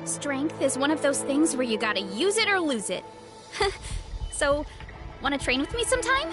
Strength is one of those things where you gotta use it or lose it. So, wanna train with me sometime?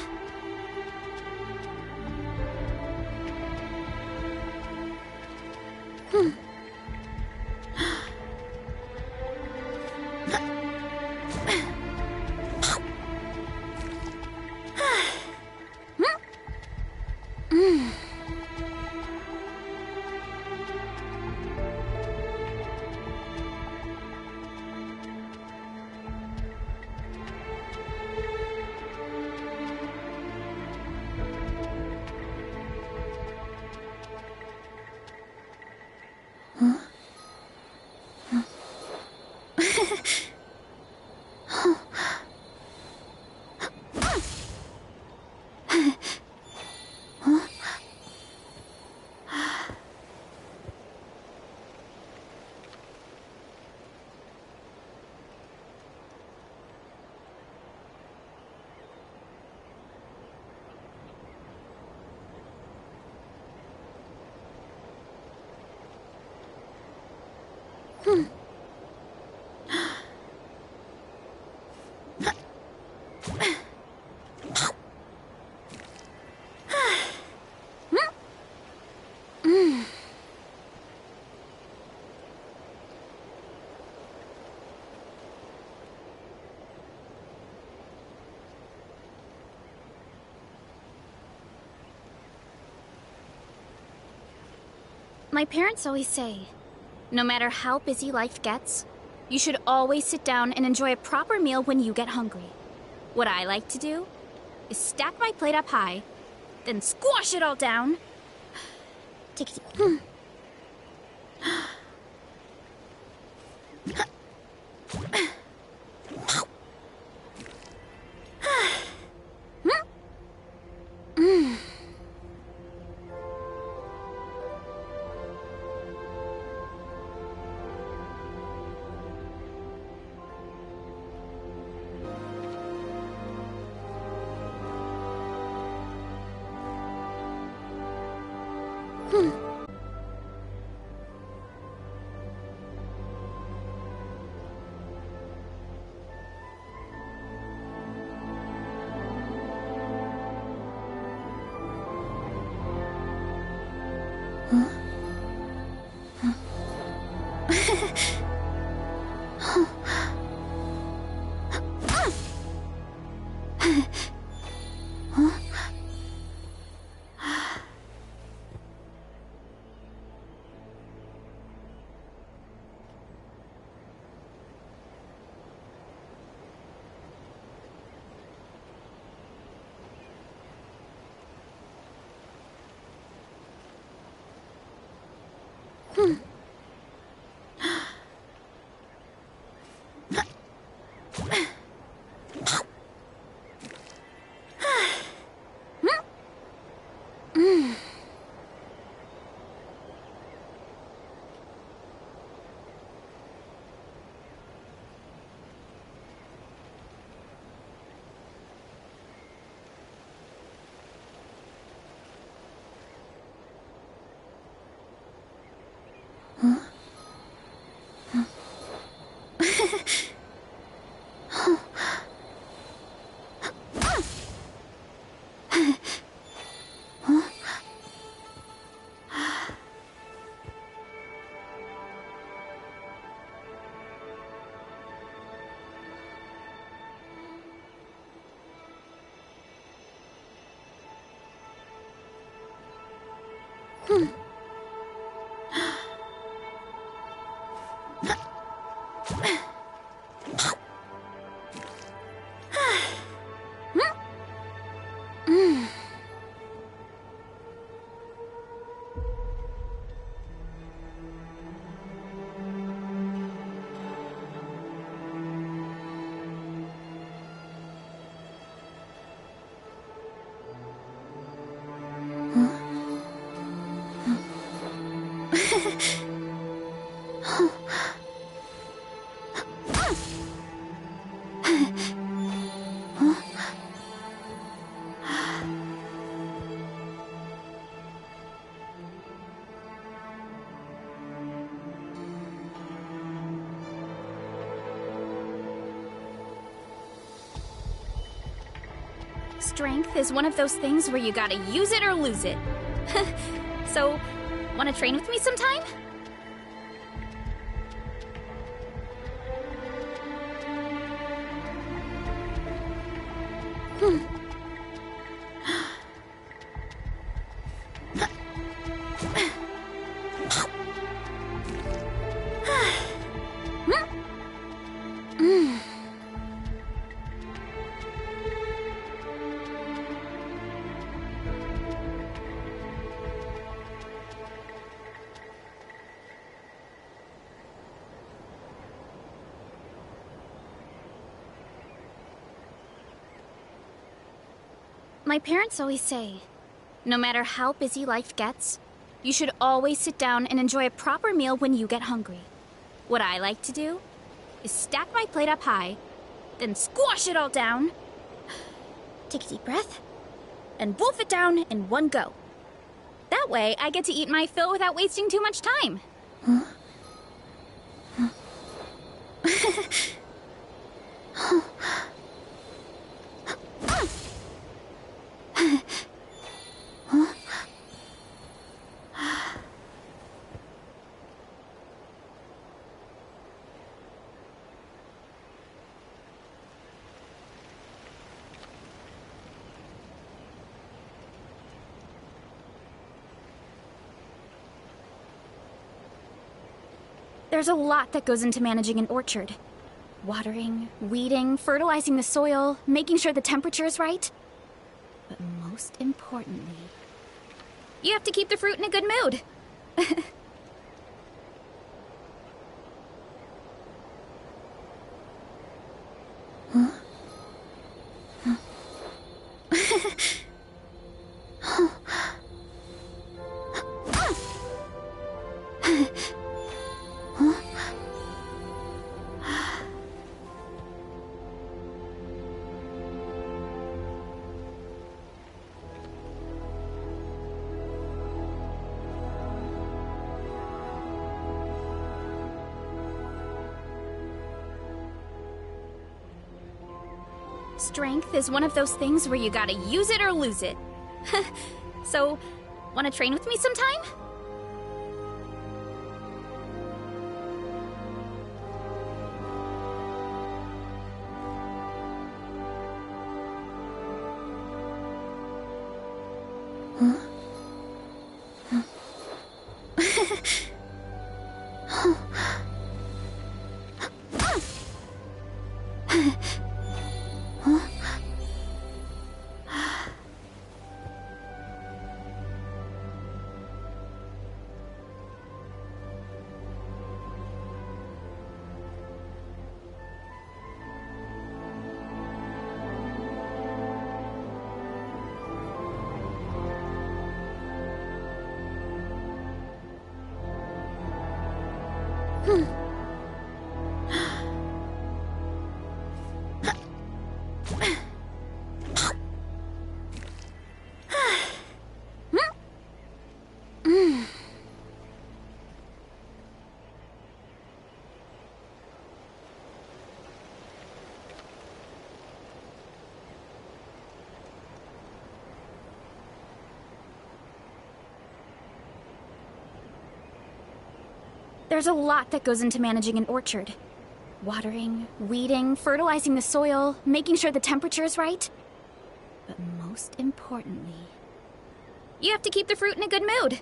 My parents always say, no matter how busy life gets, you should always sit down and enjoy a proper meal when you get hungry. What I like to do is stack my plate up high, then squash it all down. Take it easy. Strength is one of those things where you gotta use it or lose it. So, wanna train with me sometime? My parents always say, no matter how busy life gets, you should always sit down and enjoy a proper meal when you get hungry. What I like to do is stack my plate up high, then squash it all down, take a deep breath, and wolf it down in one go. That way, I get to eat my fill without wasting too much time. There's a lot that goes into managing an orchard. Watering, weeding, fertilizing the soil, making sure the temperature is right. But most importantly, you have to keep the fruit in a good mood. Strength is one of those things where you gotta use it or lose it. So, wanna train with me sometime? There's a lot that goes into managing an orchard. Watering, weeding, fertilizing the soil, making sure the temperature is right. But most importantly, you have to keep the fruit in a good mood.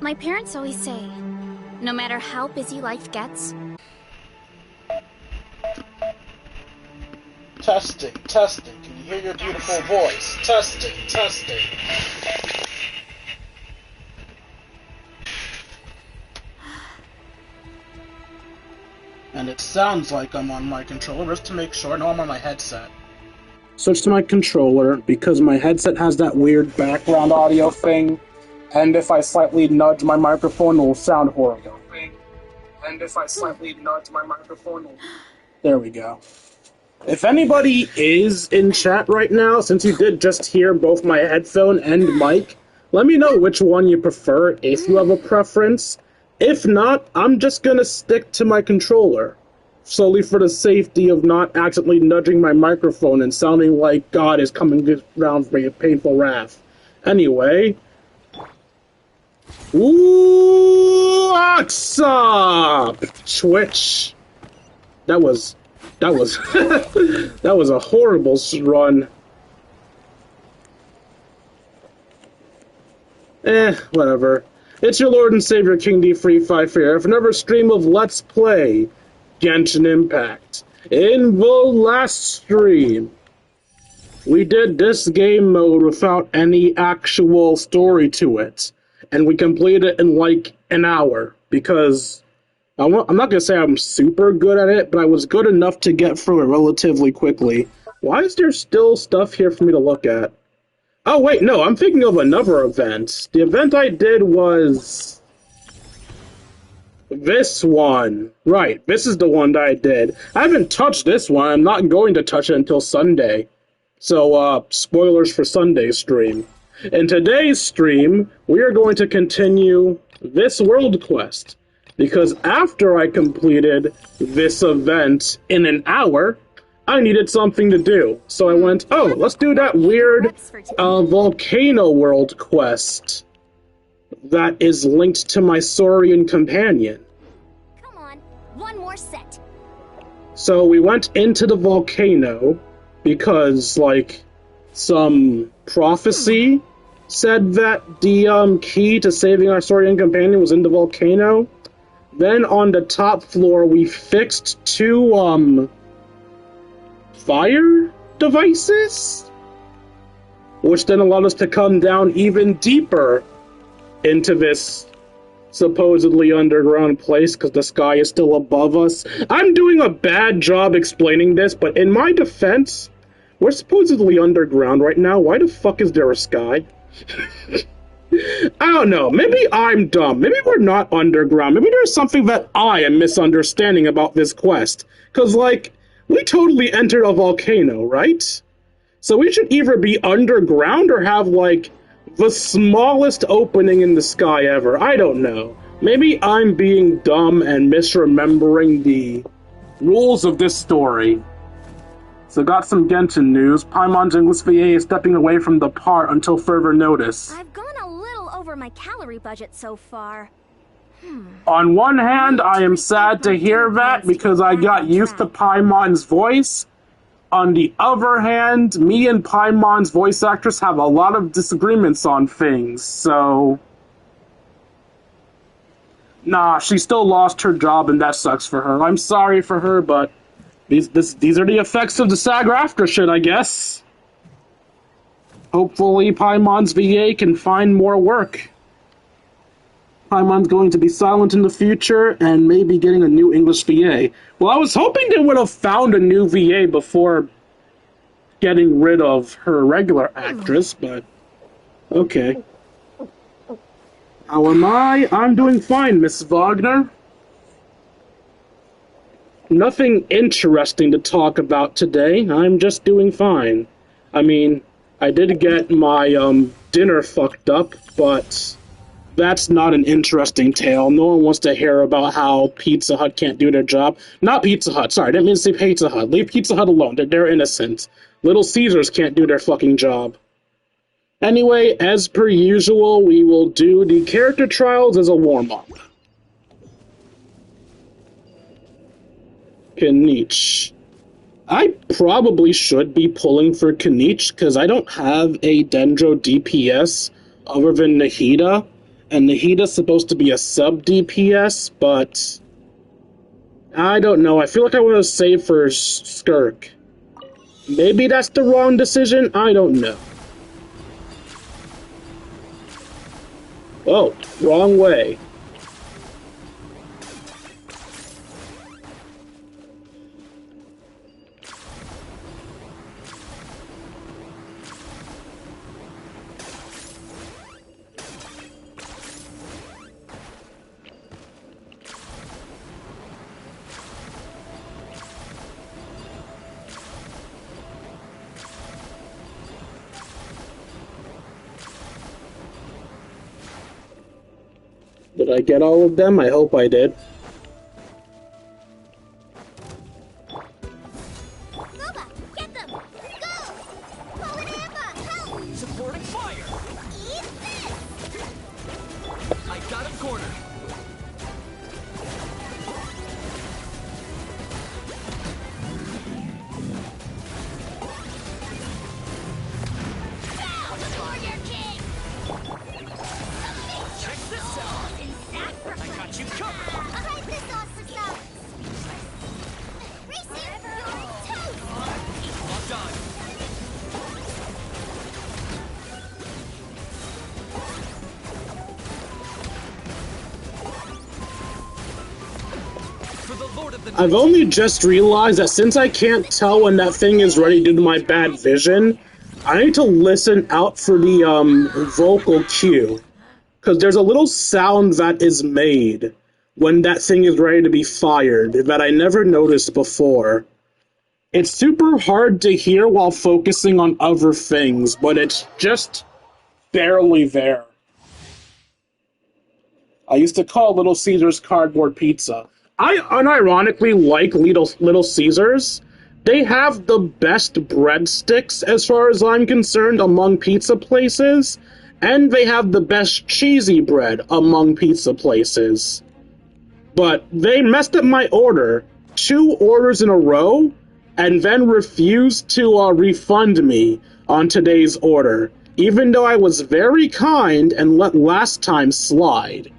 My parents always say, no matter how busy life gets... Testing, testing. Can you hear your beautiful voice? Testing, testing. And it sounds like I'm on my controller, just to make sure. No, I'm on my headset. Switch to my controller, because my headset has that weird background audio thing, and if I slightly nudge my microphone, it will sound horrible. And if I slightly nudge my microphone, there we go. If anybody is in chat right now, since you did just hear both my headphone and mic, let me know which one you prefer, if you have a preference. If not, I'm just gonna stick to my controller, solely for the safety of not accidentally nudging my microphone and sounding like God is coming around for me with painful wrath. Anyway... What's up, Twitch? That was that was a horrible run. Whatever. It's your Lord and Savior King D355 here for another stream of Let's Play Genshin Impact. In the last stream, we did this game mode without any actual story to it, and we completed it in like an hour, because I'm not going to say I'm super good at it, but I was good enough to get through it relatively quickly. Why is there still stuff here for me to look at? Oh wait, no, I'm thinking of another event. The event I did was... this one. Right, this is the one that I did. I haven't touched this one. I'm not going to touch it until Sunday. So, spoilers for Sunday's stream. In today's stream, we are going to continue this world quest. Because after I completed this event in an hour, I needed something to do. So I went, oh, let's do that weird volcano world quest that is linked to my Saurian companion. Come on, one more set. So we went into the volcano because, like, some prophecy said that the key to saving our Saurian companion was in the volcano. Then on the top floor, we fixed two, fire devices? Which then allowed us to come down even deeper into this supposedly underground place, because the sky is still above us. I'm doing a bad job explaining this, but in my defense, we're supposedly underground right now. Why the fuck is there a sky? I don't know. Maybe I'm dumb. Maybe we're not underground. Maybe there's something that I am misunderstanding about this quest. Because, like, we totally entered a volcano, right? So we should either be underground or have, like, the smallest opening in the sky ever. I don't know. Maybe I'm being dumb and misremembering the rules of this story. So got some Genshin news. Paimon's English VA is stepping away from the part until further notice. I've gone a little over my calorie budget so far. On one hand, I am sad to hear that because I got used to Paimon's voice. On the other hand, me and Paimon's voice actress have a lot of disagreements on things, so... Nah, she still lost her job and that sucks for her. I'm sorry for her, but these are the effects of the SAG-AFTRA shit, I guess. Hopefully Paimon's VA can find more work. Paimon's going to be silent in the future and maybe getting a new English VA. Well, I was hoping they would have found a new VA before getting rid of her regular actress, but okay. How am I? I'm doing fine, Miss Wagner. Nothing interesting to talk about today. I'm just doing fine. I mean, I did get my dinner fucked up, but that's not an interesting tale. No one wants to hear about how Pizza Hut can't do their job. Not Pizza Hut, sorry, I didn't mean to say Pizza Hut. Leave Pizza Hut alone, they're innocent. Little Caesars can't do their fucking job. Anyway, as per usual, we will do the character trials as a warm-up. Kanich. I probably should be pulling for Kanich, because I don't have a Dendro DPS other than Nahida. and Nahita's supposed to be a sub-DPS, but I don't know. I feel like I want to save for Skirk. Maybe that's the wrong decision? I don't know. Oh, wrong way. Did I get all of them? I hope I did. Loba, get them! Go! Call an Amber! Help! Supporting fire! Eat this! I got him cornered. Bow before your king! Check this out! I got you covered. Fight this off for some! Reese, you're toast! Locked on. For the Lord of the I've only just realized that since I can't tell when that thing is ready due to my bad vision, I need to listen out for the vocal cue. Because there's a little sound that is made when that thing is ready to be fired that I never noticed before. It's super hard to hear while focusing on other things, but it's just barely there. I used to call Little Caesars cardboard pizza. I unironically like Little Caesars. They have the best breadsticks, as far as I'm concerned, among pizza places, and they have the best cheesy bread among pizza places. But they messed up my order 2 orders in a row, and then refused to refund me on today's order, even though I was very kind and let last time slide.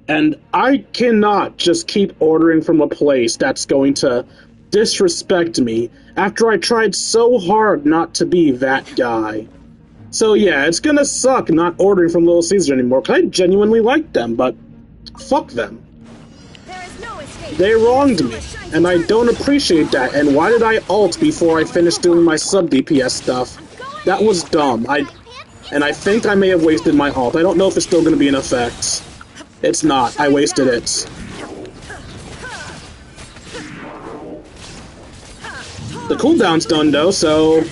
And I cannot just keep ordering from a place that's going to disrespect me after I tried so hard not to be that guy. So yeah, it's gonna suck not ordering from Little Caesars anymore, because I genuinely like them, but fuck them. There is no escape! They wronged me, and I don't appreciate that, and why did I ult before I finished doing my sub-DPS stuff? That was dumb. I think I may have wasted my ult. I don't know if it's still gonna be in effect. It's not. I wasted it. The cooldown's done, though, so...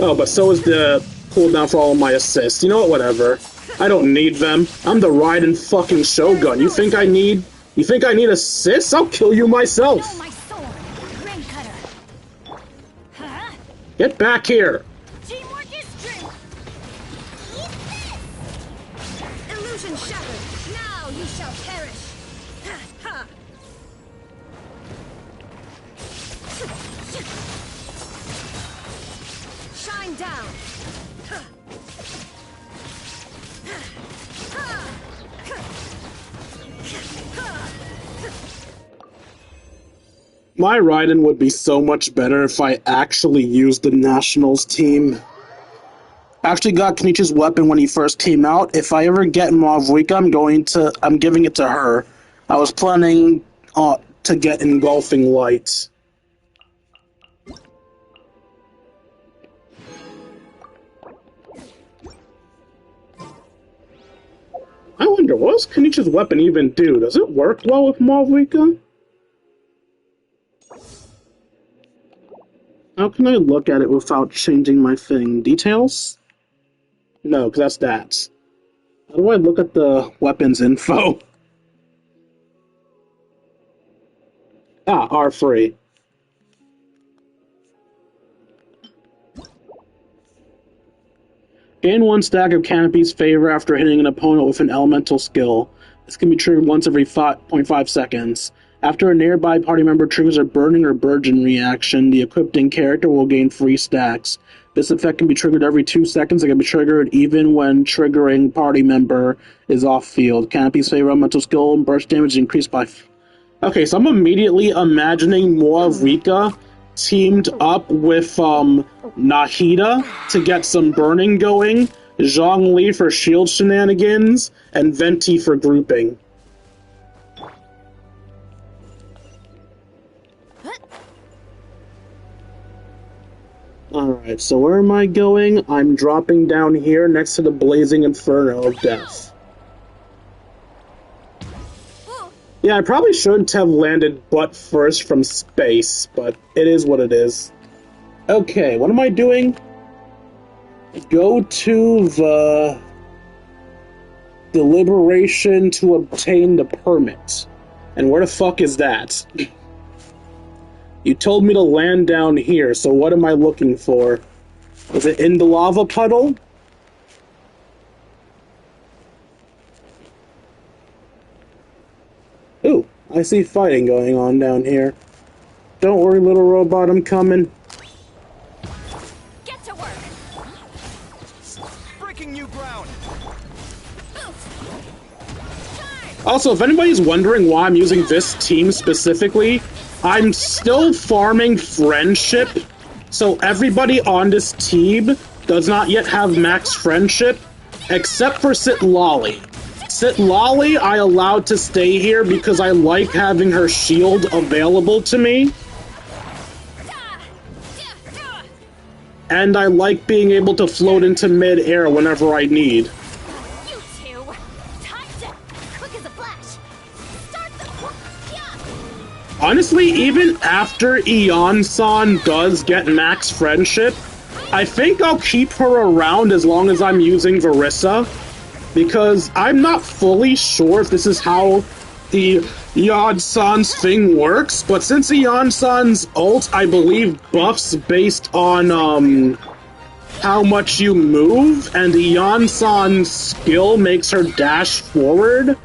Oh, but so is the cooldown for all of my assists. You know what? Whatever. I don't need them. I'm the Raiden fucking Shogun. You think I need assists? I'll kill you myself. Show my sword! Ring cutter! Huh? Get back here. Teamwork is strength! Eat this! Illusion shattered! Now you shall perish! Ha! Shine down! My Raiden would be so much better if I actually used the Nationals team. I actually got Kenichi's weapon when he first came out. If I ever get Mavuika, I'm giving it to her. I was planning to get Engulfing Light. I wonder, what does Kenichi's weapon even do? Does it work well with Mavuika? How can I look at it without changing my thing? Details? No, because that's that. How do I look at the weapons info? Ah, R3. Gain 1 stack of Canopy's favor after hitting an opponent with an elemental skill. This can be triggered once every 5.5 seconds. After a nearby party member triggers a burning or burgeon reaction, the equipping character will gain free stacks. This effect can be triggered every 2 seconds. It can be triggered even when triggering party member is off field. Canopies favor elemental skill and burst damage increased by... Okay, so I'm immediately imagining more Rika teamed up with Nahida to get some burning going, Zhongli for shield shenanigans, and Venti for grouping. Alright, so where am I going? I'm dropping down here next to the blazing inferno of death. Yeah, I probably shouldn't have landed butt first from space, but it is what it is. Okay, what am I doing? Go to the deliberation to obtain the permit. And where the fuck is that? You told me to land down here, so what am I looking for? Is it in the lava puddle? Ooh, I see fighting going on down here. Don't worry, little robot, I'm coming. Get to work. Breaking new ground. Also, if anybody's wondering why I'm using this team specifically, I'm still farming friendship, so everybody on this team does not yet have max friendship, except for Sitlali. Sitlali I allowed to stay here because I like having her shield available to me. And I like being able to float into mid-air whenever I need. You two. Time to quick as a flash. Start the yeah. Honestly, even after Eon-san does get max friendship, I think I'll keep her around as long as I'm using Verissa, because I'm not fully sure if this is how the Eon-san's thing works, but since Eon-san's ult, I believe, buffs based on, how much you move, and Eon-san's skill makes her dash forward,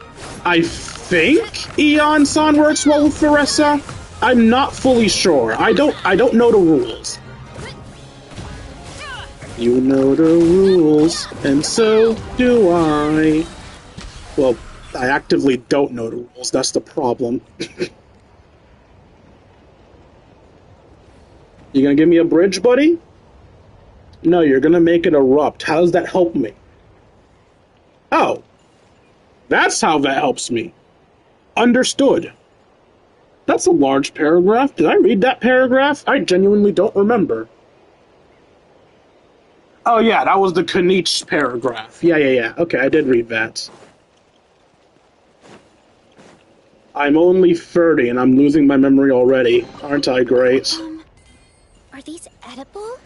I think Eon-san works well with Verissa. I'm not fully sure. I don't know the rules. You know the rules, and so do I. Well, I actively don't know the rules, that's the problem. You gonna give me a bridge, buddy? No, you're gonna make it erupt. How does that help me? Oh. That's how that helps me. Understood. That's a large paragraph. Did I read that paragraph? I genuinely don't remember. Oh yeah, that was the Kanich's paragraph. Yeah. Okay, I did read that. I'm only 30 and I'm losing my memory already. Aren't I great? Are these edible?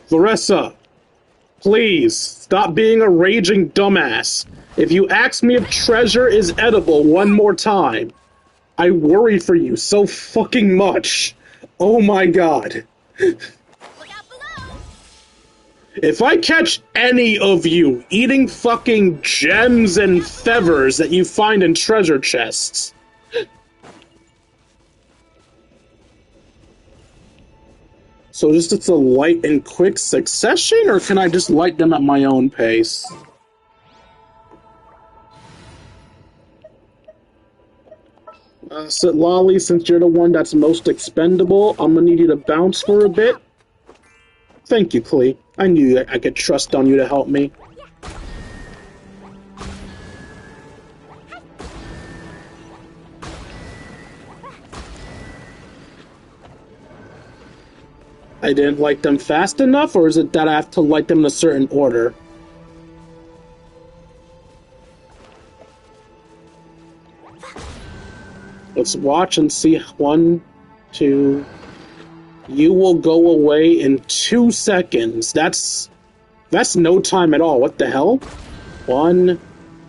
Verissa, please, stop being a raging dumbass. If you ask me if treasure is edible one more time, I worry for you so fucking much. Oh my god. Look out below! If I catch any of you eating fucking gems and feathers that you find in treasure chests... So just it's a light and quick succession, or can I just light them at my own pace? Sitlali, since you're the one that's most expendable, I'm gonna need you to bounce for a bit. Thank you, Klee. I knew I could trust on you to help me. I didn't light them fast enough, or is it that I have to light them in a certain order? Let's watch and see. 1, 2... You will go away in 2 seconds. That's no time at all. What the hell? 1,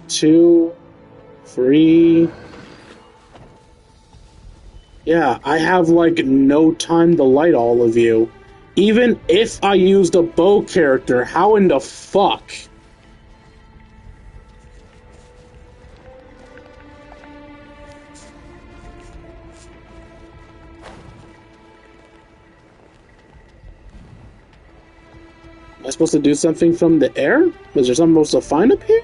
2, 3... Yeah, I have, like, no time to light all of you. Even if I used a bow character, how in the fuck? supposed to do something from the air? Was there something I'm supposed to find up here?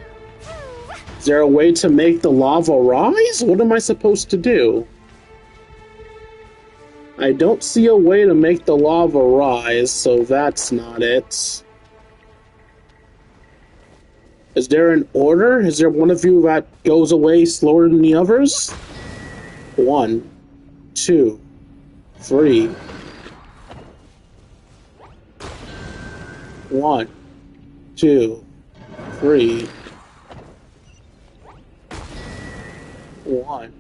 Is there a way to make the lava rise? What am I supposed to do? I don't see a way to make the lava rise, so that's not it. Is there an order? Is there one of you that goes away slower than the others? 1, 2, 3. 1, 2, 3. 1,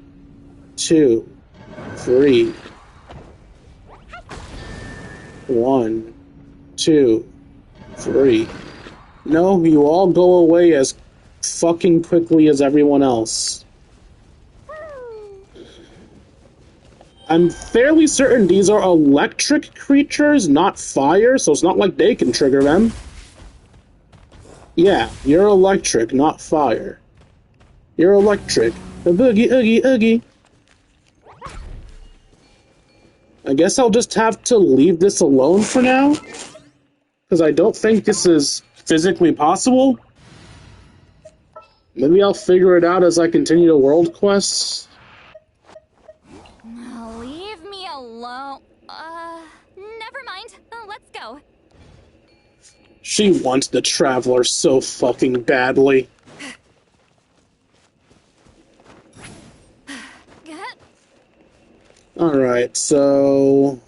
2, 3. 1, 2, 3. No, you all go away as fucking quickly as everyone else. I'm fairly certain these are electric creatures, not fire, so it's not like they can trigger them. Yeah, you're electric, not fire. You're electric. A boogie, oogie, oogie. I guess I'll just have to leave this alone for now, because I don't think this is physically possible. Maybe I'll figure it out as I continue the world quests. Leave me alone. Never mind. Let's go. She wants the Traveler so fucking badly. Alright, so...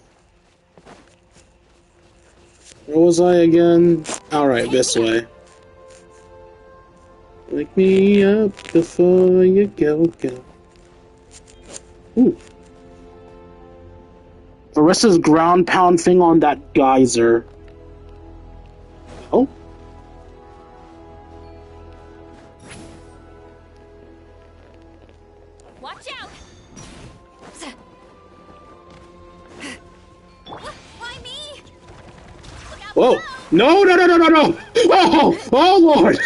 where was I again? Alright, this way. Wake me up before you go. Ooh. The rest is ground pound thing on that geyser. Oh? Watch out! Why me? Look out Whoa! below. No, no, no, no, no, no! Oh! Oh, Lord!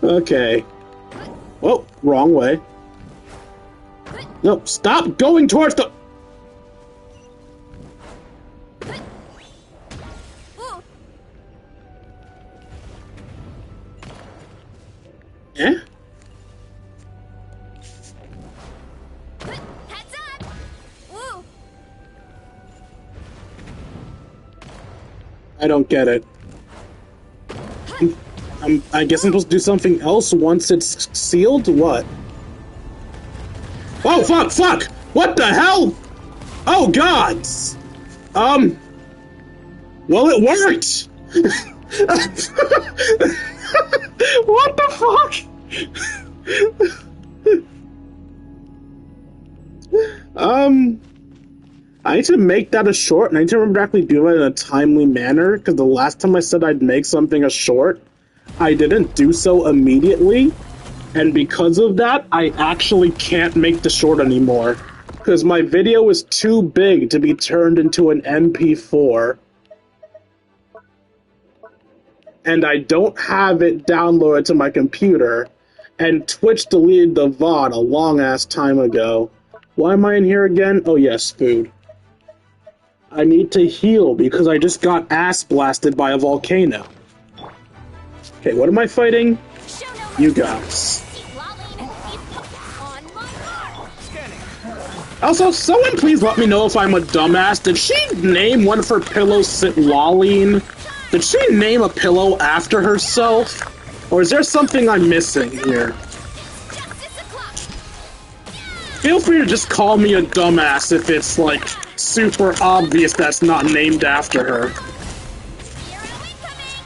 Okay. Whoa, wrong way. No, stop going towards the... Ooh. Eh? Heads up! Woo! I don't get it. I guess I'm supposed to do something else once it's sealed? What? Oh, fuck, fuck! What the hell? Oh, gods! Well, it worked! What the fuck? I need to make that a short, and I need to remember to actually do it in a timely manner, because the last time I said I'd make something a short, I didn't do so immediately, and because of that, I actually can't make the short anymore, because my video is too big to be turned into an MP4. And I don't have it downloaded to my computer, and Twitch deleted the VOD a long-ass time ago. Why am I in here again? Oh yes, food. I need to heal because I just got ass blasted by a volcano. Okay, what am I fighting? Show no You mercy. guys. On my mark. Scanning. Also, someone please let me know if I'm a dumbass. Did she name one of her pillows Sitlaline? Did she name a pillow after herself? Or is there something I'm missing here? Justice o'clock. Feel free to just call me a dumbass if it's, like, super obvious that's not named after her. Hero incoming.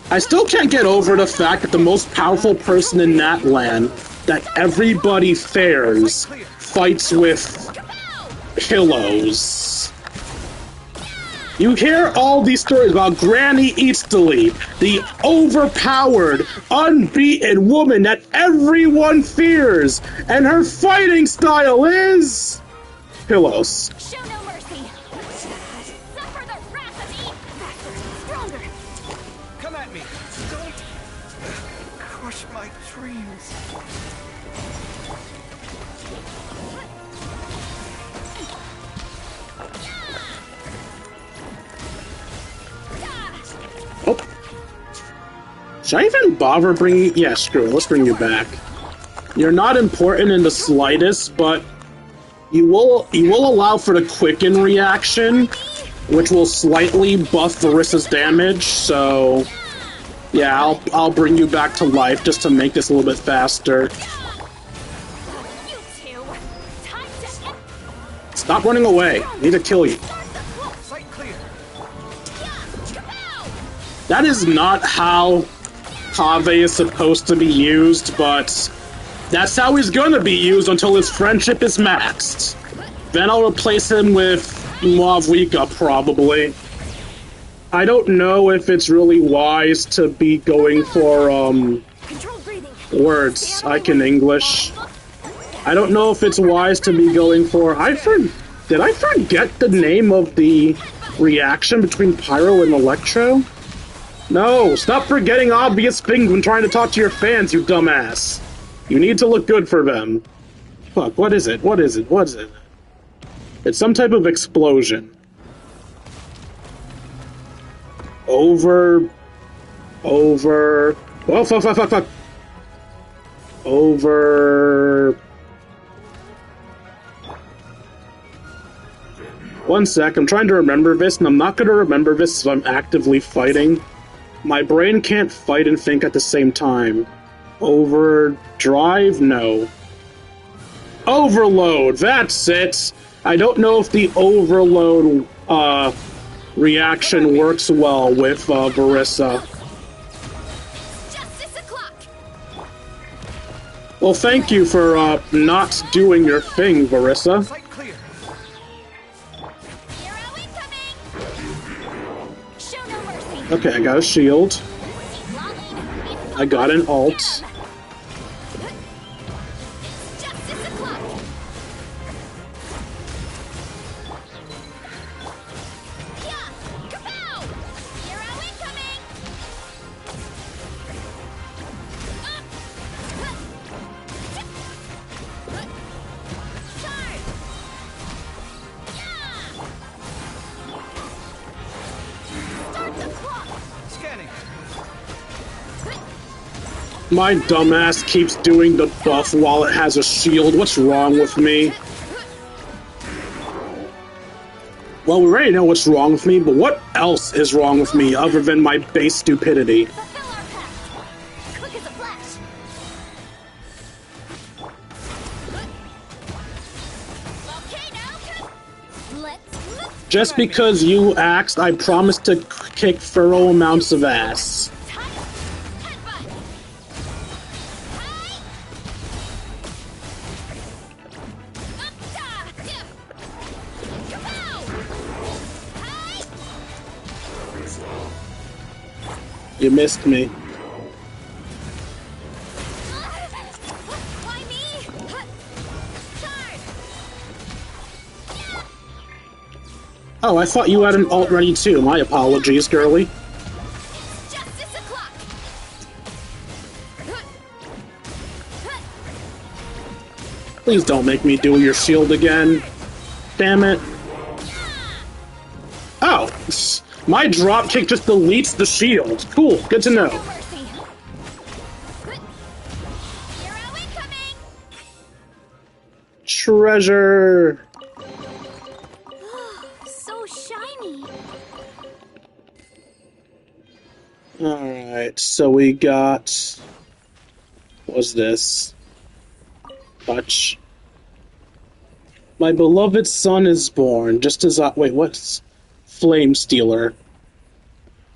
I still can't get over the fact that the most powerful person in that land, that everybody fears, fights with pillows. You hear all these stories about Granny Easterly, the overpowered, unbeaten woman that everyone fears, and her fighting style is... pillows. Show no mercy. Suffer the wrath of me. Faster, stronger. Come at me. Don't crush my dreams. Should I even bother bringing... Yeah, screw it. Let's bring you back. You're not important in the slightest, but you will allow for the quicken reaction, which will slightly buff Varissa's damage, so... Yeah, I'll bring you back to life just to make this a little bit faster. Stop running away. I need to kill you. That is not how Kaveh is supposed to be used, but that's how he's gonna be used until his friendship is maxed. Then I'll replace him with Mavwika, probably. I don't know if it's really wise to be going for, words. I can English. I don't know if it's wise to be going for... Did I forget the name of the reaction between Pyro and Electro? No, stop forgetting obvious things when trying to talk to your fans, you dumbass. You need to look good for them. Fuck, what is it? What is it? What is it? It's some type of explosion. Over... Oh, fuck. Over... One sec, I'm trying to remember this, and I'm not going to remember this if I'm actively fighting. My brain can't fight and think at the same time. Overdrive? No. Overload! That's it! I don't know if the overload, reaction works well with, Varissa. Well, thank you for, not doing your thing, Varissa. Okay, I got a shield. I got an ult. My dumbass keeps doing the buff while it has a shield. What's wrong with me? Well, we already know what's wrong with me, but what else is wrong with me other than my base stupidity? Just because you asked, I promise to kick thorough amounts of ass. You missed me. Oh, I thought you had an ult ready too. My apologies, girly. Please don't make me do your shield again. Damn it. Oh, my dropkick just deletes the shield. Cool, good to know. Treasure. So shiny. Alright, so we got... What's this? Touch. My beloved son is born, just as I... Wait, what's... Flame Stealer.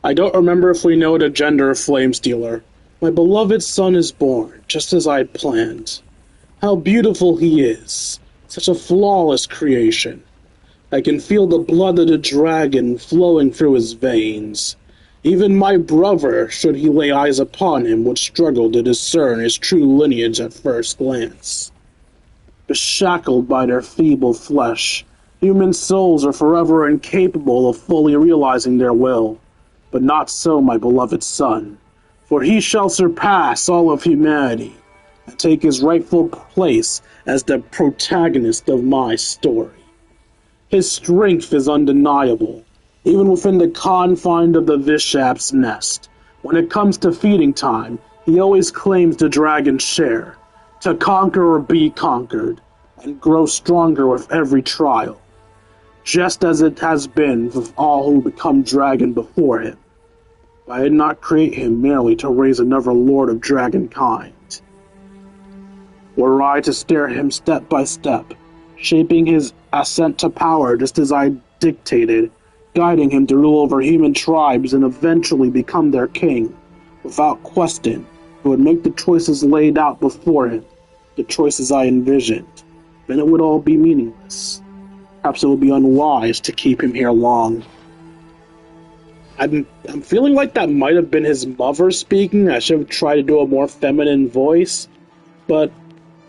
I don't remember if we know the gender of Flame Stealer. My beloved son is born, just as I had planned. How beautiful he is. Such a flawless creation. I can feel the blood of the dragon flowing through his veins. Even my brother, should he lay eyes upon him, would struggle to discern his true lineage at first glance. Shackled by their feeble flesh, human souls are forever incapable of fully realizing their will. But not so my beloved son, for he shall surpass all of humanity and take his rightful place as the protagonist of my story. His strength is undeniable, even within the confines of the Vishap's nest, When it comes to feeding time, he always claims the dragon's share, to conquer or be conquered, and grow stronger with every trial, just as it has been with all who become dragon before him. I did not create him merely to raise another lord of dragonkind. Were I to steer him step by step, shaping his ascent to power just as I dictated, guiding him to rule over human tribes and eventually become their king, without question, he would make the choices laid out before him, the choices I envisioned. Then it would all be meaningless. Perhaps it would be unwise to keep him here long. I'm feeling like that might have been his mother speaking. I should have tried to do a more feminine voice, but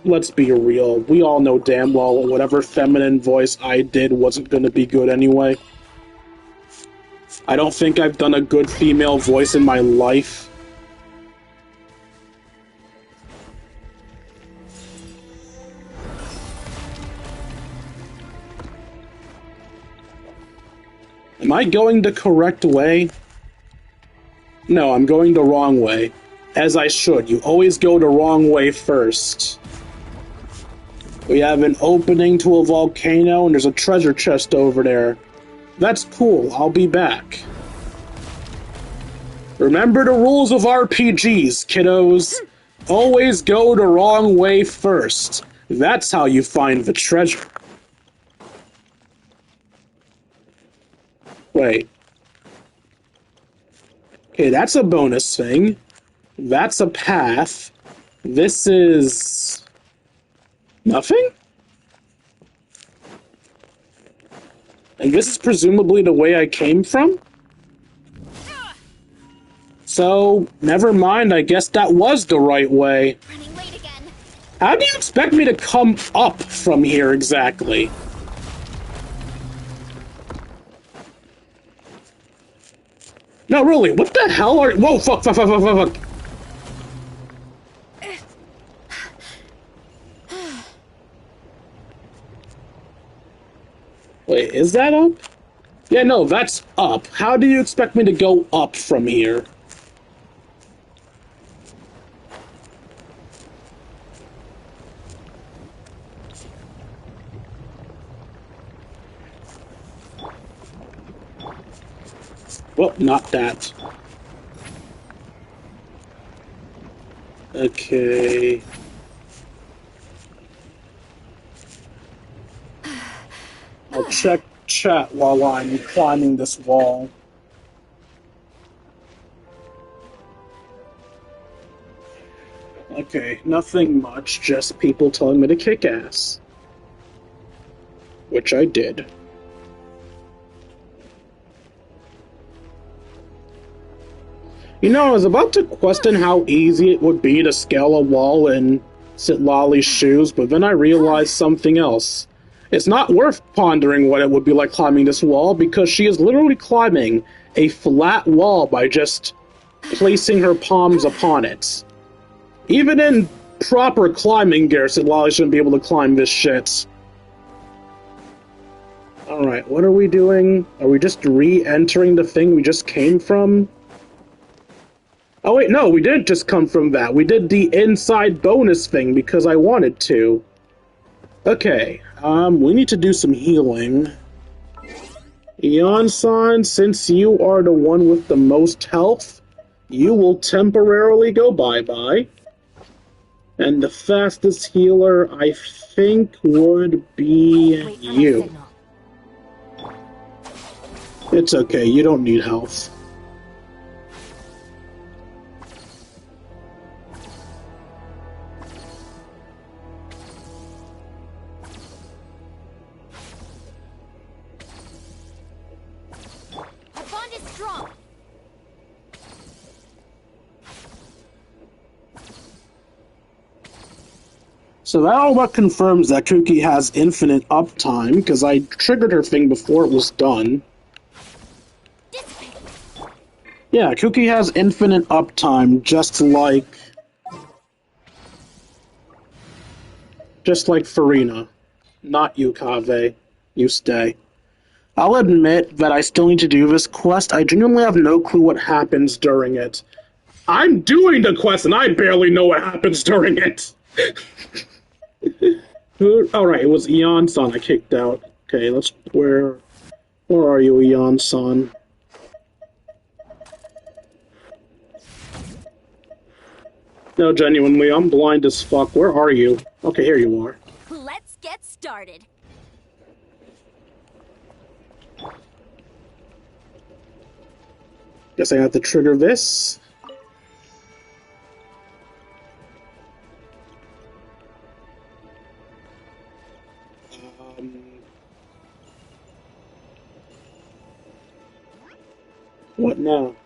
let's be real. We all know damn well whatever feminine voice I did wasn't going to be good anyway. I don't think I've done a good female voice in my life. Am I going the correct way? No, I'm going the wrong way. As I should. You always go the wrong way first. We have an opening to a volcano, and there's a treasure chest over there. That's cool. I'll be back. Remember the rules of RPGs, kiddos. Always go the wrong way first. That's how you find the treasure. Wait. Okay, that's a bonus thing. That's a path. This is... nothing? And this is presumably the way I came from? So, never mind, I guess that was the right way. Running late again. How do you expect me to come up from here exactly? No, really, what the hell are... Whoa, fuck. Wait, is that up? Yeah, no, that's up. How do you expect me to go up from here? Well, not that. Okay. I'll check chat while I'm climbing this wall. Okay, nothing much, just people telling me to kick ass. Which I did. You know, I was about to question how easy it would be to scale a wall in Sitlali's shoes, but then I realized something else. It's not worth pondering what it would be like climbing this wall, because she is literally climbing a flat wall by just placing her palms upon it. Even in proper climbing gear, Sitlali shouldn't be able to climb this shit. Alright, what are we doing? Are we just re-entering the thing we just came from? Oh wait, no, we didn't just come from that. We did the inside bonus thing because I wanted to. Okay, we need to do some healing. Eon-san, since you are the one with the most health, you will temporarily go bye-bye. And the fastest healer, I think, would be you. It's okay, you don't need health. So that all but confirms that Kuki has infinite uptime, because I triggered her thing before it was done. Yeah, Kuki has infinite uptime, just like Farina. Not you, Kaveh. You stay. I'll admit that I still need to do this quest. I genuinely have no clue what happens during it. I'm doing the quest and I barely know what happens during it. Alright, it was Eon-san I kicked out. Okay, let's... Where are you, Eon-san? No, genuinely, I'm blind as fuck. Where are you? Okay, here you are. Let's get started. Guess I have to trigger this. What now?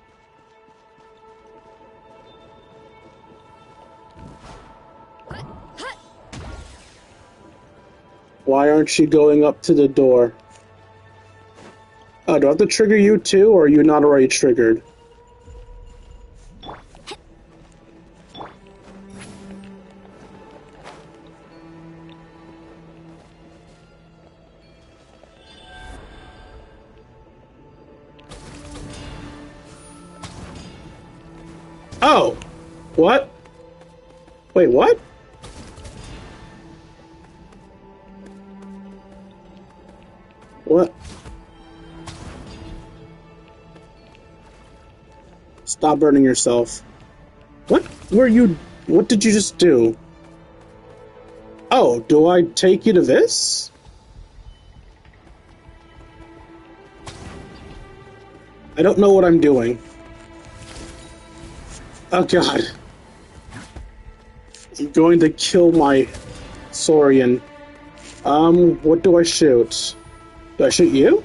Why aren't you going up to the door? Oh, do I have to trigger you too, or are you not already triggered? Oh! What? Wait, what? What? Stop burning yourself. What were you... What did you just do? Oh, do I take you to this? I don't know what I'm doing. Oh god. I'm going to kill my Saurian. What do I shoot? Do I shoot you?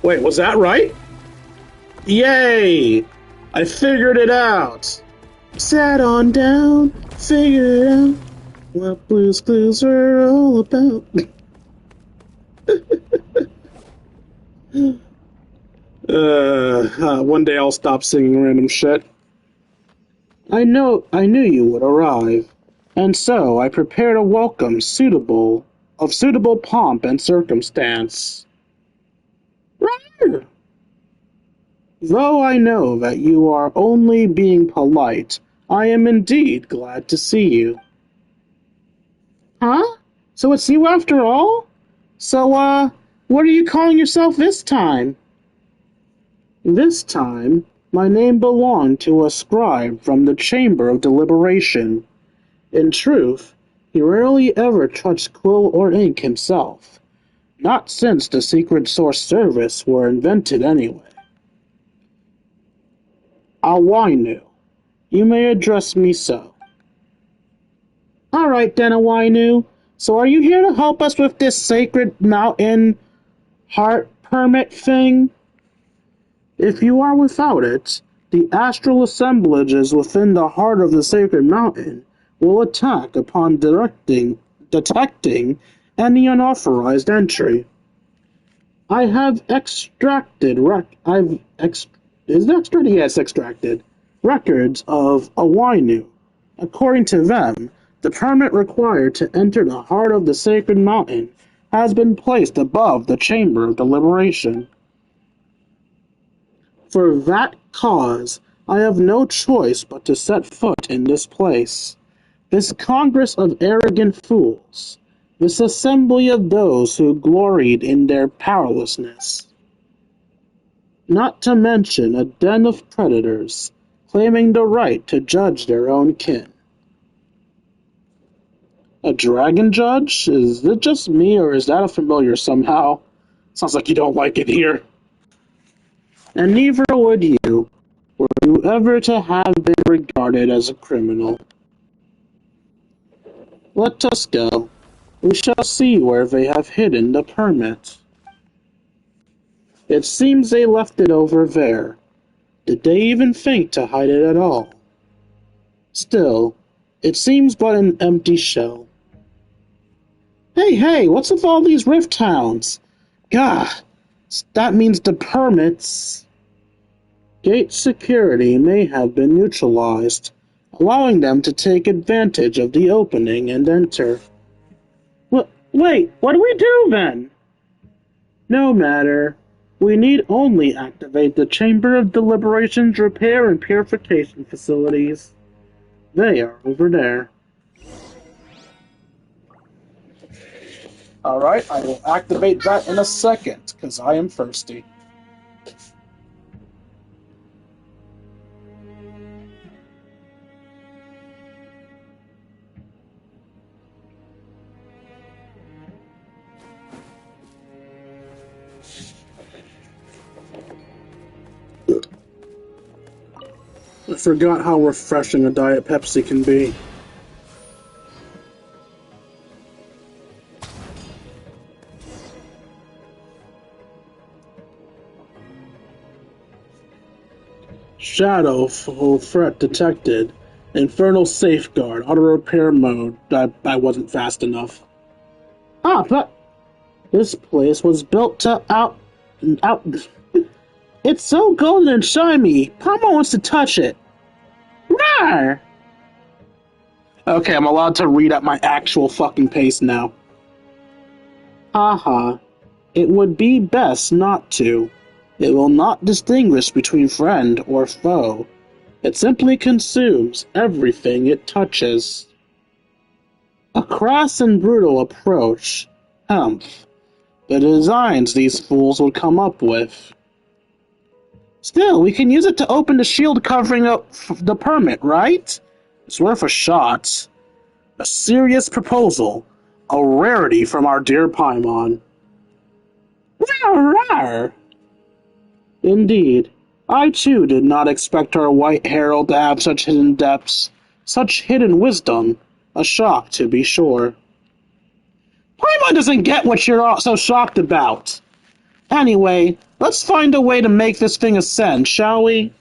Wait, was that right? Yay! I figured it out! Sat on down, figured out what Blue's Clues are all about. One day I'll stop singing random shit. I knew you would arrive, and so I prepared a welcome of suitable pomp and circumstance. Rawr! Though I know that you are only being polite, I am indeed glad to see you. Huh? So it's you after all? So, what are you calling yourself this time? This time, my name belonged to a scribe from the Chamber of Deliberation. In truth, he rarely ever touched quill or ink himself, not since the Secret Source Service were invented anyway. Awainu. You may address me so. All right, then, Awainu. So are you here to help us with this sacred mountain heart permit thing? If you are without it, the astral assemblages within the heart of the sacred mountain will attack upon detecting any unauthorized entry. I have extracted records of Awainu. According to them, the permit required to enter the heart of the sacred mountain has been placed above the Chamber of Deliberation. For that cause, I have no choice but to set foot in this place. This congress of arrogant fools. This assembly of those who gloried in their powerlessness. Not to mention a den of predators, claiming the right to judge their own kin. A dragon judge? Is it just me, or is that a familiar somehow? Sounds like you don't like it here. And neither would you, were you ever to have been regarded as a criminal. Let us go. We shall see where they have hidden the permit. It seems they left it over there. Did they even think to hide it at all? Still, it seems but an empty shell. Hey, what's with all these rift towns? Gah, that means the permits... Gate security may have been neutralized, allowing them to take advantage of the opening and enter. Wait, what do we do then? No matter. We need only activate the Chamber of Deliberation's repair and purification facilities. They are over there. Alright, I will activate that in a second, because I am thirsty. I forgot how refreshing a Diet Pepsi can be. Shadow threat detected. Infernal safeguard. Auto repair mode. I wasn't fast enough. But this place was built to out. It's so golden and shiny. Papa wants to touch it. Rawr! Okay, I'm allowed to read at my actual fucking pace now. Haha. It would be best not to. It will not distinguish between friend or foe. It simply consumes everything it touches. A crass and brutal approach. Humph. The designs these fools would come up with. Still, we can use it to open the shield covering up the permit, right? It's worth a shot. A serious proposal. A rarity from our dear Paimon. Rawr! Indeed. I too did not expect our White Herald to have such hidden depths, such hidden wisdom. A shock, to be sure. Paimon doesn't get what you're all so shocked about. Anyway, let's find a way to make this thing ascend, shall we?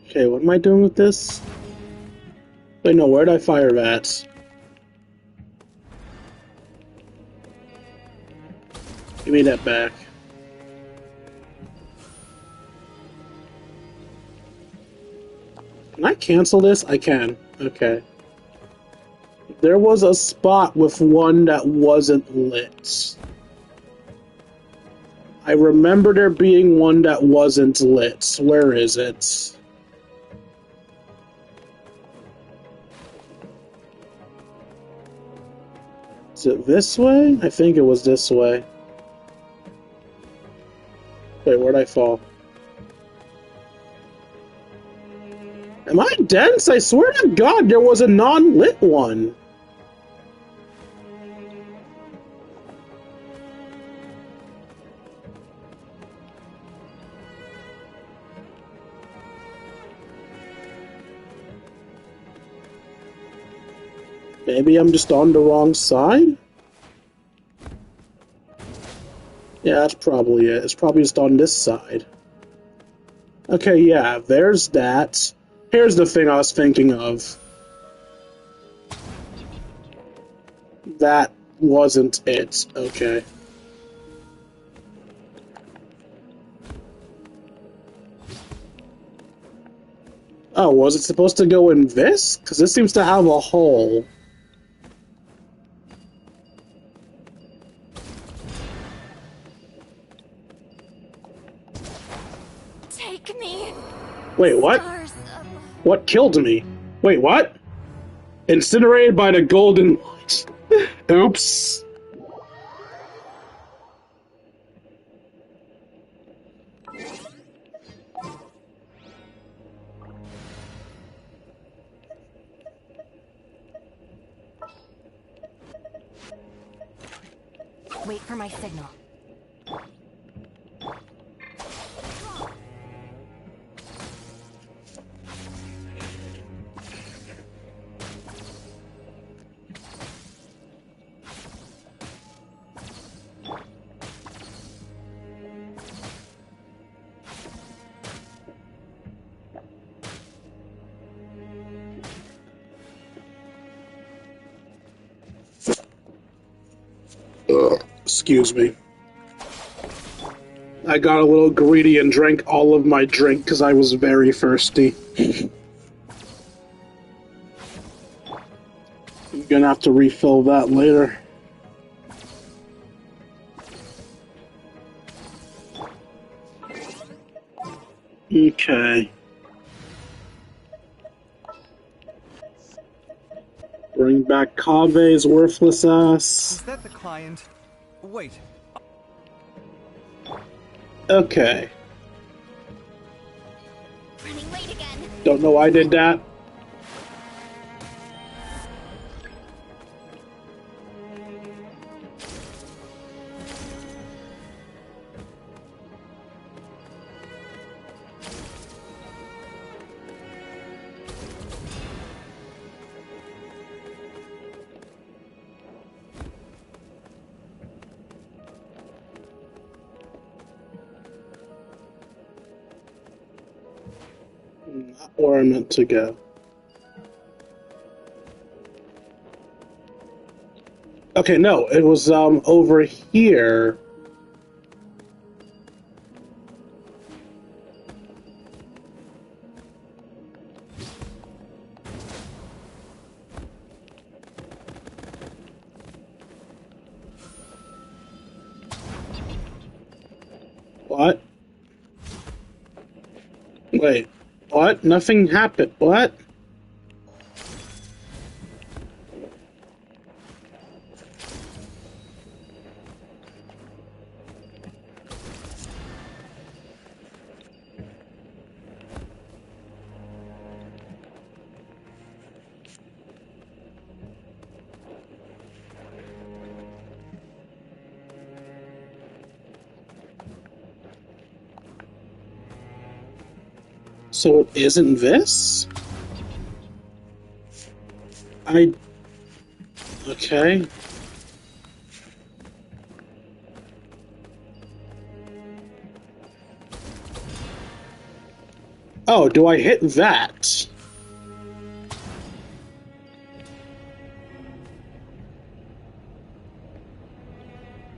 Okay, what am I doing with this? Wait, no, where'd I fire that? Give me that back. Can I cancel this? I can. Okay. There was a spot with one that wasn't lit. I remember there being one that wasn't lit. Where is it? Is it this way? I think it was this way. Wait, where'd I fall? Am I dense? I swear to God there was a non-lit one. Maybe I'm just on the wrong side? Yeah, that's probably it. It's probably just on this side. Okay, yeah, there's that. Here's the thing I was thinking of. That wasn't it. Okay. Oh, was it supposed to go in this? Because this seems to have a hole. Take me. Wait, what? Stars. What killed me? Wait, what? Incinerated by the golden light. Oops. Wait for my signal. Excuse me. I got a little greedy and drank all of my drink because I was very thirsty. I'm gonna have to refill that later. Okay. Bring back Kave's worthless ass. Is that the client? Wait. Okay. Running late again. Don't know why I did that. Not where I meant to go. Okay, no, it was over here. What? Wait, what? Nothing happened. What? So it isn't this? Okay. Oh, do I hit that?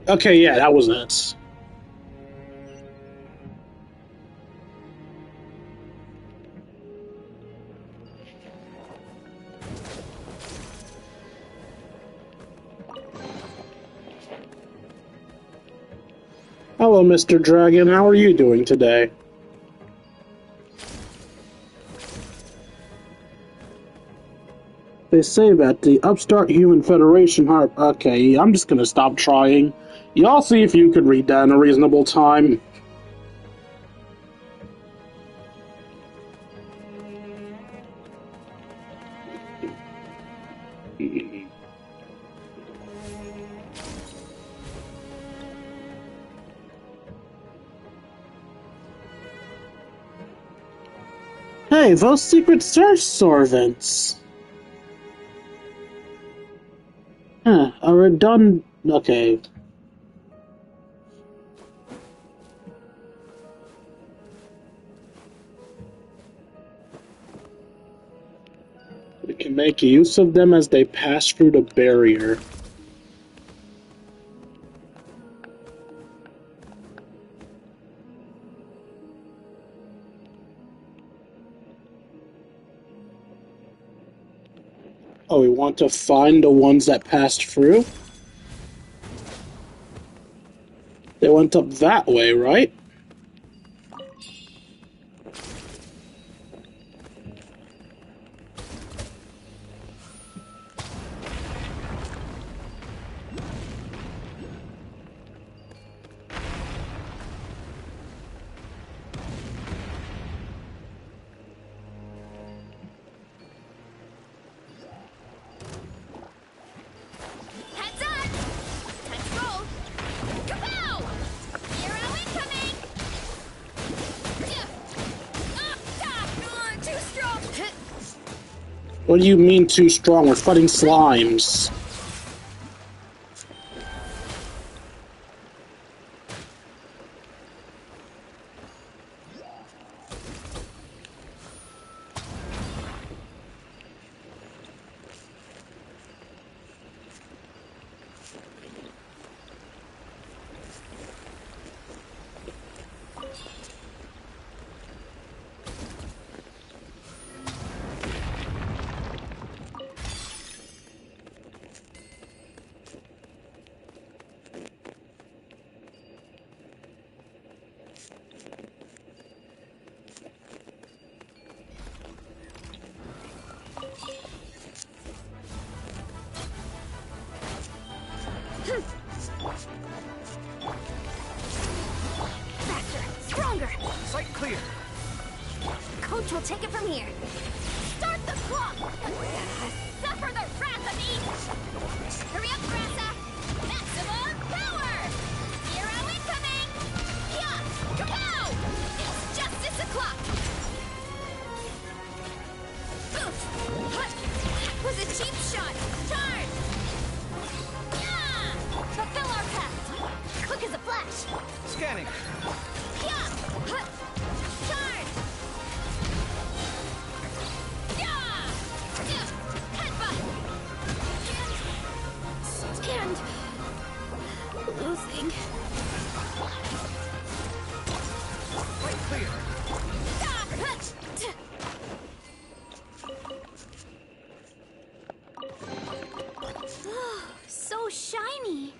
Okay, yeah, that was it. Hello, Mr. Dragon. How are you doing today? They say that the upstart human federation harp. Okay, I'm just gonna stop trying. Y'all see if you can read that in a reasonable time. Hey, those secret search servants. Huh, a redundant. Okay. We can make use of them as they pass through the barrier. Oh, we want to find the ones that passed through? They went up that way, right? Heads up! Time to roll! Kapow! Hero incoming! Stop! Too strong! What do you mean too strong? We're fighting slimes. Faster, stronger. Sight clear. Coach will take it from here. Start the clock. Suffer the wrath of each. Hurry up, Grassa. Maximum power. Zero incoming. Yeah, kapow! It's justice o'clock. That was a cheap shot. Charge. Yeah! Fulfill our pact. Quick as a flash. Scanning. Yeah! Charge! Yeah! Headbutt! Stand. Losing. Sight clear. So shiny.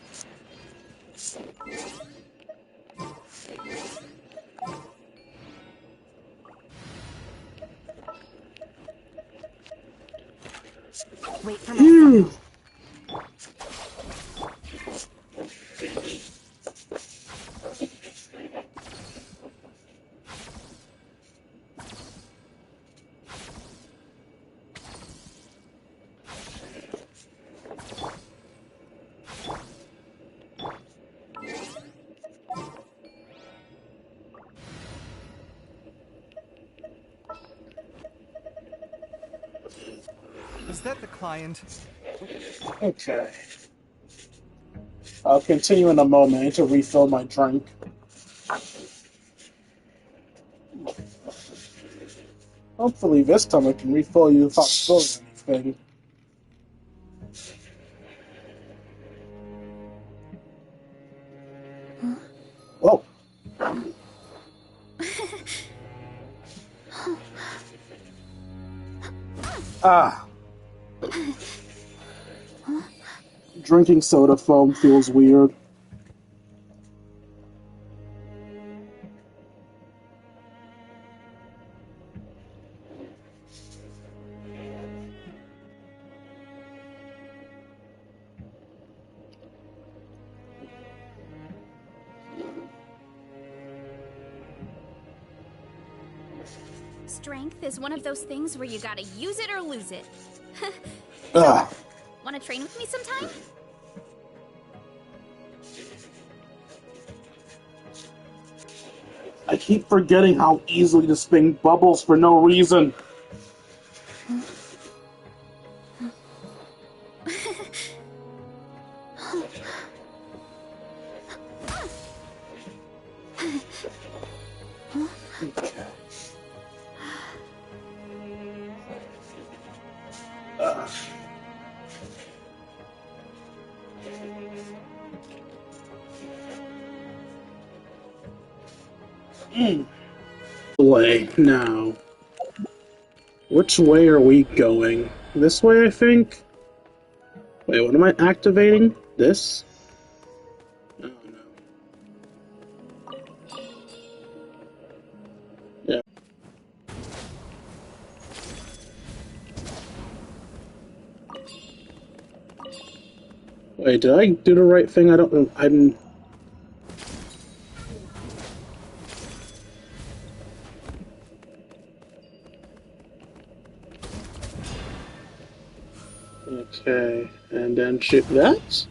Wait for my signal. Is that the client? Okay. I'll continue in a moment. I need to refill my drink. Hopefully this time I can refill you without spilling anything. Whoa. Ah. Drinking soda foam feels weird. Strength is one of those things where you gotta use it or lose it. Ugh. Wanna train with me sometime? I keep forgetting how easily this thing bubbles for no reason. Way now. Which way are we going? This way, I think? Wait, what am I activating? This? Oh, no. Yeah. Wait, did I do the right thing? I don't know. I'm... Okay, and then shoot that?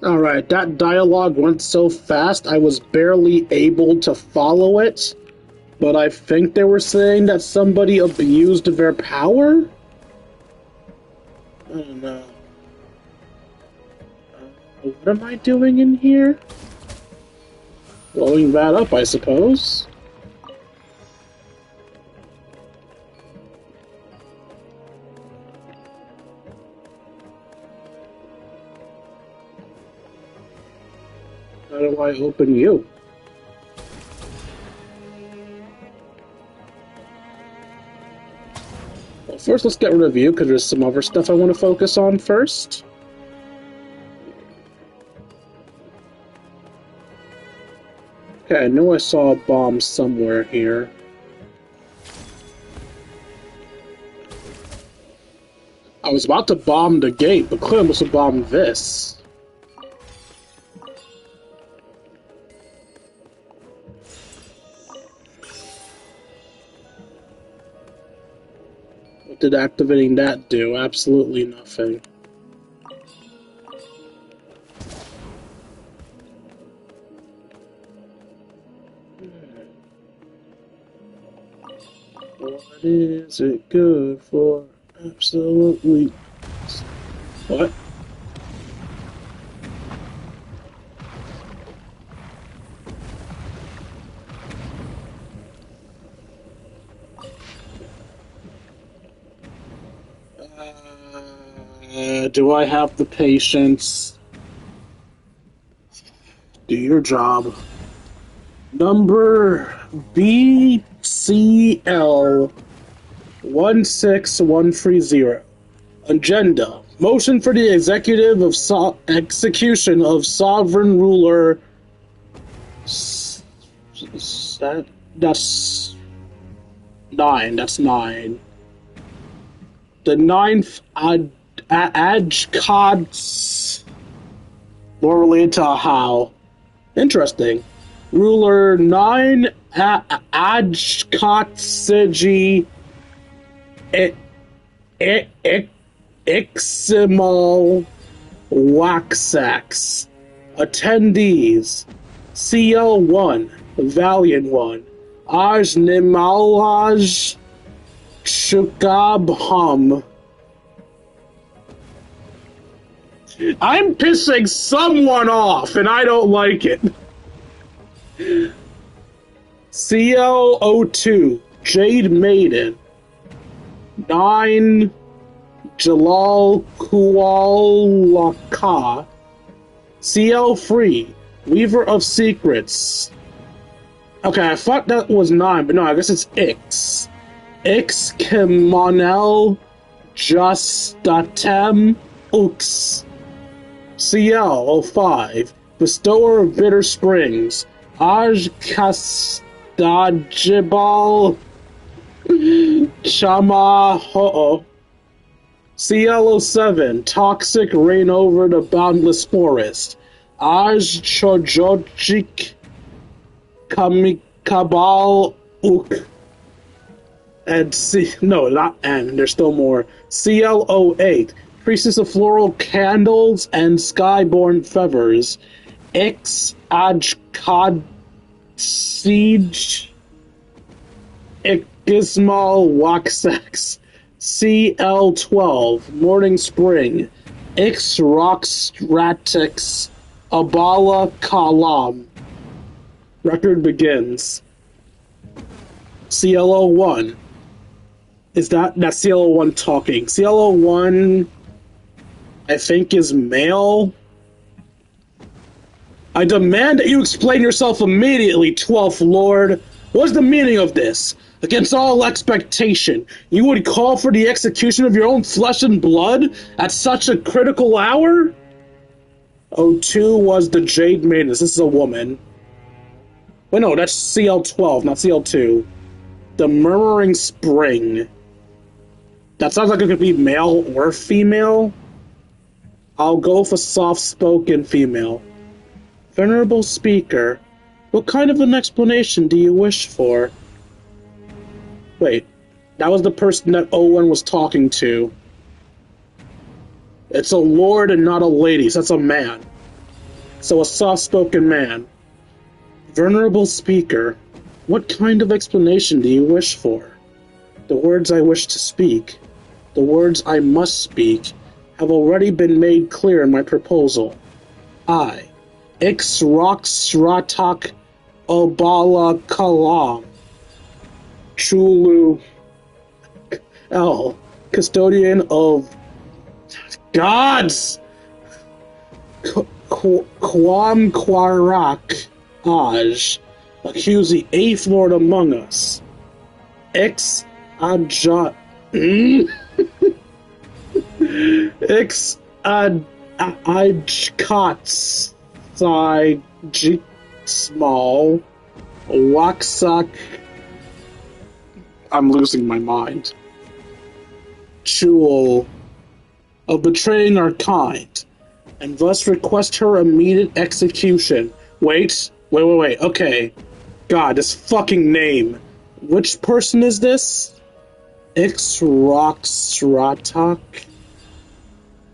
Alright, that dialogue went so fast I was barely able to follow it, but I think they were saying that somebody abused their power? I don't know. What am I doing in here? Blowing that up, I suppose. How do I open you? Well, first let's get rid of you, because there's some other stuff I want to focus on first. Okay, I knew I saw a bomb somewhere here. I was about to bomb the gate, but clearly I must have bombed this. What did activating that do? Absolutely nothing. What is it good for? Absolutely. What? Do I have the patience? Do your job. Number BCL 16130. Agenda. Motion for the executive of execution of sovereign ruler. That's 9. That's 9. The 9th Ajkods. More related to how. Interesting. Ruler 9 Ajkotsiji Iximal Waxax. Attendees. CL1, Valiant 1. Aj Nimalaj Chukabhum. I'm pissing someone off, and I don't like it. CL02, Jade Maiden. 9, Jalal Kualaka. CL3, Weaver of Secrets. Okay, I thought that was 9, but no, I guess it's X. X Kimonel Justatem Ux. CL05, Bestower of Bitter Springs. Aj Kastajibal Chama Ho'o. CL07, Toxic Reign Over the Boundless Forest. Aj Chojojik Kamikabal Uk. And no, not N, there's still more. CL08, Priestess of Floral Candles and Skyborn Feathers. X Ajkad Siege Ikismal Waxax. CL12, Morning Spring. X Rockstratix Abala Kalam. Record begins. CL01. Is that's CL01 talking? CL01, I think, is male. I demand that you explain yourself immediately, 12th Lord. What is the meaning of this? Against all expectation, you would call for the execution of your own flesh and blood at such a critical hour? O2 was the Jade Maiden. This is a woman. Wait, no, that's CL12, not CL2. The Murmuring Spring. That sounds like it could be male or female. I'll go for soft-spoken female. Venerable Speaker, what kind of an explanation do you wish for? Wait, that was the person that Owen was talking to. It's a lord and not a lady, so that's a man. So a soft-spoken man. Venerable Speaker, what kind of explanation do you wish for? The words I wish to speak, the words I must speak, have already been made clear in my proposal. I, Ixroxratok Obala Kalam, Chulu L, custodian of gods, Kwam Kwarak Aj, accuse the eighth lord among us, X Ajat, X Ajkats, Thai Small, Waxak. I'm losing my mind. Chul, of betraying our kind, and thus request her immediate execution. Wait. Okay. God, this fucking name. Which person is this? Ixroxratok?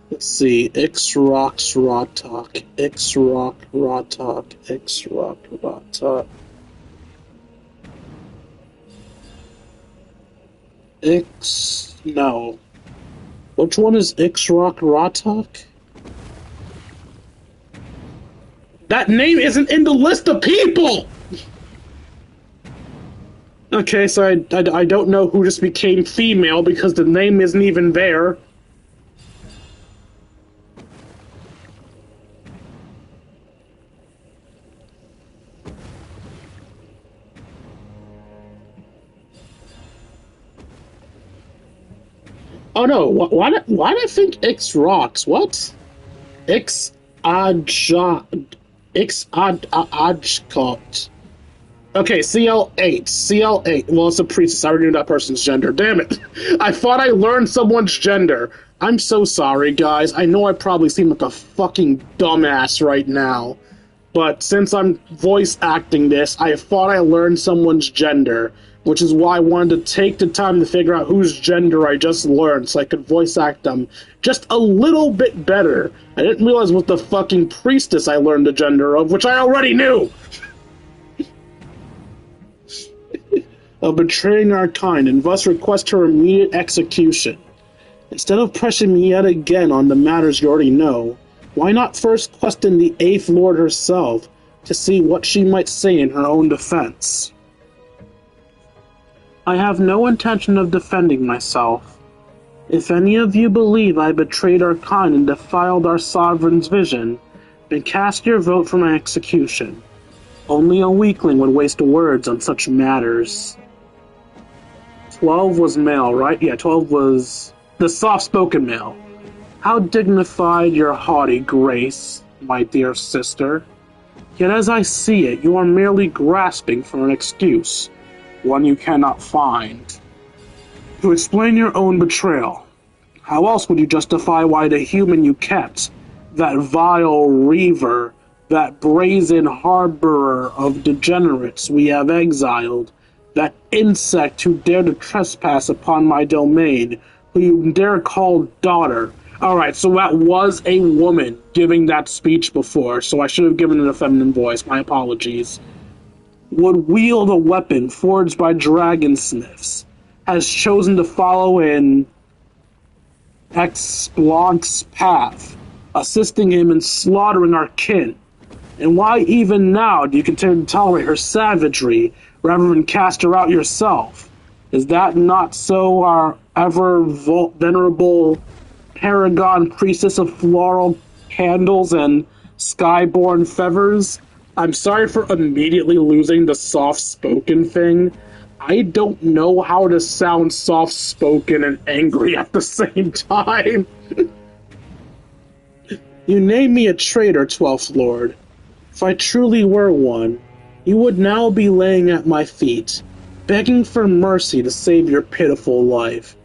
Let's see. Ixroxratok. No. Which one is Ixroxratok? That name isn't in the list of people! Okay, so I don't know who just became female because the name isn't even there. Oh no, why did I think X rocks? What? Ajkot. Okay, CL8. Well, it's a priestess. I already knew that person's gender. Damn it. I thought I learned someone's gender. I'm so sorry, guys. I know I probably seem like a fucking dumbass right now. But since I'm voice acting this, I thought I learned someone's gender. Which is why I wanted to take the time to figure out whose gender I just learned so I could voice act them just a little bit better. I didn't realize what the fucking priestess I learned the gender of, which I already knew! Of betraying our kind, and thus request her immediate execution. Instead of pressing me yet again on the matters you already know, why not first question the Eighth Lord herself to see what she might say in her own defense? I have no intention of defending myself. If any of you believe I betrayed our kind and defiled our sovereign's vision, then cast your vote for my execution. Only a weakling would waste words on such matters. 12 was male, right? Yeah, 12 was the soft-spoken male. How dignified your haughty grace, my dear sister. Yet as I see it, you are merely grasping for an excuse. One you cannot find, to explain your own betrayal. How else would you justify why the human you kept, that vile reaver, that brazen harborer of degenerates we have exiled, that insect who dared to trespass upon my domain, who you dare call daughter? Alright, so that was a woman giving that speech before, so I should have given it a feminine voice, my apologies. Would wield a weapon forged by dragonsmiths, has chosen to follow in Exblanc's path, assisting him in slaughtering our kin. And why even now do you continue to tolerate her savagery rather than cast her out yourself? Is that not so, our ever-venerable paragon priestess of floral candles and skyborn feathers? I'm sorry for immediately losing the soft-spoken thing. I don't know how to sound soft-spoken and angry at the same time. You name me a traitor, 12th Lord. If I truly were one, you would now be laying at my feet, begging for mercy to save your pitiful life.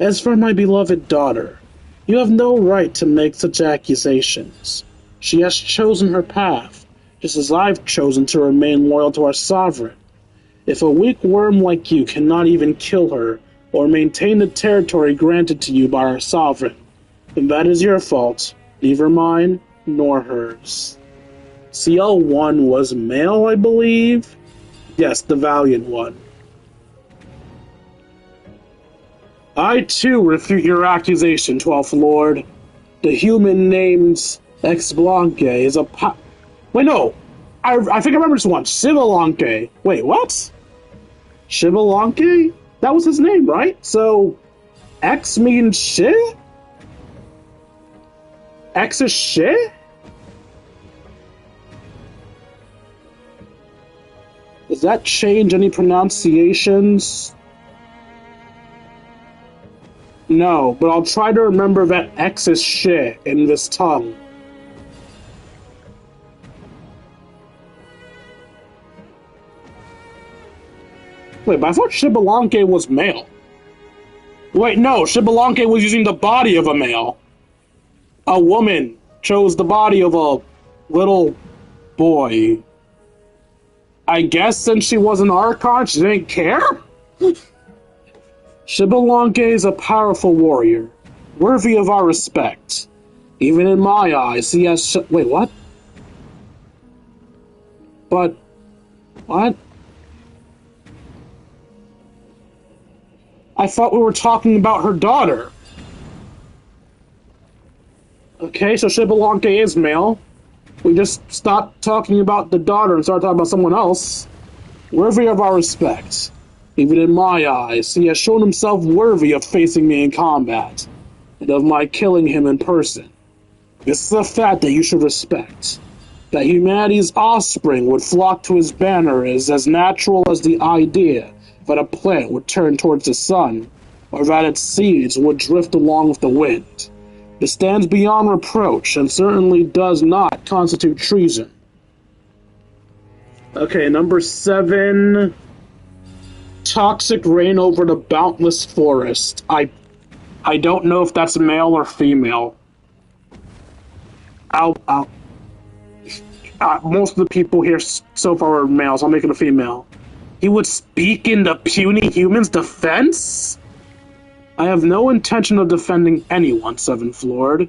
As for my beloved daughter, you have no right to make such accusations. She has chosen her path, just as I've chosen to remain loyal to our sovereign. If a weak worm like you cannot even kill her, or maintain the territory granted to you by our sovereign, then that is your fault, neither mine nor hers. CL1 was male, I believe? Yes, the valiant one. I too refute your accusation, 12th Lord. The human named Exblanque is a Wait, no! I think I remember this one. Shivalanke. Wait, what? Shivalanke? That was his name, right? So, X means shit? X is shit? Does that change any pronunciations? No, but I'll try to remember that X is shit in this tongue. Wait, but I thought Shibalanke was male. Wait, no, Shibalanke was using the body of a male. A woman chose the body of a little boy. I guess since she was an Archon, she didn't care? Shibalanke is a powerful warrior, worthy of our respect. Even in my eyes, he has wait, what? But... what? I thought we were talking about her daughter. Okay, so Shibalanke is male. We just stopped talking about the daughter and started talking about someone else. Worthy of our respect. Even in my eyes, he has shown himself worthy of facing me in combat, and of my killing him in person. This is a fact that you should respect. That humanity's offspring would flock to his banner is as natural as the idea that a plant would turn towards the sun, or that its seeds would drift along with the wind. This stands beyond reproach, and certainly does not constitute treason. Okay, number 7... Toxic rain over the boundless forest. I don't know if that's male or female. Most of the people here so far are males. I'll make it a female. He would speak in the puny human's defense? I have no intention of defending anyone, 7th Lord.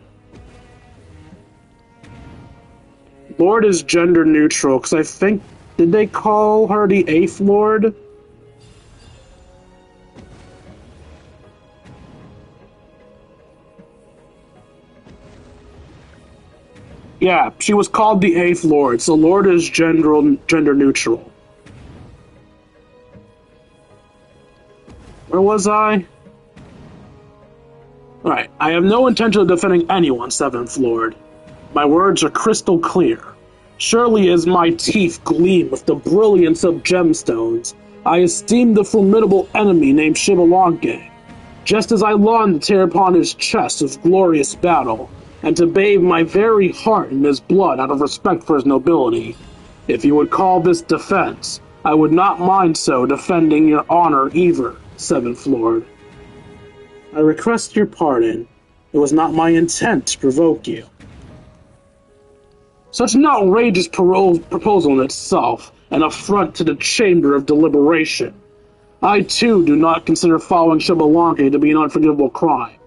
Lord is gender neutral, because I think... did they call her the 8th Lord? Yeah, she was called the 8th Lord, so Lord is gender neutral. Where was I? Alright, I have no intention of defending anyone, 7th Lord. My words are crystal clear. Surely as my teeth gleam with the brilliance of gemstones, I esteem the formidable enemy named Shibalanke, just as I long to tear upon his chest with glorious battle, and to bathe my very heart in his blood out of respect for his nobility. If you would call this defense, I would not mind so defending your honor either, 7th Lord. I request your pardon. It was not my intent to provoke you. Such an outrageous proposal in itself, an affront to the chamber of deliberation. I too do not consider following Shibalanke to be an unforgivable crime.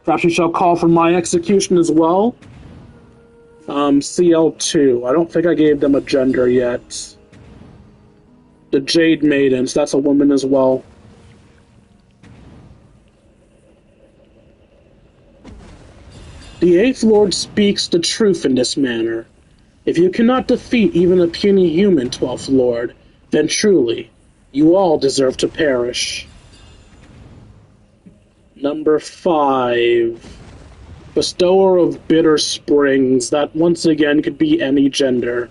Perhaps you shall call for my execution as well? CL2. I don't think I gave them a gender yet. The Jade Maidens, that's a woman as well. The 8th Lord speaks the truth in this manner. If you cannot defeat even a puny human, 12th Lord, then truly, you all deserve to perish. Number 5. Bestower of Bitter Springs. That, once again, could be any gender.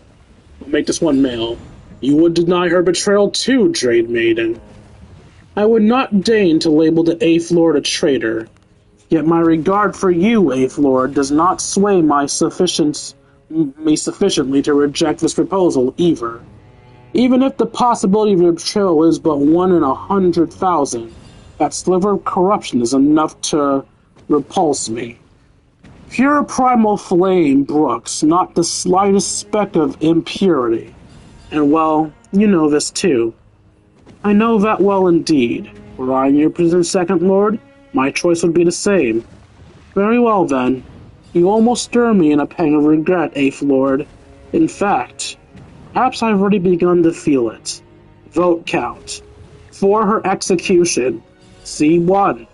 I'll make this one male. You would deny her betrayal too, Jade Maiden. I would not deign to label the 8th Lord a traitor. Yet my regard for you, 8th Lord, does not sway me sufficiently to reject this proposal either. Even if the possibility of your betrayal is but 1 in 100,000, that sliver of corruption is enough to repulse me. Pure primal flame brooks not the slightest speck of impurity. And well, you know this too. I know that well indeed. Were I in your position, 2nd Lord, my choice would be the same. Very well then. You almost stir me in a pang of regret, 8th Lord. In fact, perhaps I've already begun to feel it. Vote count. For her execution, C1.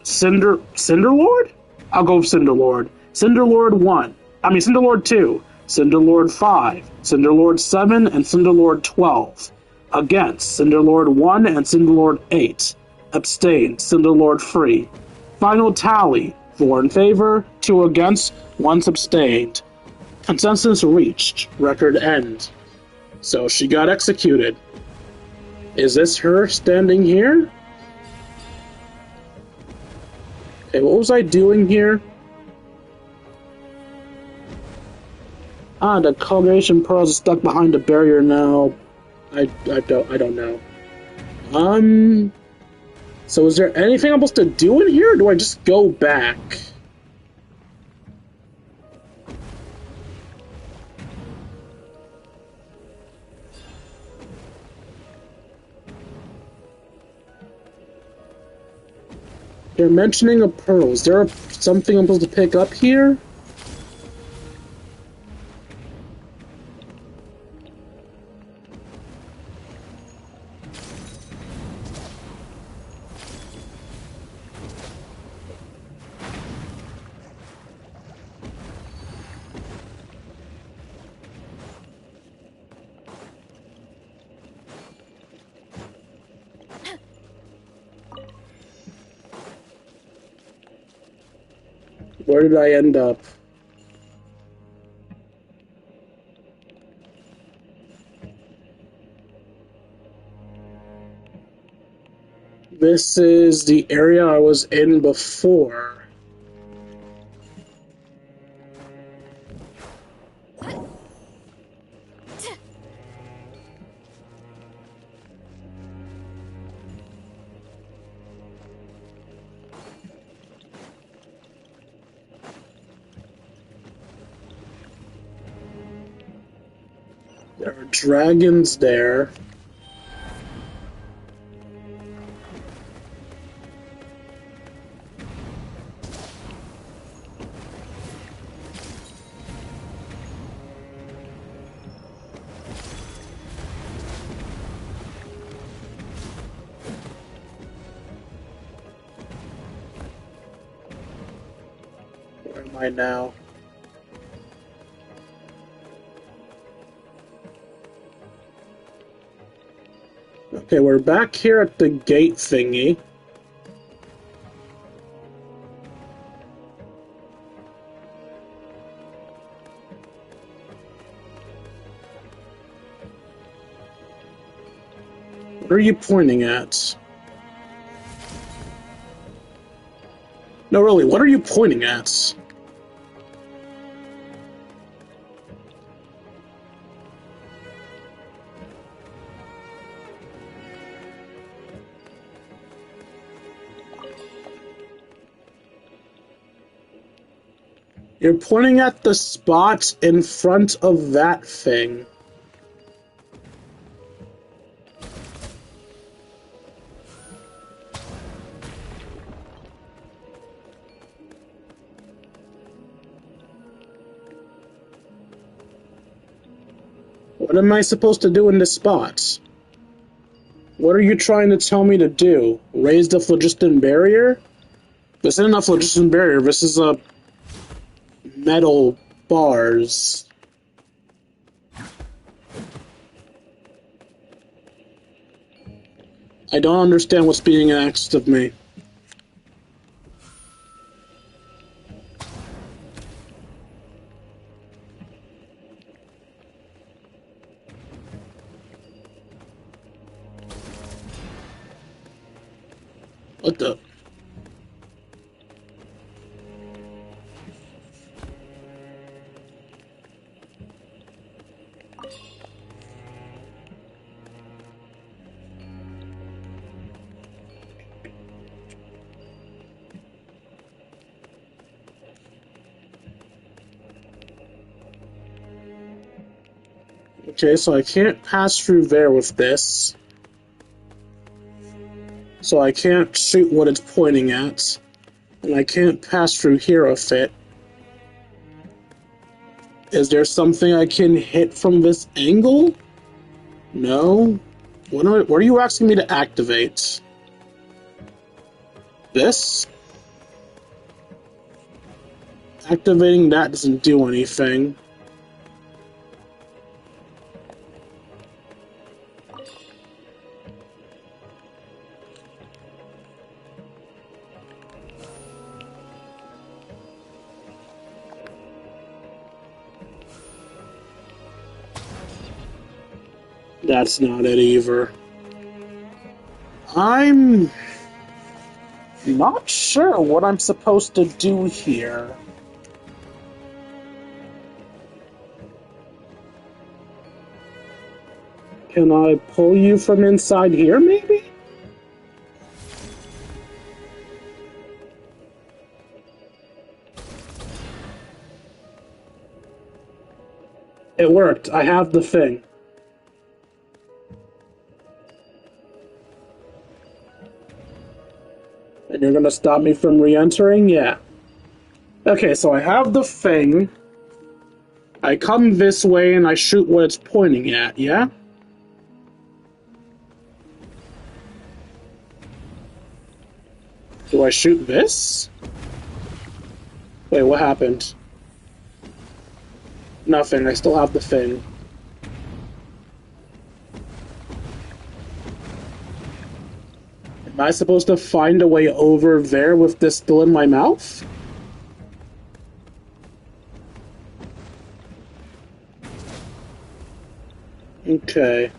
Cinder Lord? I'll go with Cinder Lord. Cinder Lord 1. Cinder Lord 2. Cinderlord 5, Cinderlord 7, and Cinderlord 12. Against, Cinderlord 1 and Cinderlord 8. Abstain, Cinderlord 3. Final tally, 4 in favor, 2 against, 1 abstained. Consensus reached. Record end. So she got executed. Is this her standing here? Okay, what was I doing here? Ah, the congregation pearls is stuck behind a barrier now. I don't know. So is there anything I'm supposed to do in here, or do I just go back? They're mentioning a pearl. Is there something I'm supposed to pick up here? Where did I end up? This is the area I was in before. There are dragons there. Where am I now? Okay, we're back here at the gate thingy. What are you pointing at? No, really, what are you pointing at? You're pointing at the spot in front of that thing. What am I supposed to do in this spot? What are you trying to tell me to do? Raise the phlogiston barrier? This isn't a phlogiston barrier, this is a metal bars. I don't understand what's being asked of me. What the? Okay, so I can't pass through there with this. So I can't shoot what it's pointing at. And I can't pass through here with it. Is there something I can hit from this angle? No. What are you asking me to activate? This? Activating that doesn't do anything. That's not it either. I'm not sure what I'm supposed to do here. Can I pull you from inside here, maybe? It worked. I have the thing. And you're gonna stop me from re-entering? Yeah. Okay, so I have the thing. I come this way and I shoot what it's pointing at, yeah? Do I shoot this? Wait, what happened? Nothing, I still have the thing. Am I supposed to find a way over there with this still in my mouth? Okay.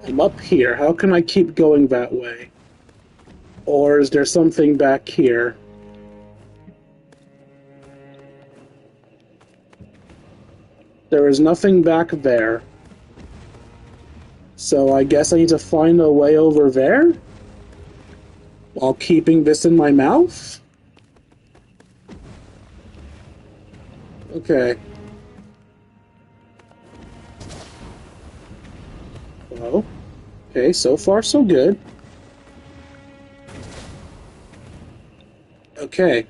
I'm up here. How can I keep going that way? Or is there something back here? There is nothing back there. So I guess I need to find a way over there? While keeping this in my mouth? Okay. Well, okay, so far so good. Okay.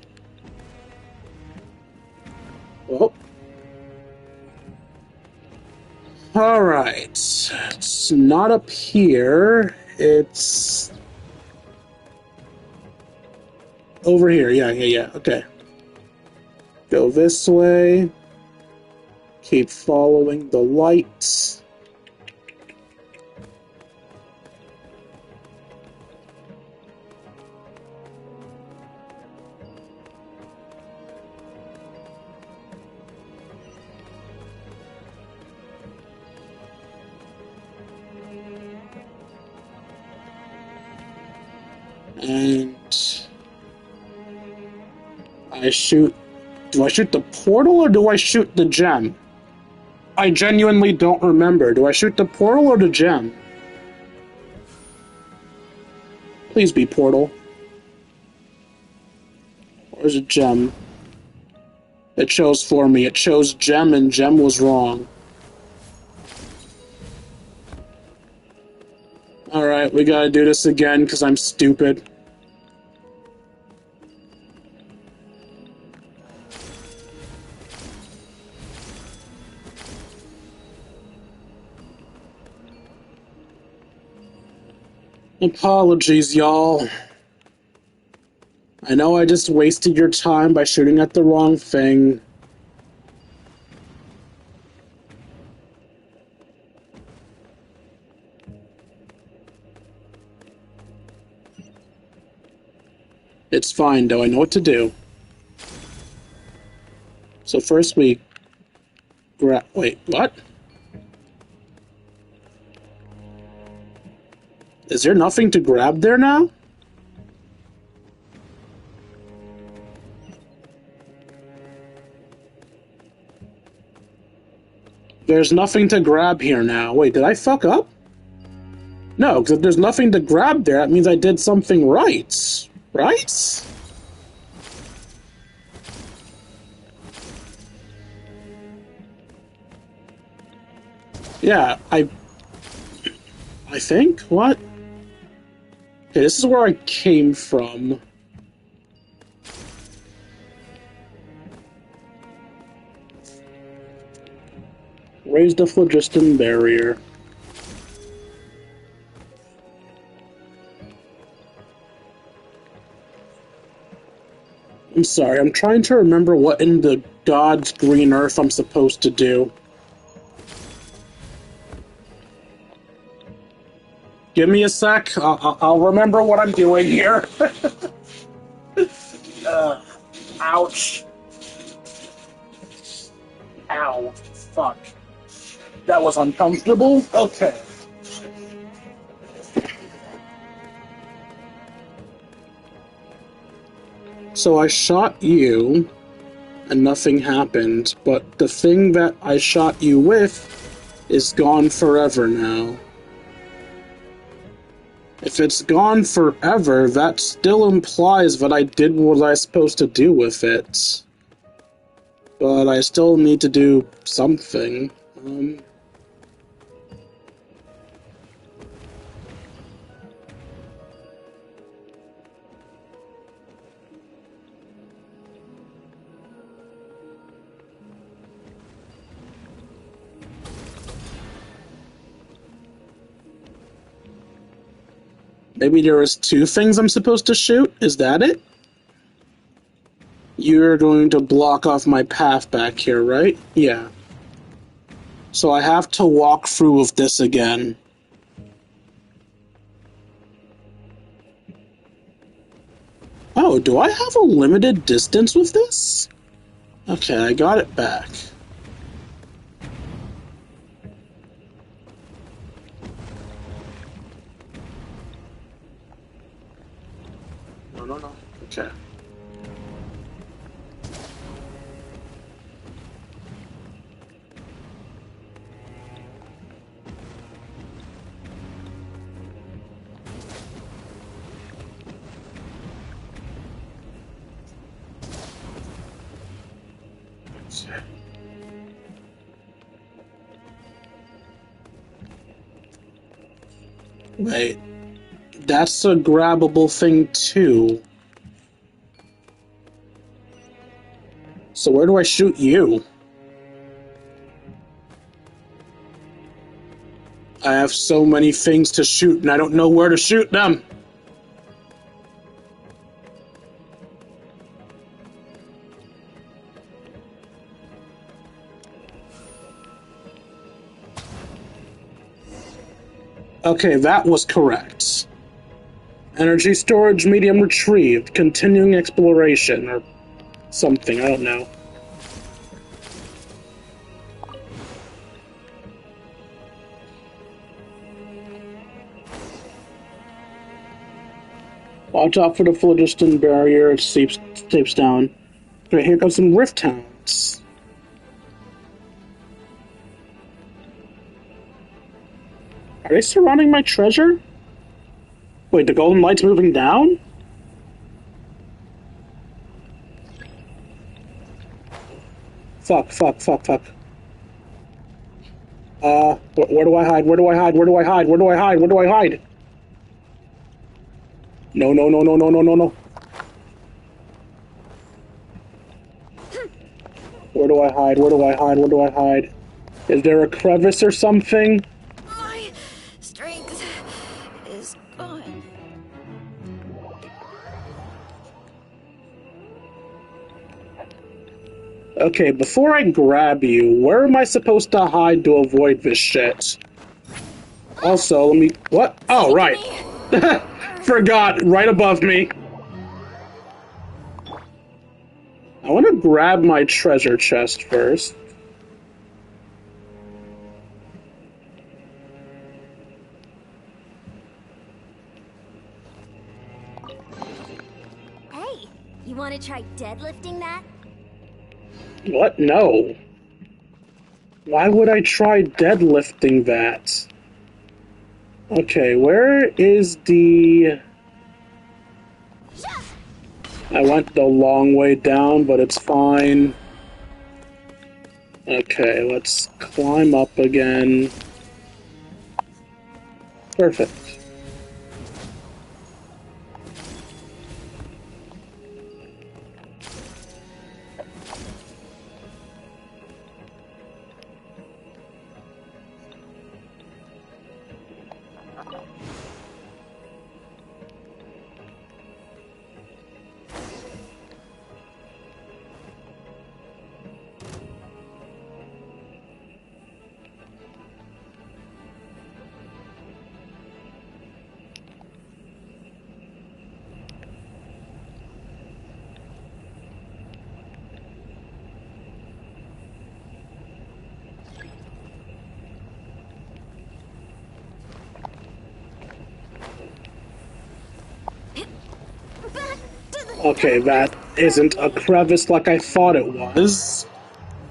Well. Alright. It's not up here. It's over here. Yeah. Okay. Go this way. Keep following the lights. And I shoot. Do I shoot the portal or do I shoot the gem? I genuinely don't remember. Do I shoot the portal or the gem? Please be portal. Or is it gem? It chose for me. It chose gem and gem was wrong. Alright, we gotta do this again because I'm stupid. Apologies, y'all. I know I just wasted your time by shooting at the wrong thing. It's fine, though. I know what to do. So first we wait, what? Is there nothing to grab there now? There's nothing to grab here now. Wait, did I fuck up? No, because if there's nothing to grab there, that means I did something right. Right? Yeah, I think? What? Okay, this is where I came from. Raise the phlogiston barrier. I'm sorry, I'm trying to remember what in the God's green earth I'm supposed to do. Give me a sec. I'll remember what I'm doing here. Ouch. Ow. Fuck. That was uncomfortable. Okay. So I shot you, and nothing happened, but the thing that I shot you with is gone forever now. If it's gone forever, that still implies that I did what I was supposed to do with it. But I still need to do something. Maybe there is two things I'm supposed to shoot? Is that it? You're going to block off my path back here, right? Yeah. So I have to walk through with this again. Oh, do I have a limited distance with this? Okay, I got it back. No. Okay. Wait. That's a grabbable thing, too. So where do I shoot you? I have so many things to shoot, and I don't know where to shoot them. Okay, that was correct. Energy storage medium retrieved. Continuing exploration, or something, I don't know. Watch out for the phlogiston barrier, it tapes down. Right, here comes some rift hounds. Are they surrounding my treasure? Wait, the golden light's moving down? Fuck. Where do I hide? Where do I hide? Where do I hide? Where do I hide? Where do I hide? No. Where do I hide? Where do I hide? Where do I hide? Is there a crevice or something? My strength is gone. Okay, before I grab you, where am I supposed to hide to avoid this shit? Also, let me... What? Oh, right. Forgot. Right above me. I want to grab my treasure chest first. Hey, you want to try deadlifting that? What? No. Why would I try deadlifting that? Okay, where is the... I went the long way down, but it's fine. Okay, let's climb up again. Perfect. Okay, that isn't a crevice like I thought it was.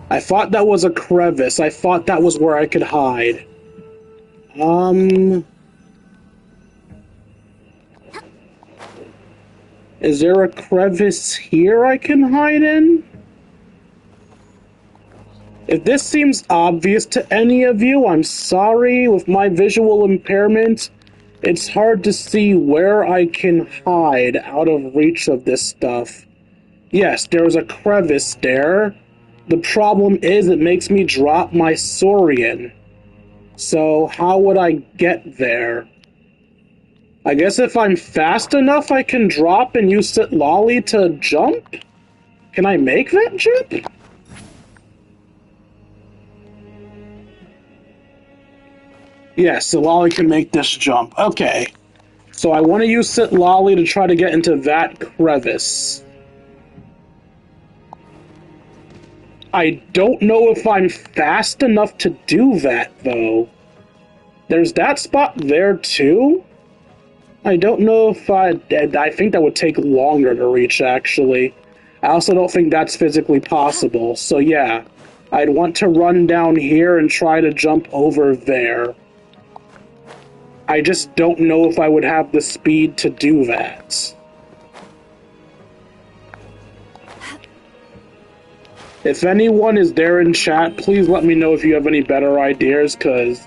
I thought that was a crevice. I thought that was where I could hide. Is there a crevice here I can hide in? If this seems obvious to any of you, I'm sorry. With my visual impairment, it's hard to see where I can hide out of reach of this stuff. Yes, there's a crevice there. The problem is it makes me drop my Saurian. So how would I get there? I guess if I'm fast enough I can drop and use Sit Lolly to jump? Can I make that jump? Yes, Sit Lolly can make this jump. Okay. So I want to use Sit Lolly to try to get into that crevice. I don't know if I'm fast enough to do that, though. There's that spot there, too? I don't know if I think that would take longer to reach, actually. I also don't think that's physically possible, so yeah. I'd want to run down here and try to jump over there. I just don't know if I would have the speed to do that. If anyone is there in chat, please let me know if you have any better ideas, because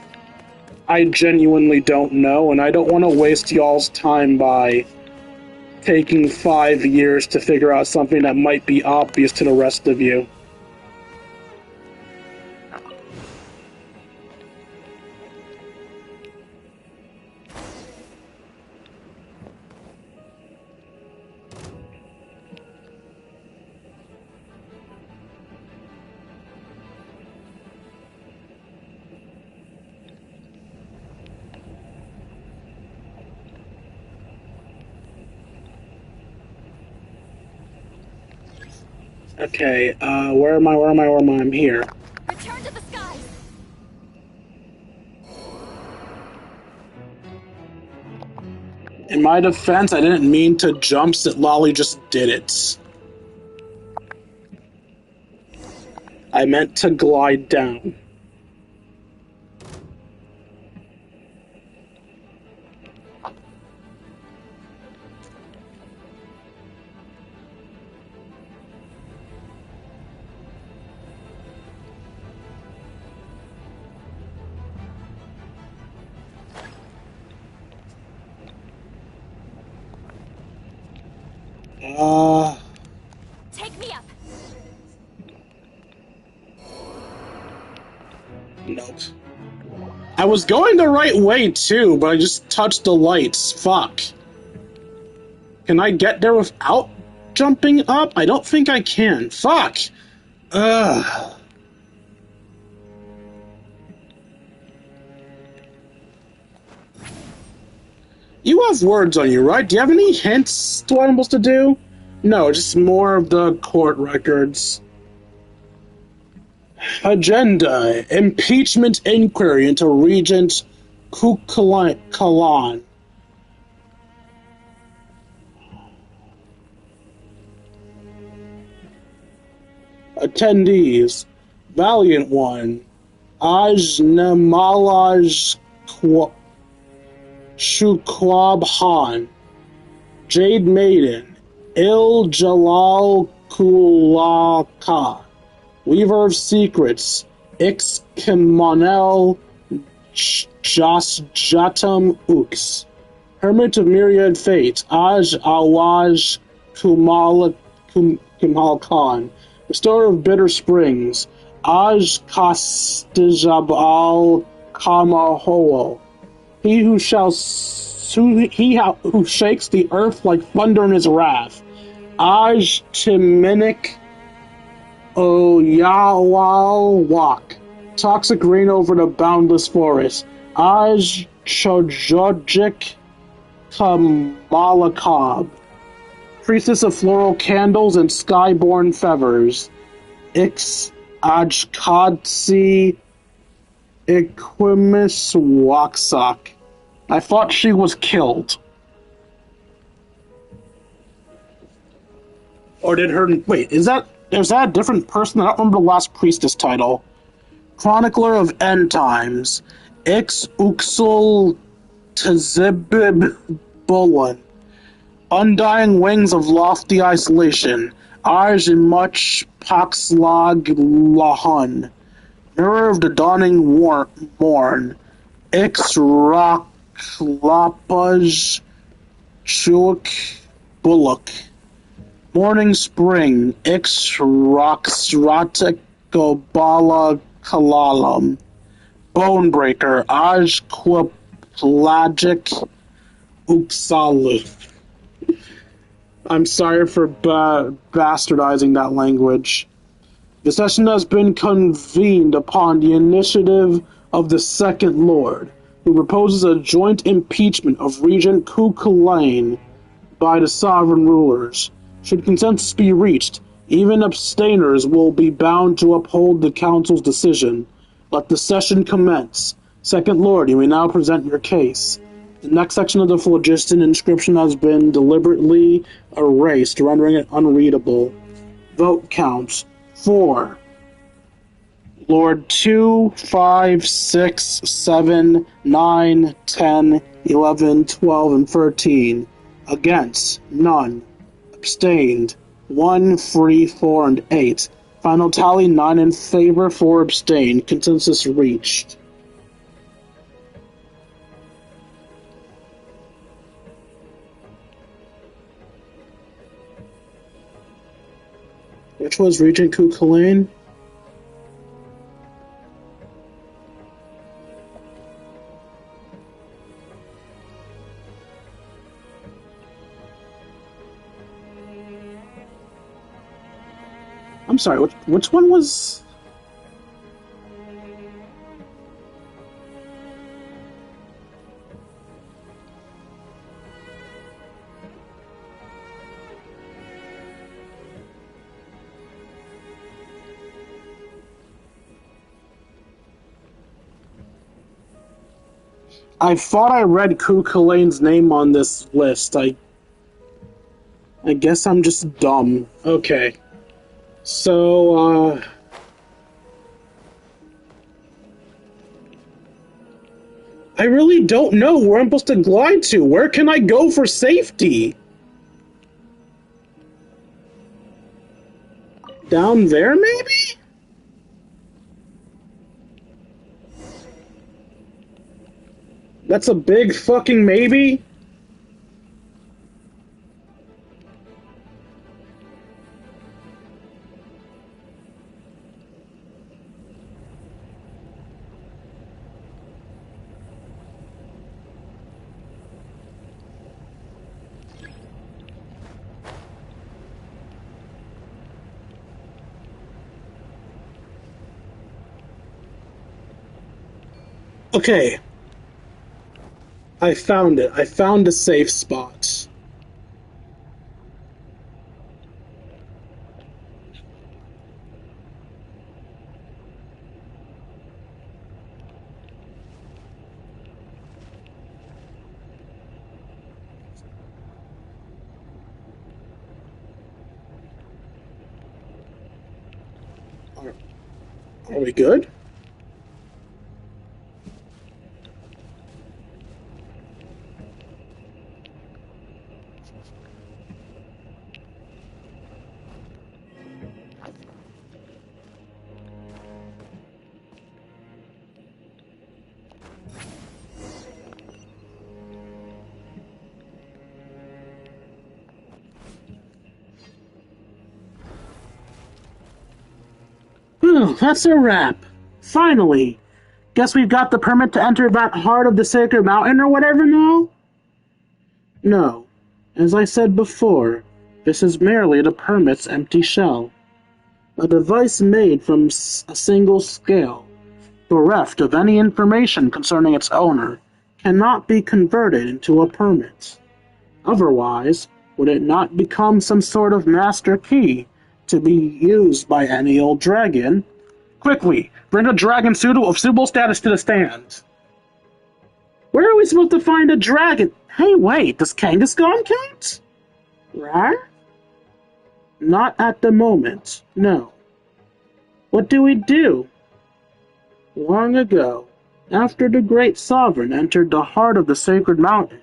I genuinely don't know, and I don't want to waste y'all's time by taking 5 years to figure out something that might be obvious to the rest of you. Okay, where am I? I'm here. Return to the skies. In my defense, I didn't mean to jump, Sit Lolly just did it. I meant to glide down. Take me up. Nope. I was going the right way too, but I just touched the lights. Fuck. Can I get there without jumping up? I don't think I can. Fuck. Ugh. You have words on you, right? Do you have any hints to what I'm supposed to do? No, just more of the court records. Agenda: Impeachment inquiry into Regent Kukalan. Attendees: Valiant One, Ajnamalaj Shukwab Han, Jade Maiden, Il Jalal Kulaka, Weaver of Secrets, Ix Kimonel Jatum Ux, Hermit of Myriad Fate, Aj Awaj Kumal Khan, Restorer of Bitter Springs, Aj Kastijabal Kamahoel, he who shakes the earth like thunder in his wrath, Aj Timinik Oyawal, toxic rain over the boundless forest, Aj Chojojik Kamalakab, priestess of floral candles and skyborn feathers, Ix Ajkadsi Equimus Waksak. I thought she was killed. Or did her... Wait, is that a different person? I don't remember the last priestess title. Chronicler of End Times. Ix Uxul Tzibib Bolin. Undying Wings of Lofty Isolation. Aj Much Paxlag Lahun. Mirror of the Dawning Morn. Ix Raklapaj Chuk Bullock. Morning Spring. Ix Roxratic Gobala Kalalam. Bonebreaker. Aj Quiplagic Uksalu. I'm sorry for bastardizing that language. The session has been convened upon the initiative of the Second Lord, who proposes a joint impeachment of Regent Kukulane by the sovereign rulers. Should consensus be reached, even abstainers will be bound to uphold the council's decision. Let the session commence. Second Lord, you may now present your case. The next section of the phlogiston inscription has been deliberately erased, rendering it unreadable. Vote counts. 4. Lord 2, 5, 6, 7, 9, 10, 11, 12, and 13. Against. None. Abstained. 1, 3, 4, and 8. Final tally 9 in favor, 4 abstained. Consensus reached. Which was Regent Kukulane? I'm sorry, which one was... I thought I read Kukulane's name on this list. I guess I'm just dumb. Okay. So, I really don't know where I'm supposed to glide to. Where can I go for safety? Down there, maybe? That's a big fucking maybe? Okay. I found it. I found a safe spot. Are we good? That's a wrap. Finally. Guess we've got the permit to enter that heart of the sacred mountain or whatever now? No. As I said before, this is merely the permit's empty shell. A device made from a single scale, bereft of any information concerning its owner, cannot be converted into a permit. Otherwise, would it not become some sort of master key to be used by any old dragon? Quickly, bring a dragon of suitable status to the stand. Where are we supposed to find a dragon? Hey, wait, does Kangaskhan count? Right? Not at the moment, no. What do we do? Long ago, after the great sovereign entered the heart of the sacred mountain,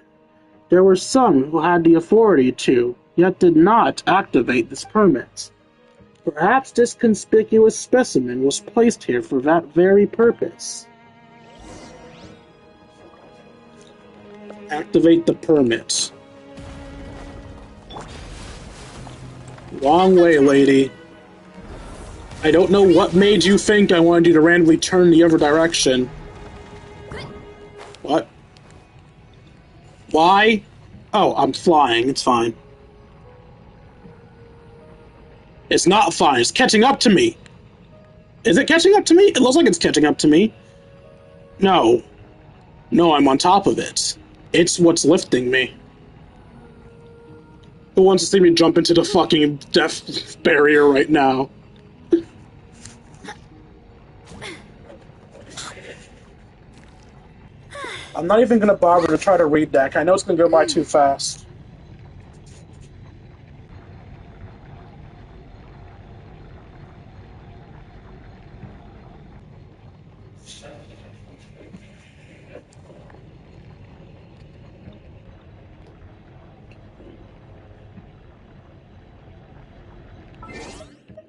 there were some who had the authority to, yet did not activate this permit. Perhaps this conspicuous specimen was placed here for that very purpose. Activate the permit. Wrong way, lady. I don't know what made you think I wanted you to randomly turn the other direction. What? Why? Oh, I'm flying. It's fine. It's not fine. It's catching up to me. Is it catching up to me? It looks like it's catching up to me. No. No, I'm on top of it. It's what's lifting me. Who wants to see me jump into the fucking death barrier right now? I'm not even gonna bother to try to read that. I know it's gonna go by too fast.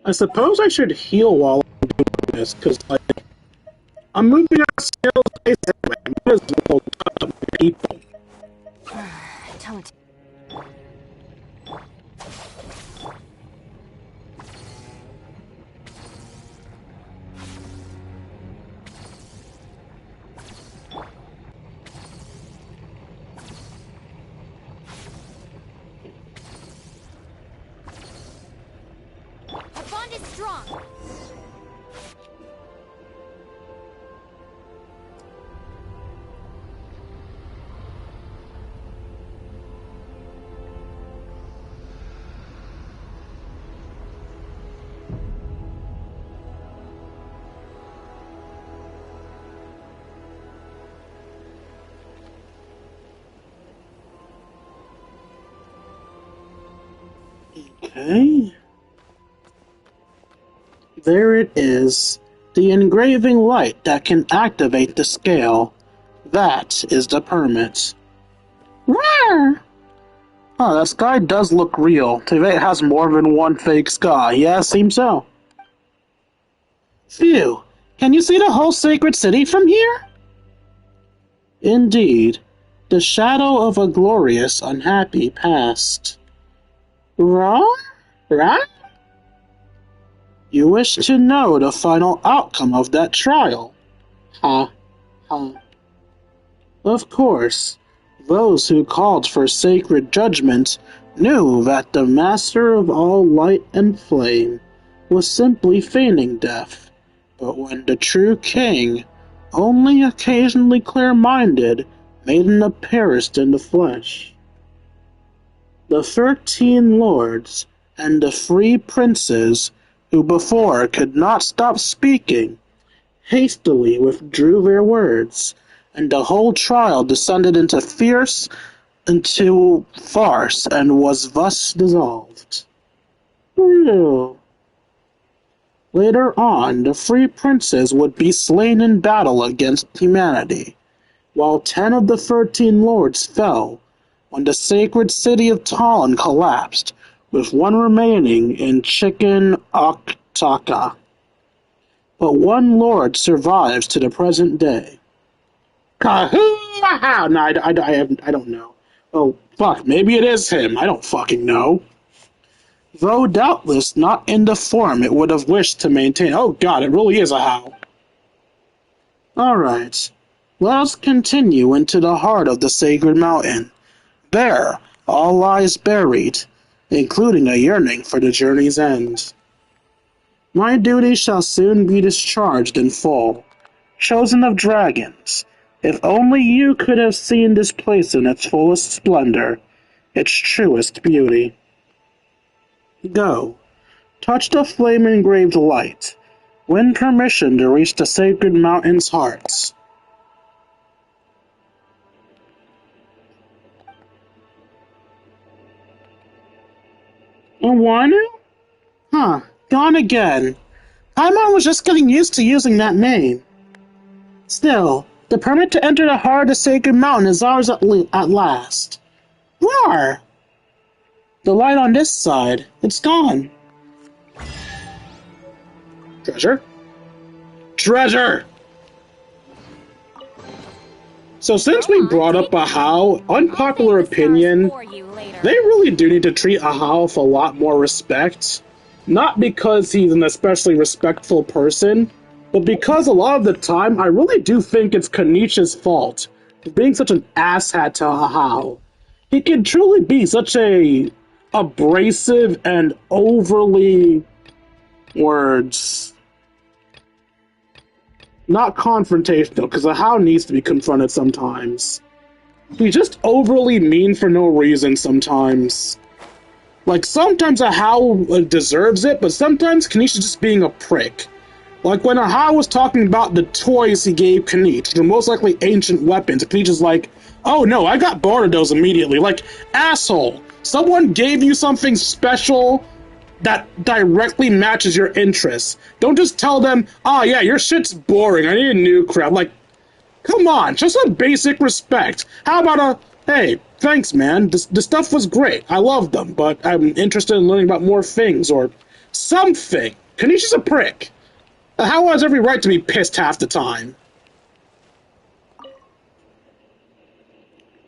I suppose I should heal while I'm doing this, because, like, I'm moving out of skills base anyway. I might as well touch up the people. Don't. Our bond is strong. Okay. There it is. The engraving light that can activate the scale. That is the permit. Where? Oh, that sky does look real. Invade has more than one fake sky. Yeah, seems so. Phew. Can you see the whole sacred city from here? Indeed. The shadow of a glorious, unhappy past. Wrong? Right? You wish to know the final outcome of that trial? Ha, ha. Of course, those who called for sacred judgment knew that the master of all light and flame was simply feigning death, but when the true king, only occasionally clear-minded, made an appearance in the flesh. The 13 lords and the free princes, who before could not stop speaking, hastily withdrew their words, and the whole trial descended into farce and was thus dissolved. Ew. Later on, the free princes would be slain in battle against humanity, while 10 of the 13 lords fell when the sacred city of Talon collapsed, with one remaining in Chicken Oktaka. But one lord survives to the present day. Kahoo! No, I don't know. Oh, fuck, maybe it is him. I don't fucking know. Though doubtless not in the form it would have wished to maintain. Oh god, it really is a how. Alright, let us continue into the heart of the sacred mountain. There, all lies buried, including a yearning for the journey's end. My duty shall soon be discharged in full. Chosen of dragons, if only you could have seen this place in its fullest splendor, its truest beauty. Go, touch the flame-engraved light, win permission to reach the sacred mountain's hearts. Wanu? Huh, gone again. Paimon was just getting used to using that name. Still, the permit to enter the heart of the Sacred Mountain is ours at last. Roar! The light on this side, it's gone. Treasure? Treasure! So since we brought up Ahau, unpopular opinion, they really do need to treat Ahau with a lot more respect. Not because he's an especially respectful person, but because a lot of the time I really do think it's Kanisha's fault for being such an asshat to Ahau. He can truly be such a abrasive and overly words. Not confrontational, because Ahau needs to be confronted sometimes. He's just overly mean for no reason sometimes. Like, sometimes Ahau deserves it, but sometimes Kanisha's just being a prick. Like when Ahau was talking about the toys he gave Kanish, which are most likely ancient weapons, Kanisha's like, oh no, I got bored of those immediately. Like, asshole, someone gave you something special that directly matches your interests. Don't just tell them, oh yeah, your shit's boring, I need a new crap. Like, come on, just some basic respect. How about a, hey, thanks man, the stuff was great, I loved them, but I'm interested in learning about more things, or something. Kanisha's a prick. How has every right to be pissed half the time?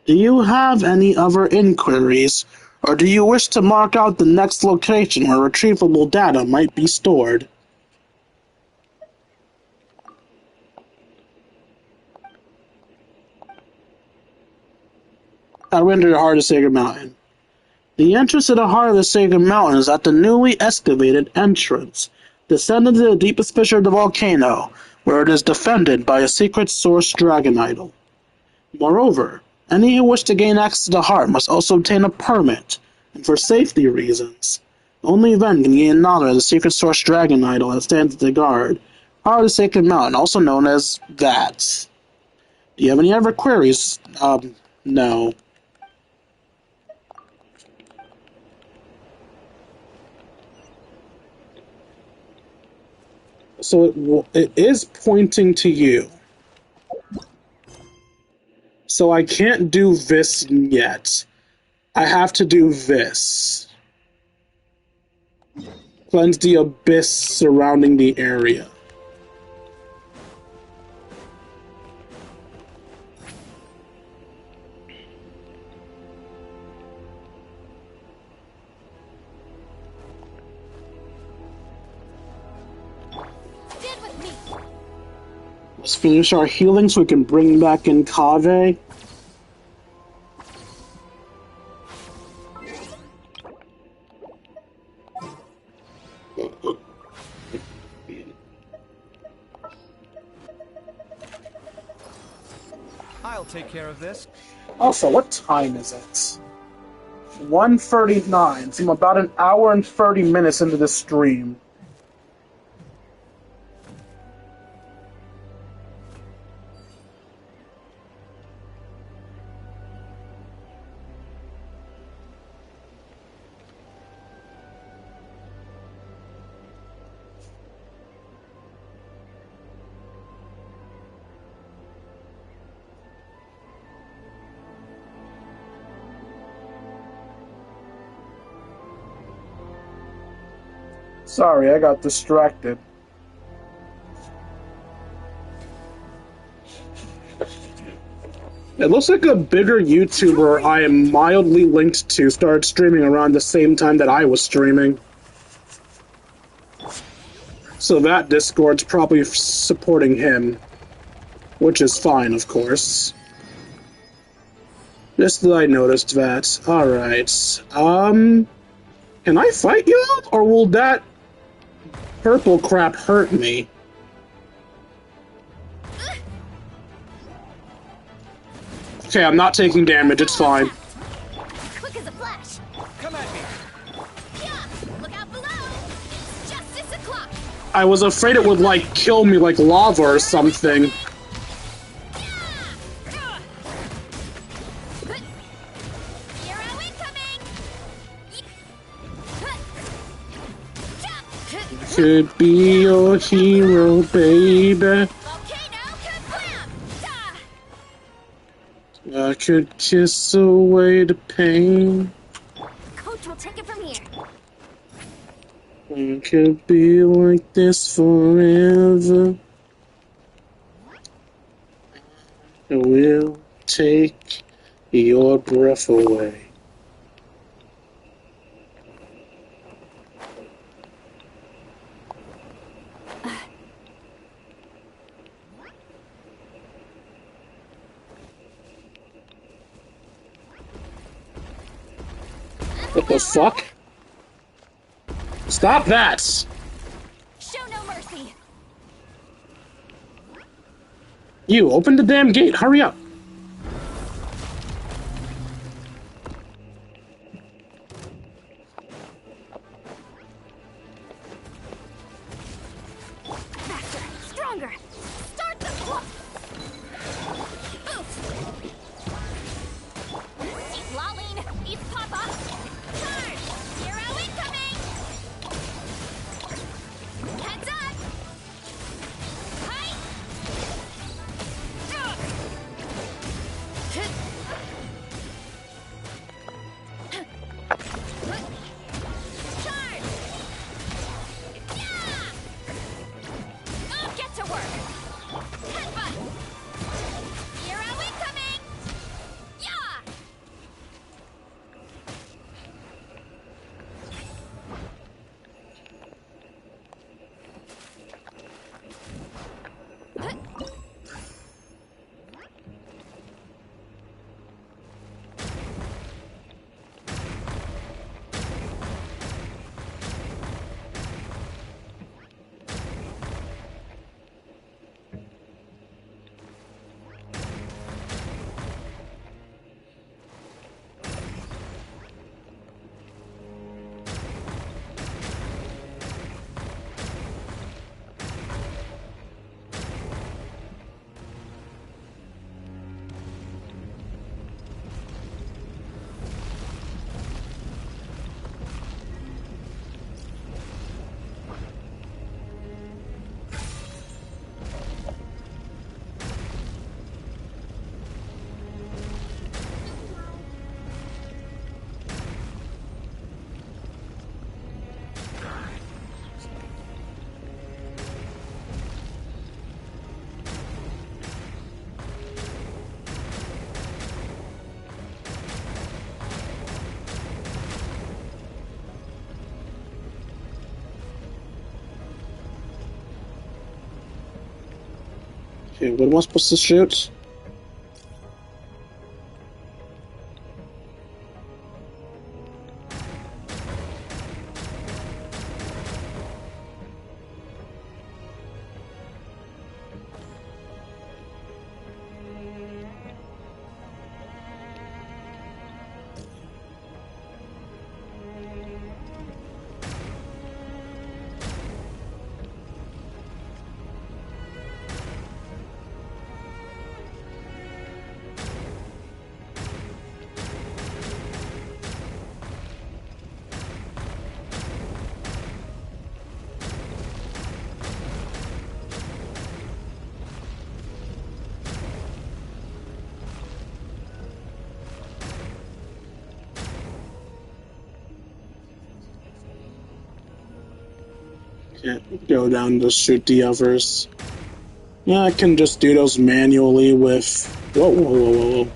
Do you have any other inquiries, or do you wish to mark out the next location where retrievable data might be stored? I render the heart of the Sacred Mountain. The entrance to the heart of the Sacred Mountain is at the newly excavated entrance. Descend into the deepest fissure of the volcano, where it is defended by a secret source dragon idol. Moreover, any who wish to gain access to the heart must also obtain a permit, and for safety reasons, only then can gain knowledge of the secret source dragon idol that stands at the guard, heart of the Sacred Mountain, also known as that. Do you have any other queries? No. So it is pointing to you. So I can't do this yet. I have to do this. Cleanse the abyss surrounding the area. Let's finish our healing so we can bring back in Kaveh. I'll take care of this. Also, what time is it? 1:39, so I'm about an hour and 30 minutes into the stream. Sorry, I got distracted. It looks like a bigger YouTuber I am mildly linked to started streaming around the same time that I was streaming. So that Discord's probably supporting him. Which is fine, of course. Just that I noticed that. Alright. Can I fight you out? Or will that purple crap hurt me? Okay, I'm not taking damage, it's fine. Quick as a flash. Come at me. Yeah, look out below. It's justice o'clock. I was afraid it would, like, kill me like lava or something. Hero incoming. could be your hero, baby. Volcano kablam! I could kiss away the pain. Coach will take it from here. It could be like this forever. I will take your breath away. What the fuck? Stop that! Show no mercy. You, open the damn gate, hurry up! Faster, stronger. Start the clock. Boost. Keep lolling. Eat Papa. Turn. Hero incoming. Heads up. Hi. Charge. Yeah. Get to work. Headbutt. Hero incoming. Yeah. Okay, what am I supposed to shoot? Can't go down to shoot the others. Yeah, I can just do those manually with... Whoa, whoa, whoa, whoa, whoa.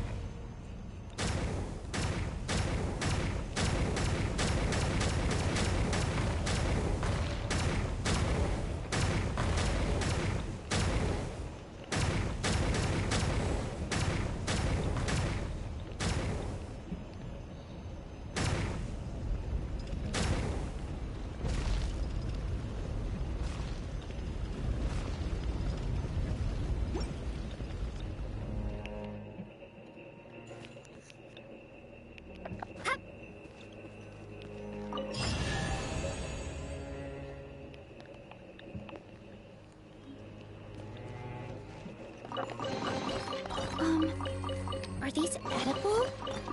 Are these edible?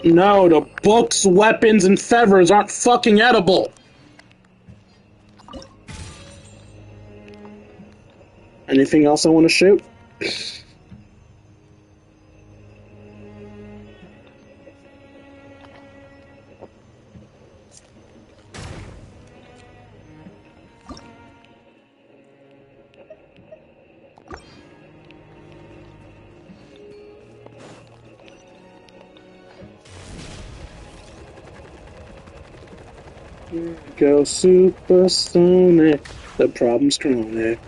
No, the books, weapons, and feathers aren't fucking edible. Anything else I want to shoot? Go supersonic, the problem's chronic.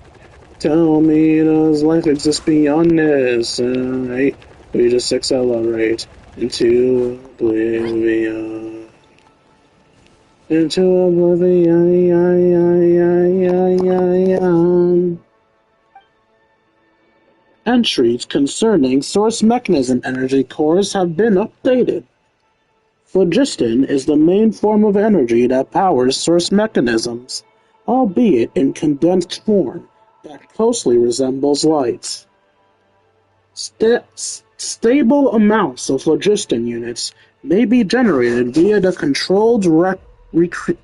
Tell me, does life exist beyond this? We just accelerate into oblivion. Into oblivion. Entries concerning source mechanism energy cores have been updated. Phlogiston is the main form of energy that powers source mechanisms, albeit in condensed form that closely resembles light. Stable amounts of phlogiston units may be generated via the controlled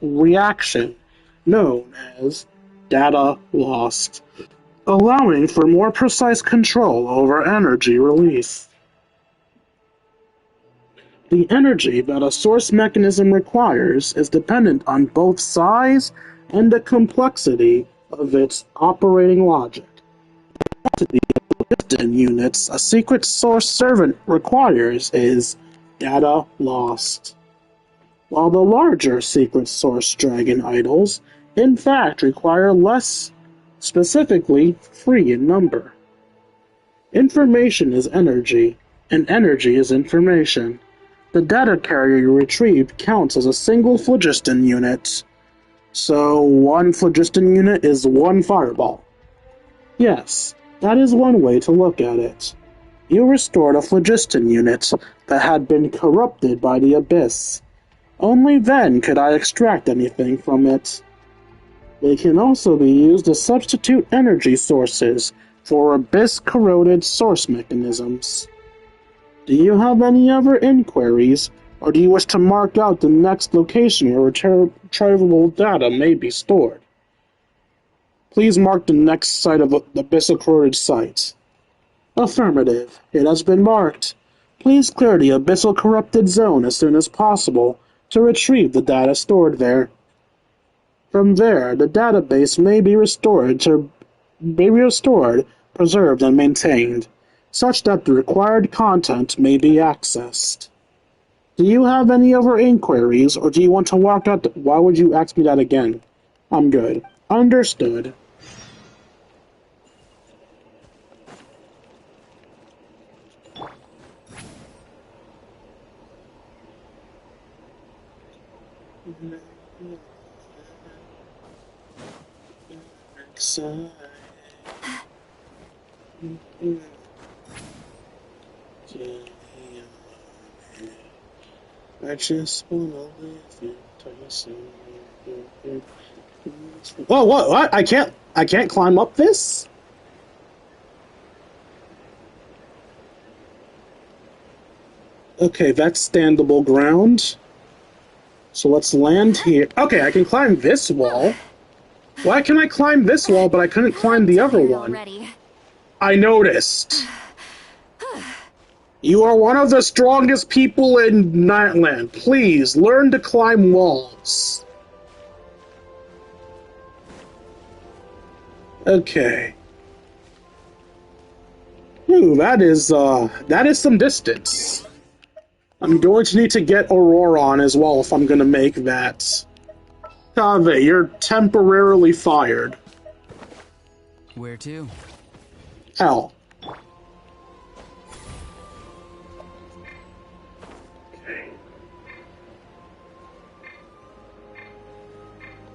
reaction known as data lost, allowing for more precise control over energy release. The energy that a source mechanism requires is dependent on both size and the complexity of its operating logic. The quantity of phlogiston units a secret source servant requires is data lost, while the larger secret source dragon idols in fact require less, specifically 3 in number. Information is energy, and energy is information. The data carrier you retrieve counts as a single phlogiston unit. So 1 phlogiston unit is 1 fireball. Yes, that is one way to look at it. You restored a phlogiston unit that had been corrupted by the abyss. Only then could I extract anything from it. They can also be used as substitute energy sources for abyss-corroded source mechanisms. Do you have any other inquiries, or do you wish to mark out the next location where retrievable data may be stored? Please mark the next site of the abyssal-corroded site. Affirmative. It has been marked. Please clear the abyssal-corrupted zone as soon as possible to retrieve the data stored there. From there, the database may be restored, preserved, and maintained, such that the required content may be accessed. Do you have any other inquiries, or do you want to walk out? Why would you ask me that again? I'm good. Understood. I just wanna live in Tyson. Whoa, what? I can't climb up this? Okay, that's standable ground. So let's land here. Okay, I can climb this wall. Why can I climb this wall, but I couldn't climb the other one? Already. I noticed. You are one of the strongest people in Nightland. Please, learn to climb walls. Okay. Ooh, that is some distance. I'm going to need to get Aurora on as well if I'm going to make that. Kave, you're temporarily fired. Where to? Hell.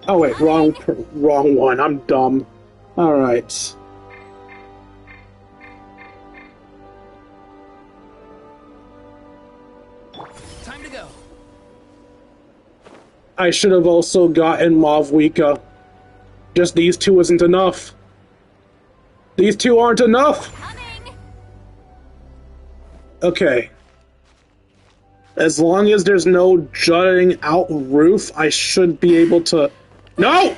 Oh wait, wrong one. I'm dumb. All right. Time to go. I should have also gotten Mavwika. Just these two isn't enough. These two aren't enough. Coming. Okay. As long as there's no jutting out roof, I should be able to... No!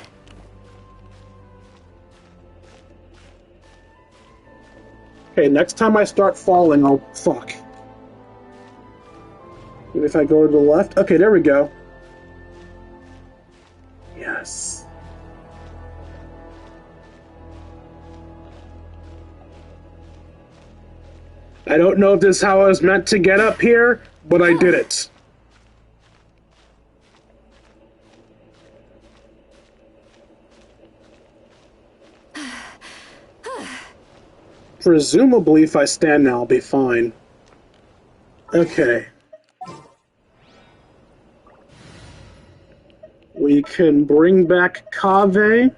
Okay, next time I start falling, I'll... Fuck. Maybe if I go to the left? Okay, there we go. Yes. I don't know if this is how I was meant to get up here, but I did it. Presumably, if I stand now, I'll be fine. Okay. We can bring back Kaveh.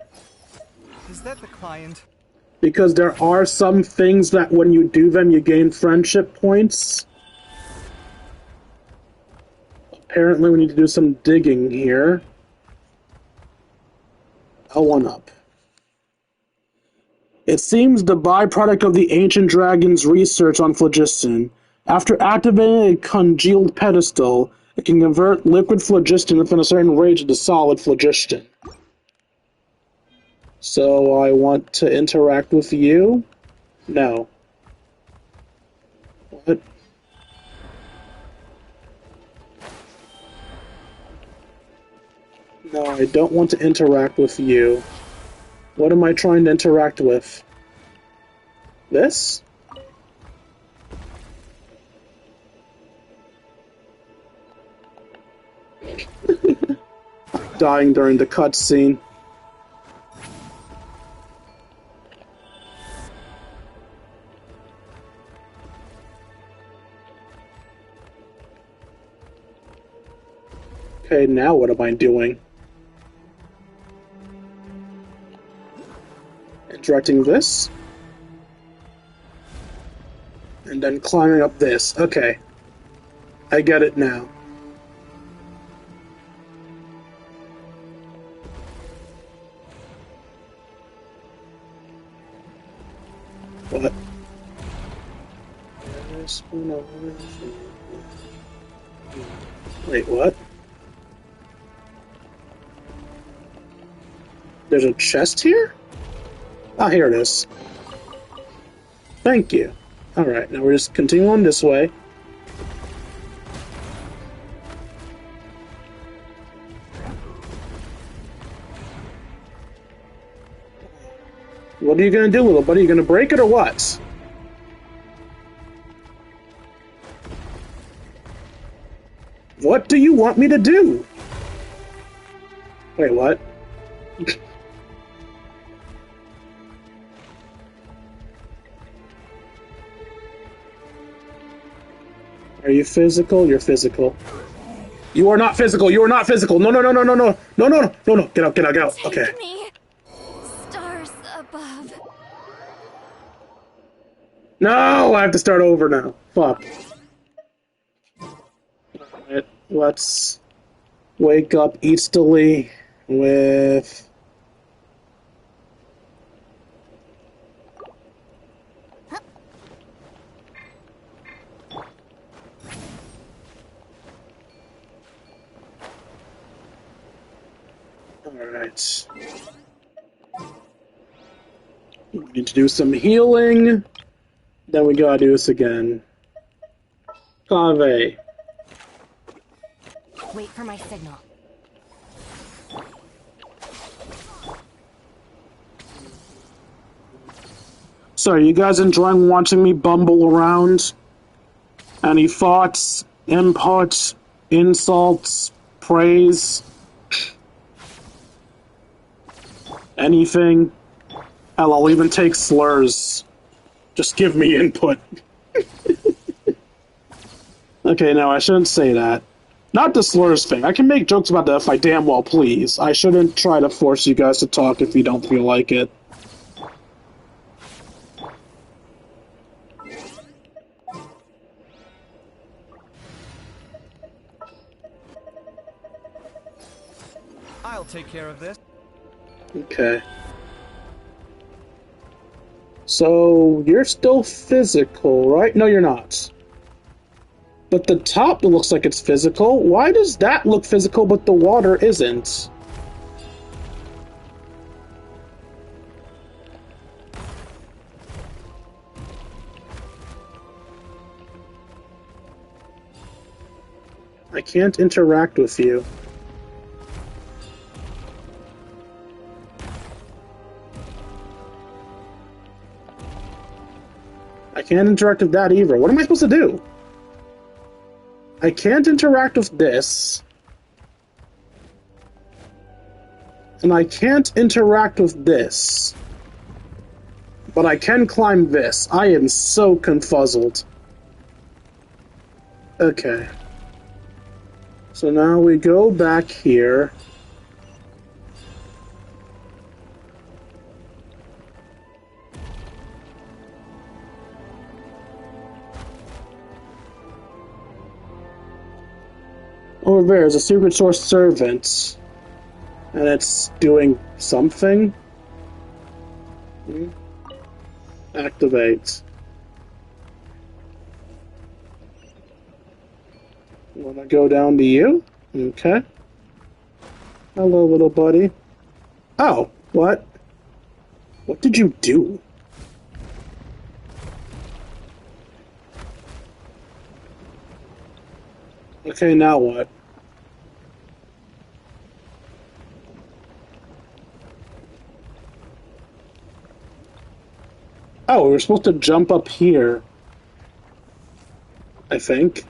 Is that the client? Because there are some things that when you do them, you gain friendship points. Apparently, we need to do some digging here. A one-up. It seems the byproduct of the ancient dragon's research on phlogiston. After activating a congealed pedestal, it can convert liquid phlogiston within a certain range into solid phlogiston. So I want to interact with you? No. What? No, I don't want to interact with you. What am I trying to interact with? This? Dying during the cutscene. Okay, now what am I doing? Interacting this. And then climbing up this. Okay. I get it now. What? Wait, what? There's a chest here? Ah, here it is. Thank you. Alright, now we're just continuing on this way. What are you gonna do, little buddy? You gonna break it or what? What do you want me to do? Wait, what? Are you physical? You're physical. You are not physical. You are not physical. No, no, no, no, no, no, no, no, no, no, no. Get out, get out, get out. Okay. Take me. Stars above. No, I have to start over now. Fuck. Alright, let's wake up eastily with... Alright. We need to do some healing. Then we gotta do this again. Kaveh. Wait for my signal. So, are you guys enjoying watching me bumble around? Any thoughts, inputs, insults, praise? Anything? Hell, I'll even take slurs. Just give me input. Okay, no, I shouldn't say that. Not the slurs thing. I can make jokes about that if I damn well please. I shouldn't try to force you guys to talk if you don't feel like it. I'll take care of this. Okay. So, you're still physical, right? No, you're not. But the top looks like it's physical. Why does that look physical but the water isn't? I can't interact with you. I can't interact with that either. What am I supposed to do? I can't interact with this. And I can't interact with this. But I can climb this. I am so confuzzled. Okay. So now we go back here. Over there is a secret source servant. And it's doing something. Activate. Wanna go down to you? Okay. Hello, little buddy. Oh, what? What did you do? Okay, now what? Oh, we're supposed to jump up here. I think.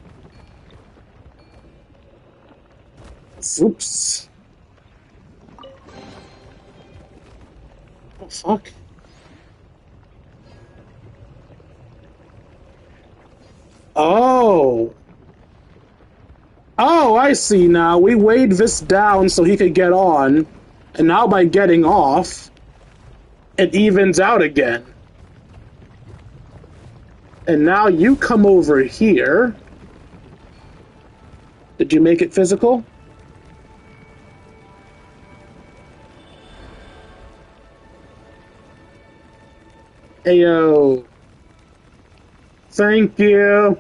Oops. Oh, fuck. Oh. Oh, I see now. We weighed this down so he could get on. And now by getting off, it evens out again. And now you come over here. Did you make it physical? Ayo. Thank you.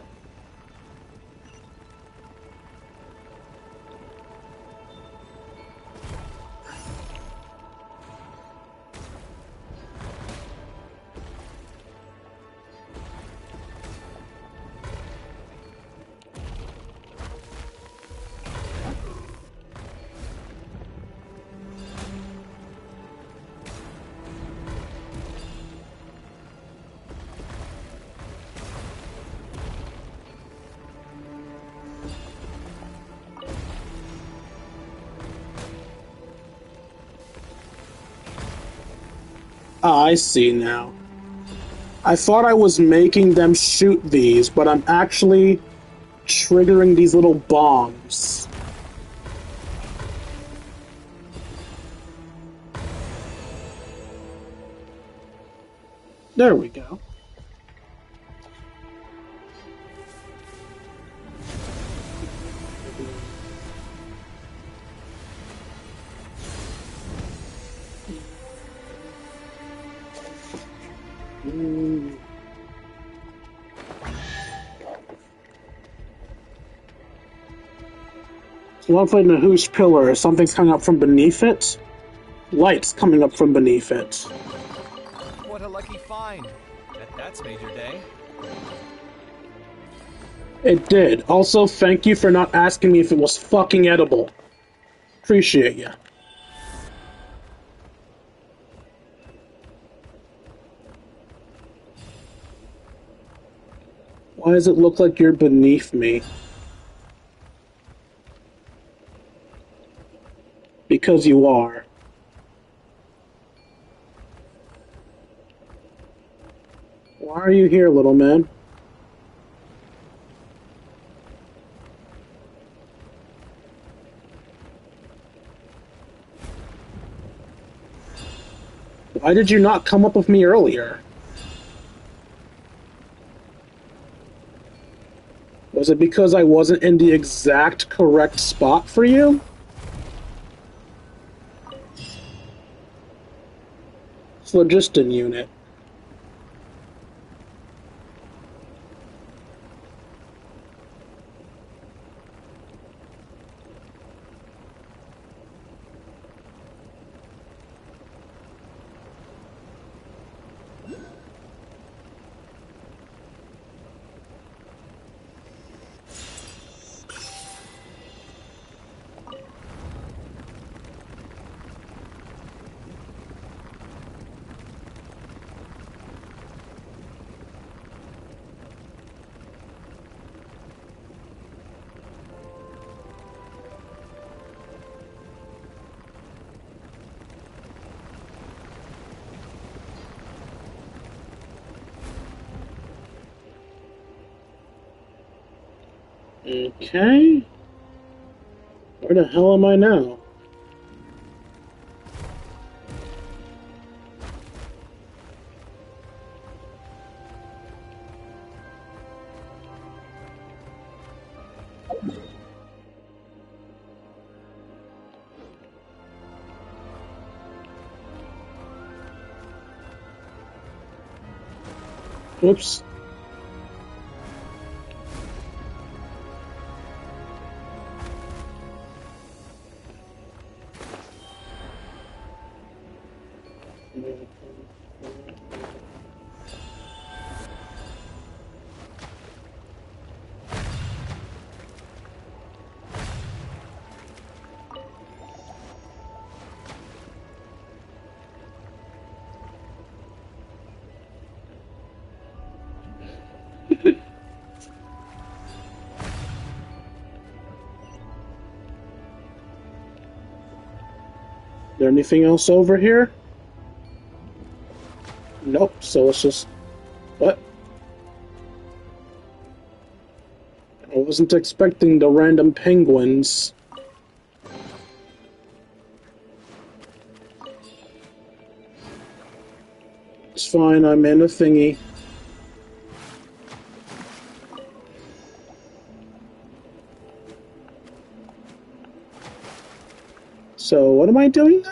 Ah, I see now. I thought I was making them shoot these, but I'm actually triggering these little bombs. There we go. So lovely Nahoosh pillar. Something's coming up from beneath it. Light's coming up from beneath it. What a lucky find. That's made your day. It did. Also, thank you for not asking me if it was fucking edible. Appreciate ya. Why does it look like you're beneath me? Because you are. Why are you here, little man? Why did you not come up with me earlier? Was it because I wasn't in the exact correct spot for you? Phlogiston unit. Okay. Where the hell am I now? Whoops. There anything else over here? Nope, so let's just... What? I wasn't expecting the random penguins. It's fine, I'm in a thingy. So, what am I doing now?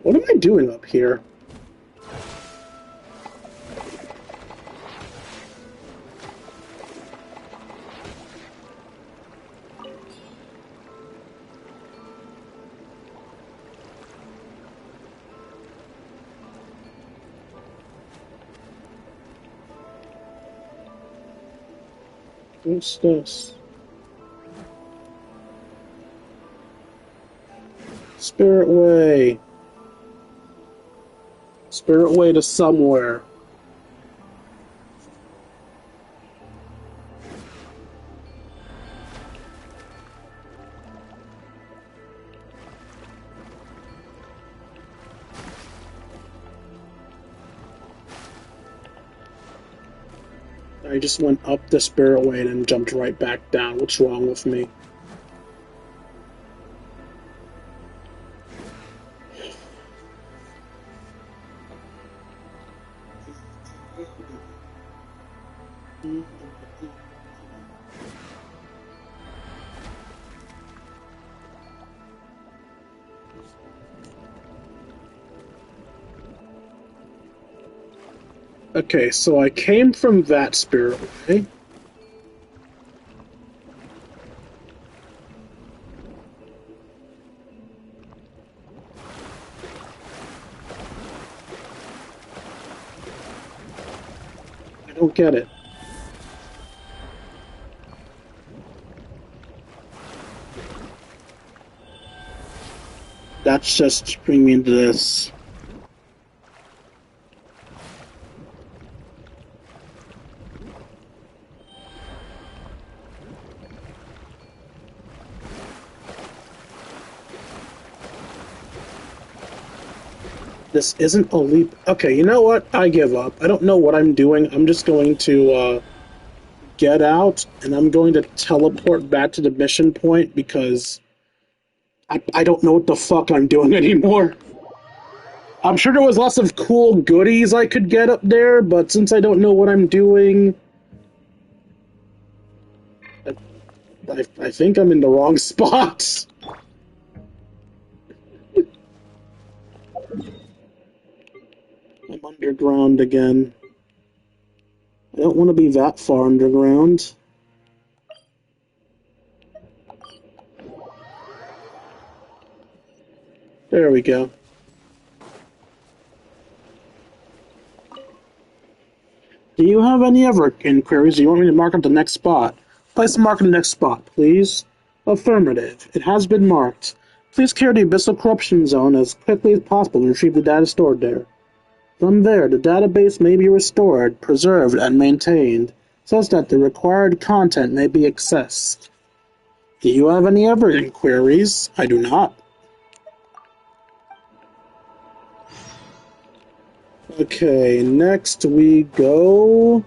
What am I doing up here? What's this? Spirit Way. Spirit Way to somewhere. I just went up the Spirit Way and then jumped right back down. What's wrong with me? Okay, so I came from that Spirit Way. I don't get it. That's just bringing me into this. This isn't a leap. Okay, you know what? I give up. I don't know what I'm doing. I'm just going to get out, and I'm going to teleport back to the mission point because I don't know what the fuck I'm doing anymore. I'm sure there was lots of cool goodies I could get up there, but since I don't know what I'm doing, I think I'm in the wrong spot. I'm underground again. I don't want to be that far underground. There we go. Do you have any other inquiries? Do you want me to mark up the next spot? Place a mark on the next spot, please. Affirmative. It has been marked. Please clear the Abyssal Corruption Zone as quickly as possible and retrieve the data stored there. From there, the database may be restored, preserved, and maintained, such that the required content may be accessed. Do you have any other inquiries? I do not. Okay, next we go...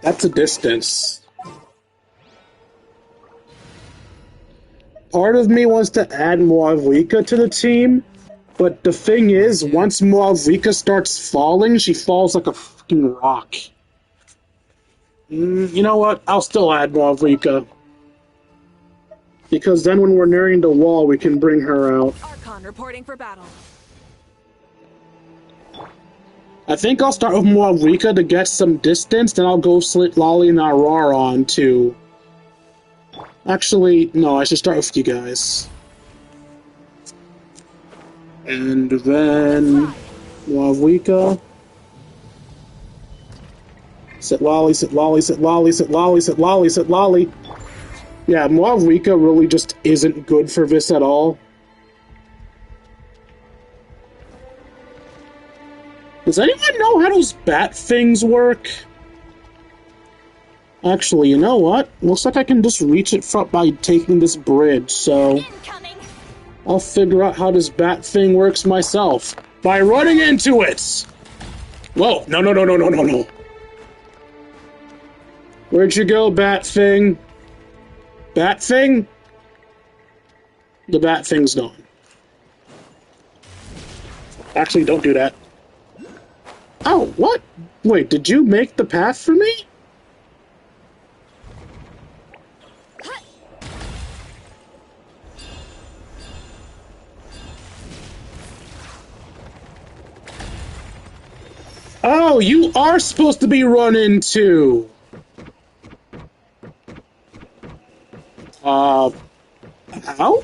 That's a distance. Part of me wants to add Moavika to the team, but the thing is, once Moavika starts falling, she falls like a fucking rock. You know what? I'll still add Moavika. Because then when we're nearing the wall, we can bring her out. Archon reporting for battle. I think I'll start with Moavika to get some distance, then I'll go Slit Lolly and Aurora on too. Actually, no, I should start with you guys. And then Moavika. Sit Lolly, Sit Lolly, Sit Lolly, Sit Lolly, Sit Lolly, Sit Lolly. Yeah, Moavika really just isn't good for this at all. Does anyone know how those bat things work? Actually, you know what? Looks like I can just reach it by taking this bridge, so... Incoming. I'll figure out how this bat thing works myself. By running into it! Whoa, no. Where'd you go, bat thing? Bat thing? The bat thing's gone. Actually, don't do that. Oh, what? Wait, did you make the path for me? Oh, you are supposed to be running too. How?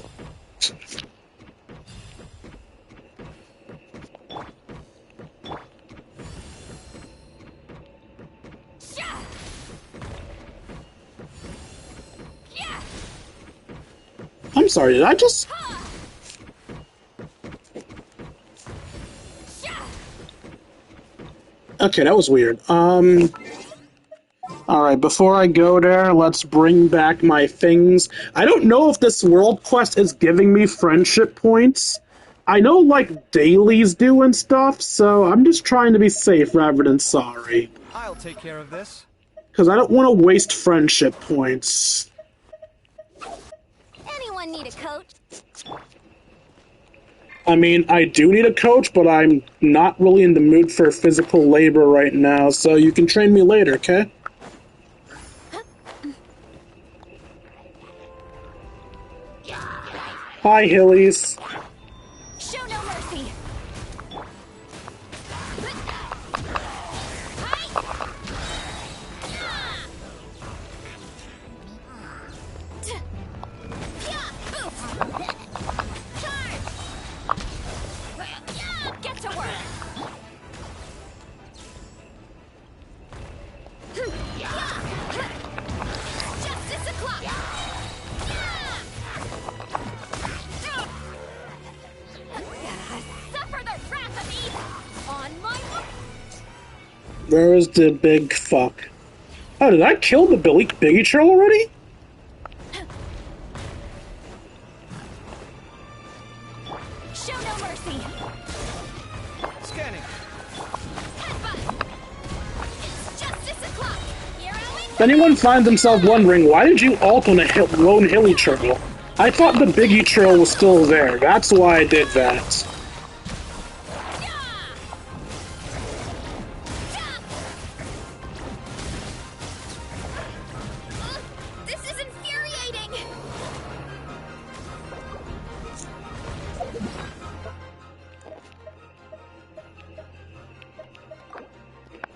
I'm sorry, did I just... Okay, that was weird. Alright, before I go there, let's bring back my things. I don't know if this world quest is giving me friendship points. I know, like, dailies do and stuff, so I'm just trying to be safe rather than sorry. I'll take care of this. Because I don't want to waste friendship points. Anyone need a coach? I mean, I do need a coach, but I'm not really in the mood for physical labor right now, so you can train me later, okay? Hi, Hillies. Show no mercy. Get to work. Justice o'clock. Suffer the wrath of evil. On my Where is the big fuck? Oh, did I kill the Biggie Trail already? show no mercy. Scanning. Headbutt. It's justice o'clock. Here I If anyone finds themselves wondering, why did you ult on a lone hilly trail? I thought the Biggie Trail was still there. That's why I did that. This is infuriating.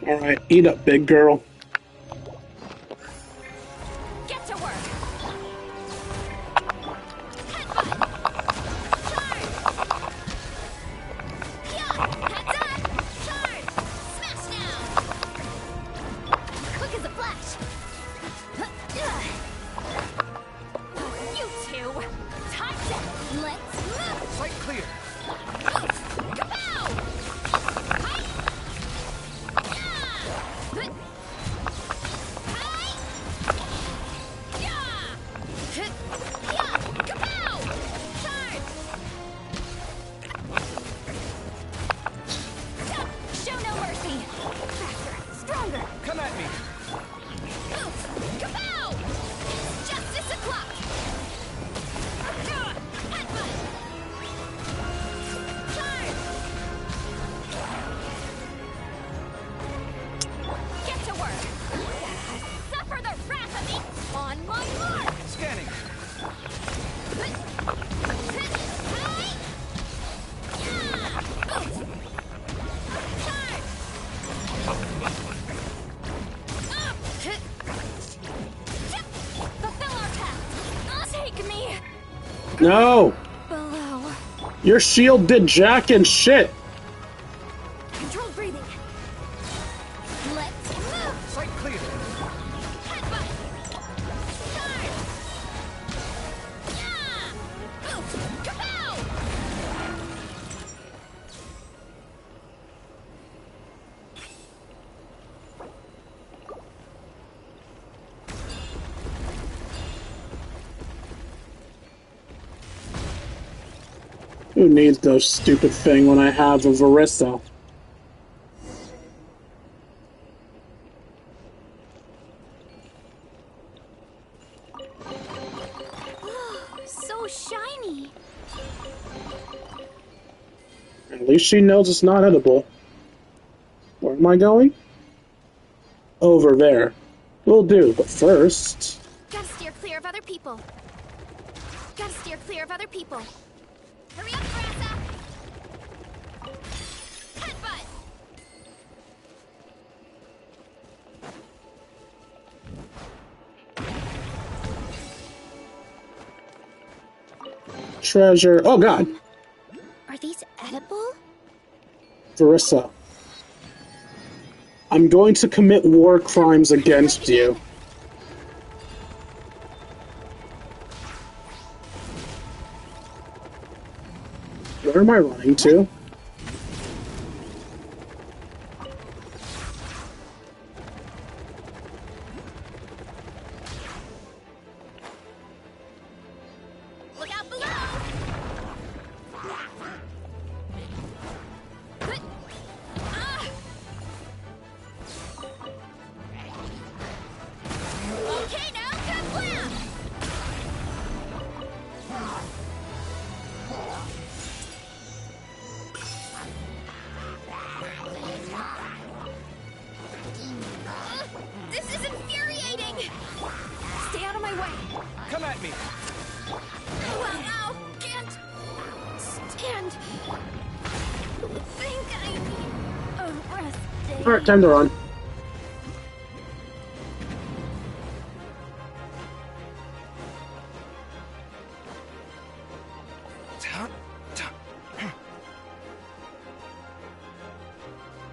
Alright, eat up, big girl. Get to work. Headbutt. Charge. Yeah, heads up. Charge. Smash down. Quick as a flash. You two. Time to. Let's move. Site clear. Kapow! Hi. No! Below. Your shield did jack and shit! Controlled breathing. Let's move. Sight clear. Headbutt. Charge. Yeah. Move. Kapow. Who needs those stupid thing when I have a Varissa? So shiny. At least she knows it's not edible. Where am I going? Over there. Will do, but first... Gotta steer clear of other people. Gotta steer clear of other people. Hurry up, Brassa. Headbutt. Treasure... Oh god! Are these edible? Varissa. I'm going to commit war crimes against you. Where am I running to? Look out below. Okay, now kablam! This is infuriating! Stay out of my way! Come at me. Ow! Can't stand. Think I need a rest day. Alright, time to run.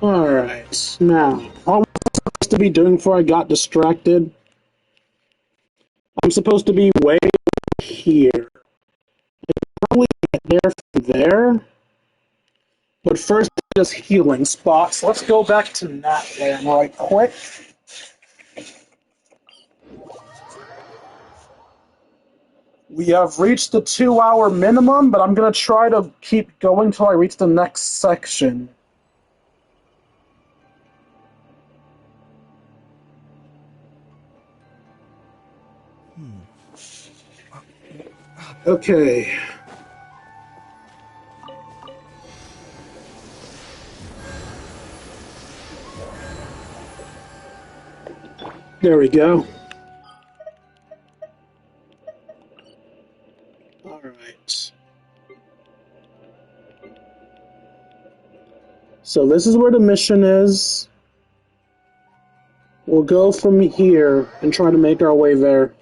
Alright, now, what was I supposed to be doing before I got distracted? I'm supposed to be way here. I can probably get there from there. But first, just healing spots. Let's go back to Natland right quick. We have reached the 2-hour minimum, but I'm going to try to keep going till I reach the next section. Okay. There we go. Alright. So this is where the mission is. We'll go from here and try to make our way there.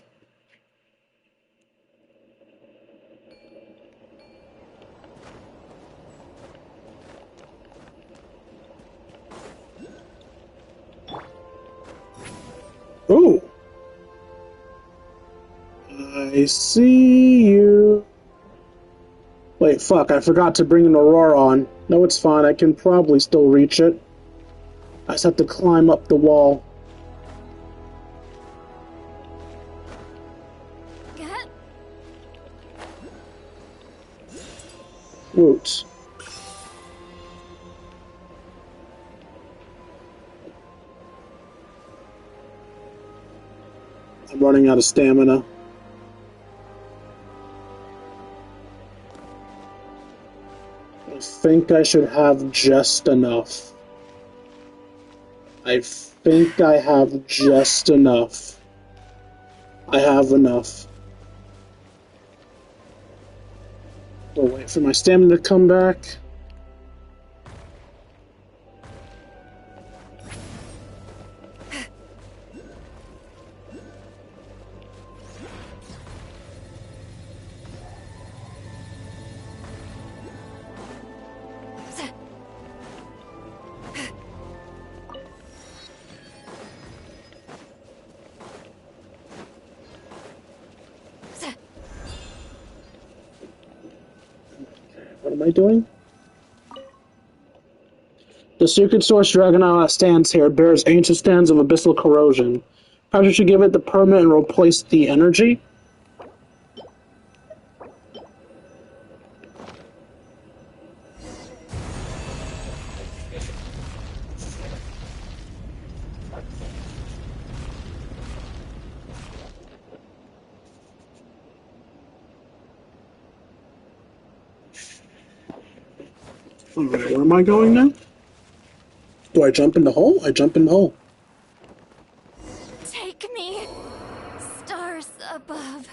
Ooh! I see you. Wait, fuck, I forgot to bring an Aurora on. No, it's fine, I can probably still reach it. I just have to climb up the wall. Woot. I'm running out of stamina. I think I should have just enough. I think I have just enough. I have enough. We'll wait for my stamina to come back. am I doing? The secret source Dragonite that stands here bears ancient stands of abyssal corrosion. Perhaps you should give it the permanent and replace the energy? Alright, where am I going now? Do I jump in the hole? I jump in the hole. Take me, stars above.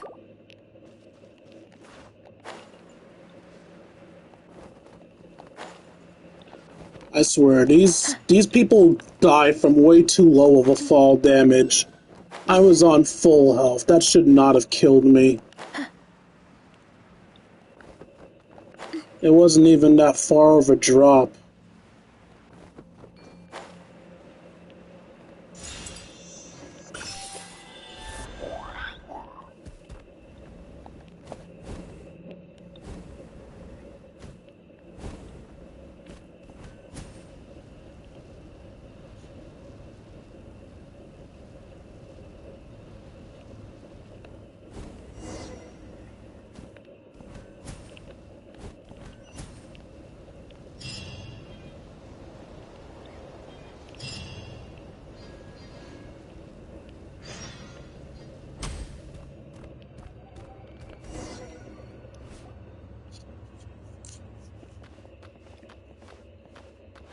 I swear, these people die from way too low of a fall damage. I was on full health. That should not have killed me. It wasn't even that far of a drop.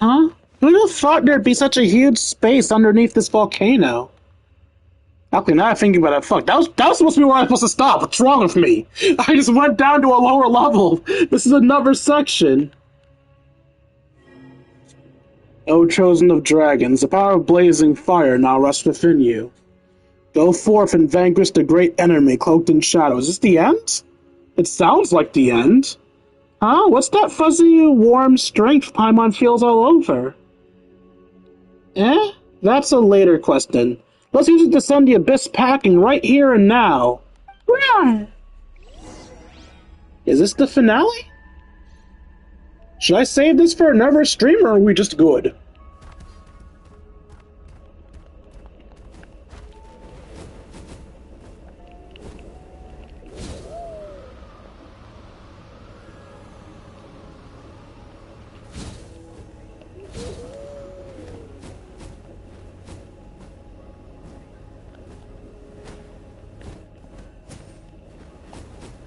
Huh? Who'd have thought there'd be such a huge space underneath this volcano? Okay, now I'm thinking about it, fuck, that was supposed to be where I was supposed to stop. What's wrong with me? I just went down to a lower level. This is another section. O chosen of dragons, the power of blazing fire now rests within you. Go forth and vanquish the great enemy cloaked in shadow. Is this the end? It sounds like the end. Huh? What's that fuzzy, warm strength Paimon feels all over? Eh? That's a later question. Let's use it to send the abyss packing right here and now. Run! Is this the finale? Should I save this for another stream, or are we just good?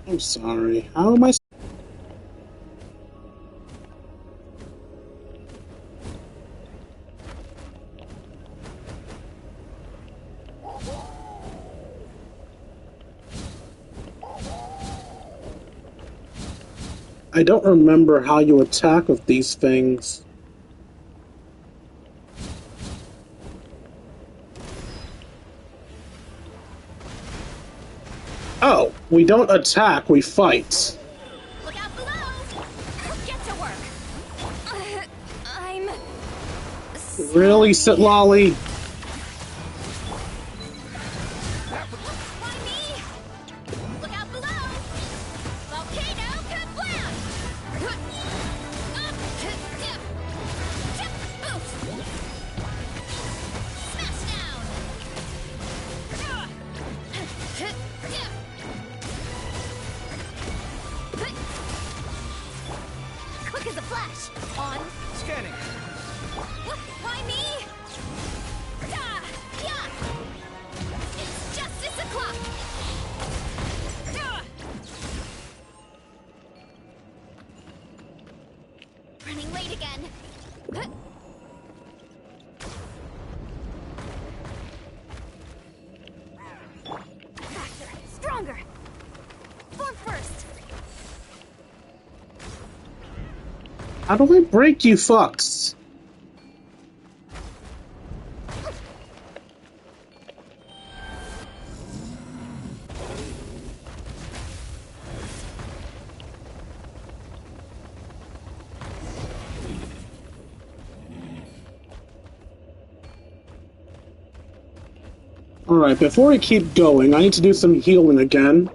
I'm sorry. How am I... I don't remember how you attack with these things. Oh, we don't attack, we fight. Look out below! Get to work! I'm... Really, Sitlolly? Why me? Look out below! Volcano kablam! Boost! Smash down! Quick as a flash! On! Scanning. Why me? Yeah! It's justice o'clock! Running late again. Faster, stronger. Form first. How do I break you fucks? Alright, before we keep going, I need to do some healing again.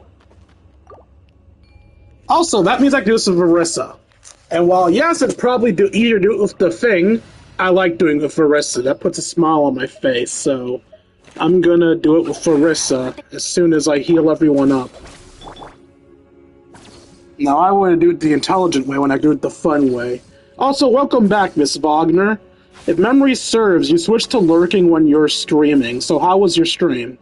Also, that means I can do some Varissa. And while, yes, it's probably easier to do it with the thing, I like doing it with Farissa. That puts a smile on my face, so I'm gonna do it with Farissa as soon as I heal everyone up. Now, I want to do it the intelligent way when I do it the fun way. Also, welcome back, Miss Wagner. If memory serves, you switched to lurking when you're streaming, so how was your stream?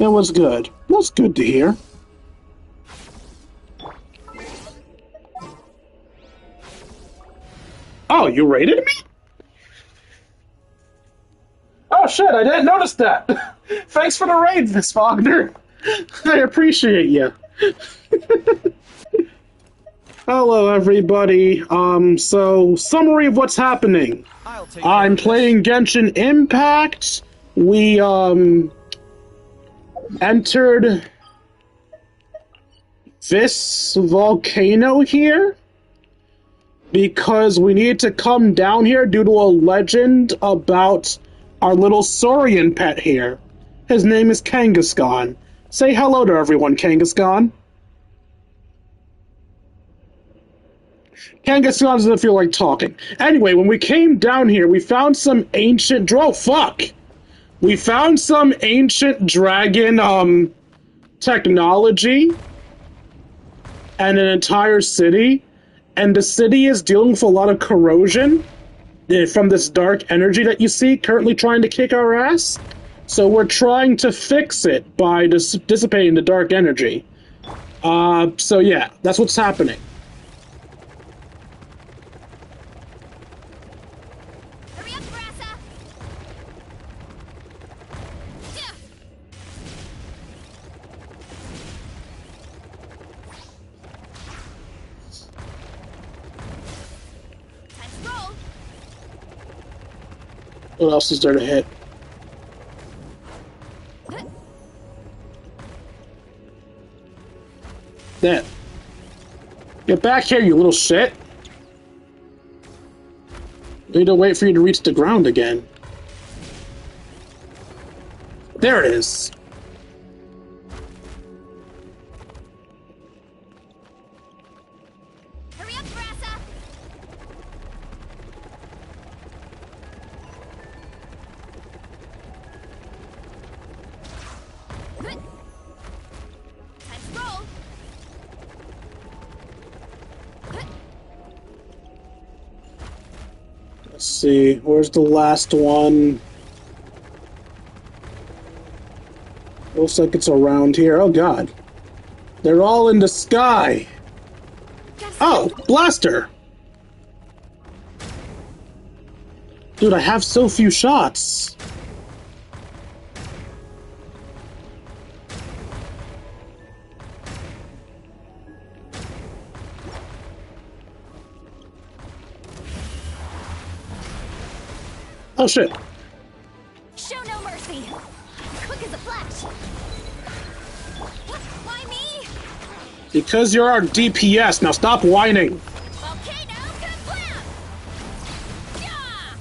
It was good. That's good to hear. Oh, you rated me? Oh shit, I didn't notice that. Thanks for the raid, Miss Wagner. I appreciate you. Hello, everybody. So, summary of what's happening. I'm playing Genshin Impact. We, entered this volcano here because we needed to come down here due to a legend about our little Saurian pet here. His name is Kangaskhan. Say hello to everyone, Kangaskhan. Kangaskhan doesn't feel like talking. Anyway, when we came down here, we found some ancient... We found some ancient dragon, technology and an entire city, and the city is dealing with a lot of corrosion from this dark energy that you see currently trying to kick our ass. So we're trying to fix it by dissipating the dark energy. So yeah, that's what's happening. Hurry up, Brassa! Yeah. Time to roll. What else is there to hit? That. Get back here, you little shit. I need to wait for you to reach the ground again. There it is. Hurry up, Brassa! Time to roll. Let's see, where's the last one? Looks like it's around here. Oh god. They're all in the sky. Oh, blaster! Dude, I have so few shots. Oh shit. Show no mercy. Quick as a flash. What? Why me? Because you're our DPS, now stop whining. Volcano kablam! Yeah!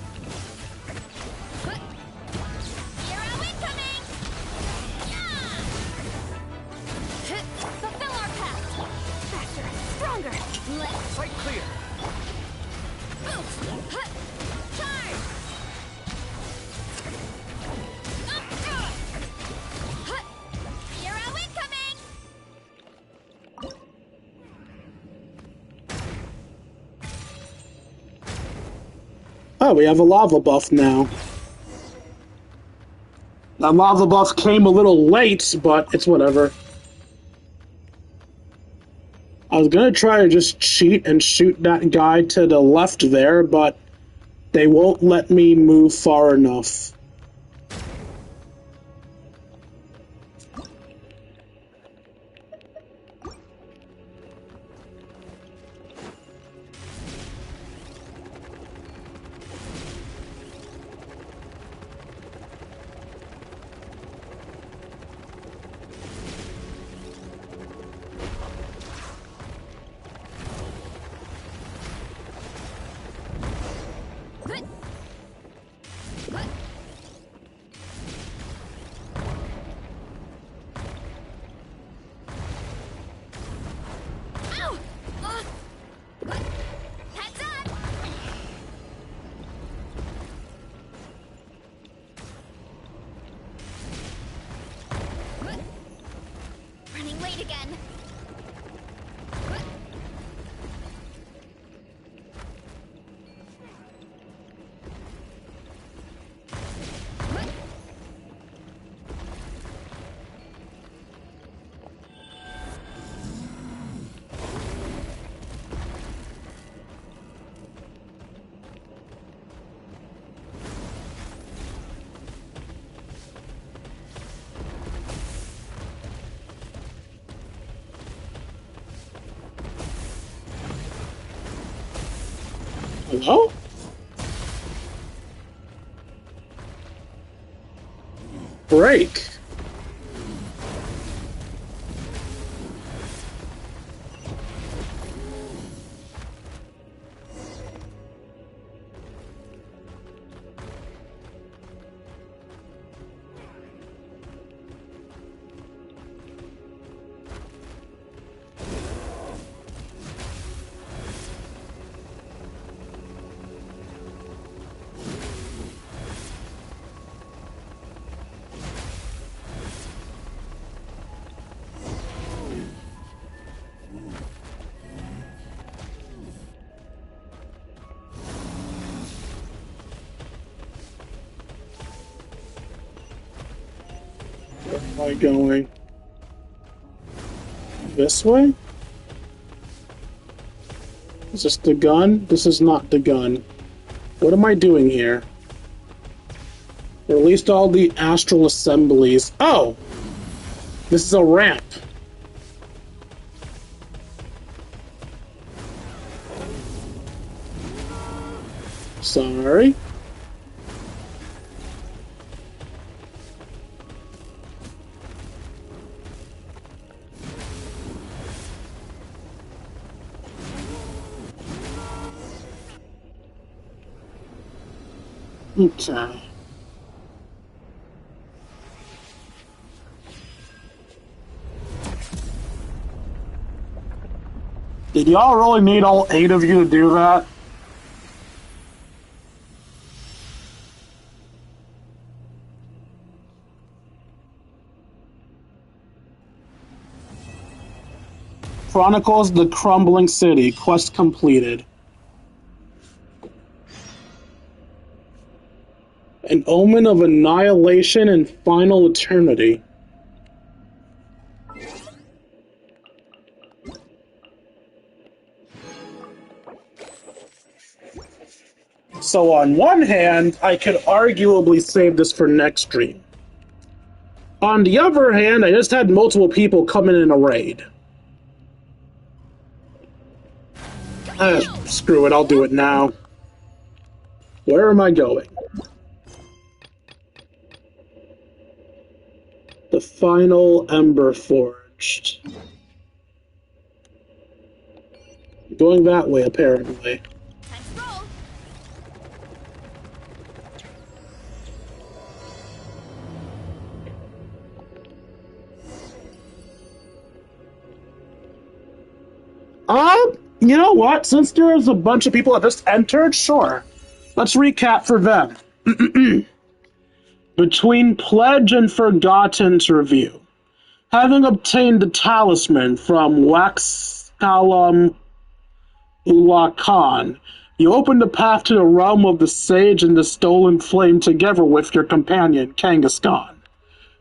Hero incoming! Yeah! Fulfill our path. Faster, stronger. Let's Sight clear. boost. Charge! Hero incoming! Oh, we have a lava buff now. That lava buff came a little late, but it's whatever. I was gonna try to just cheat and shoot that guy to the left there, but they won't let me move far enough. again. Hello? Break. Where am I going? This way? Is this the gun? This is not the gun. What am I doing here? Released all the astral assemblies. Oh! This is a ramp. Sorry. Okay. Did y'all really need all 8 of you to do that? Chronicles the Crumbling City. Quest completed. An omen of annihilation and final eternity. So on one hand, I could arguably save this for next stream. On the other hand, I just had multiple people come in a raid. Screw it, I'll do it now. Where am I going? The final Ember Forged. Going that way, apparently. Time to roll. You know what? Since there's a bunch of people that just entered, sure. Let's recap for them. Between Pledge and Forgotten's review, having obtained the talisman from Waxkalam Ulakan, you open the path to the realm of the Sage and the Stolen Flame together with your companion, Kangaskhan.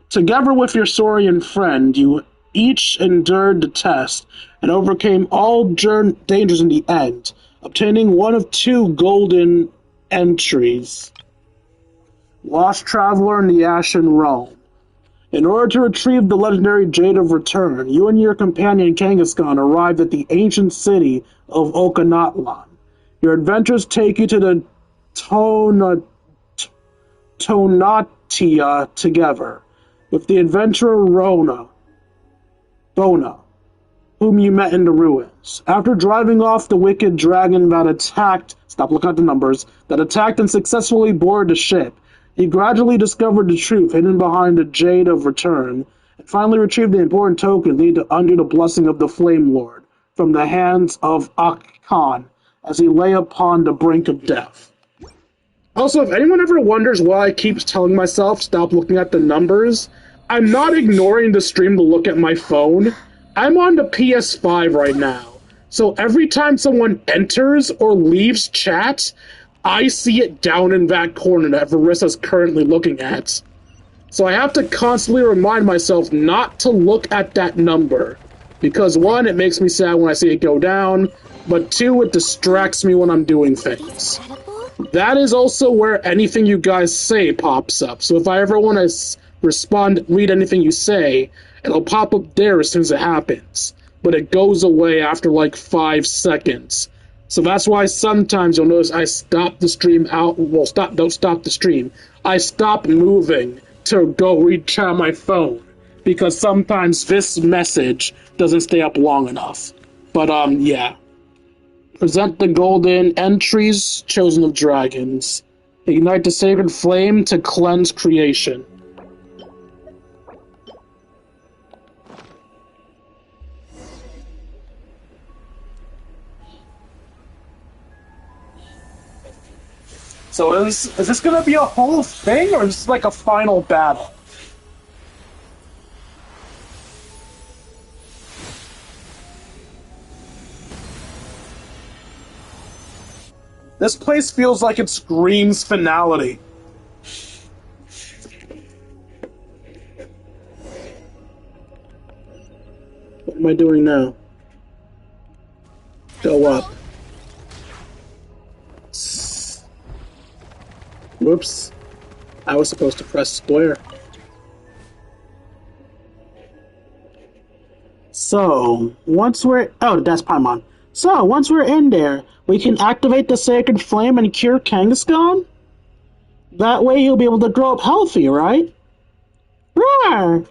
Together with your Saurian friend, you each endured the test and overcame all dangers in the end, obtaining one of 2 golden entries. Lost Traveler in the Ashen Realm. In order to retrieve the legendary Jade of Return, you and your companion Kangaskhan arrived at the ancient city of Okanatlan. Your adventures take you to the Tonatia together, with the adventurer Bona, whom you met in the ruins. After driving off the wicked dragon that attacked, stop looking at the numbers, that attacked and successfully boarded the ship, you gradually discovered the truth hidden behind the Jade of Return, and finally retrieved the important token needed under the blessing of the Flame Lord, from the hands of Khan, as he lay upon the brink of death. Also, if anyone ever wonders why I keep telling myself stop looking at the numbers, I'm not ignoring the stream to look at my phone. I'm on the PS5 right now. So every time someone enters or leaves chat, I see it down in that corner that Varissa's currently looking at. So I have to constantly remind myself not to look at that number. Because one, it makes me sad when I see it go down, but two, it distracts me when I'm doing things. That is also where anything you guys say pops up. So if I ever want to respond, read anything you say, it'll pop up there as soon as it happens. But it goes away after like 5 seconds. So that's why sometimes you'll notice I stop the stream out. Well, don't stop the stream. I stop moving to go read chat on my phone. Because sometimes this message doesn't stay up long enough. But, yeah. Present the golden entries, chosen of dragons. Ignite the sacred flame to cleanse creation. So is this gonna be a whole thing, or is this like a final battle? This place feels like it screams finality. What am I doing now? Go up. Whoops. I was supposed to press square. So, once we're... Oh, that's Paimon. So, once we're in there, we can activate the Sacred Flame and cure Kangaskhan? That way he'll be able to grow up healthy, right? Roar!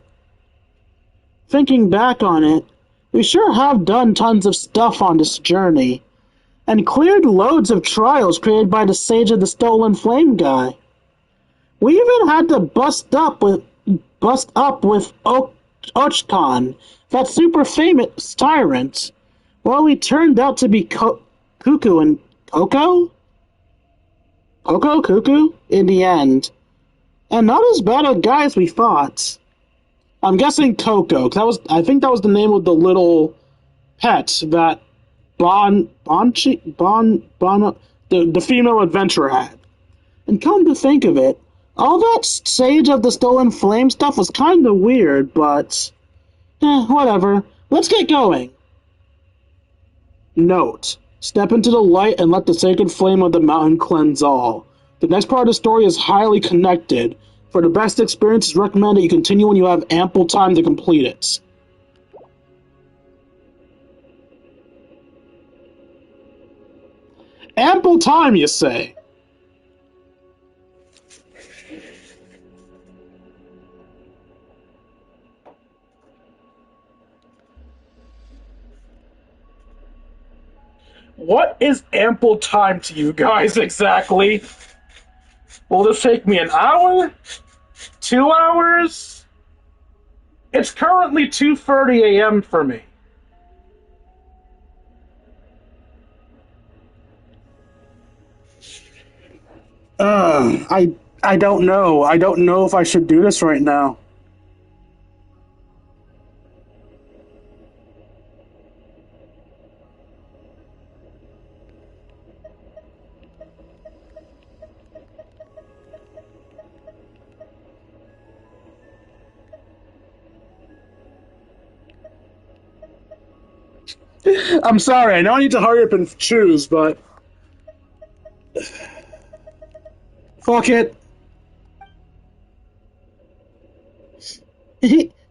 Thinking back on it, we sure have done tons of stuff on this journey, and cleared loads of trials created by the Sage of the Stolen Flame guy. We even had to bust up with Ochkan, that super famous tyrant. Well, he turned out to be Cuckoo and Coco? Cuckoo? In the end. And not as bad a guy as we thought. I'm guessing Coco, I think that was the name of the little pet that the female adventurer had. And come to think of it, all that Sage of the Stolen Flame stuff was kinda weird, but... whatever. Let's get going. Note. Step into the light and let the sacred flame of the mountain cleanse all. The next part of the story is highly connected. For the best experience, it's recommended you continue when you have ample time to complete it. Ample time, you say? What is ample time to you guys exactly? Will this take me an hour? 2 hours? It's currently 2:30 a.m. for me. I don't know. I don't know if I should do this right now. I'm sorry, I know I need to hurry up and choose, but... fuck it.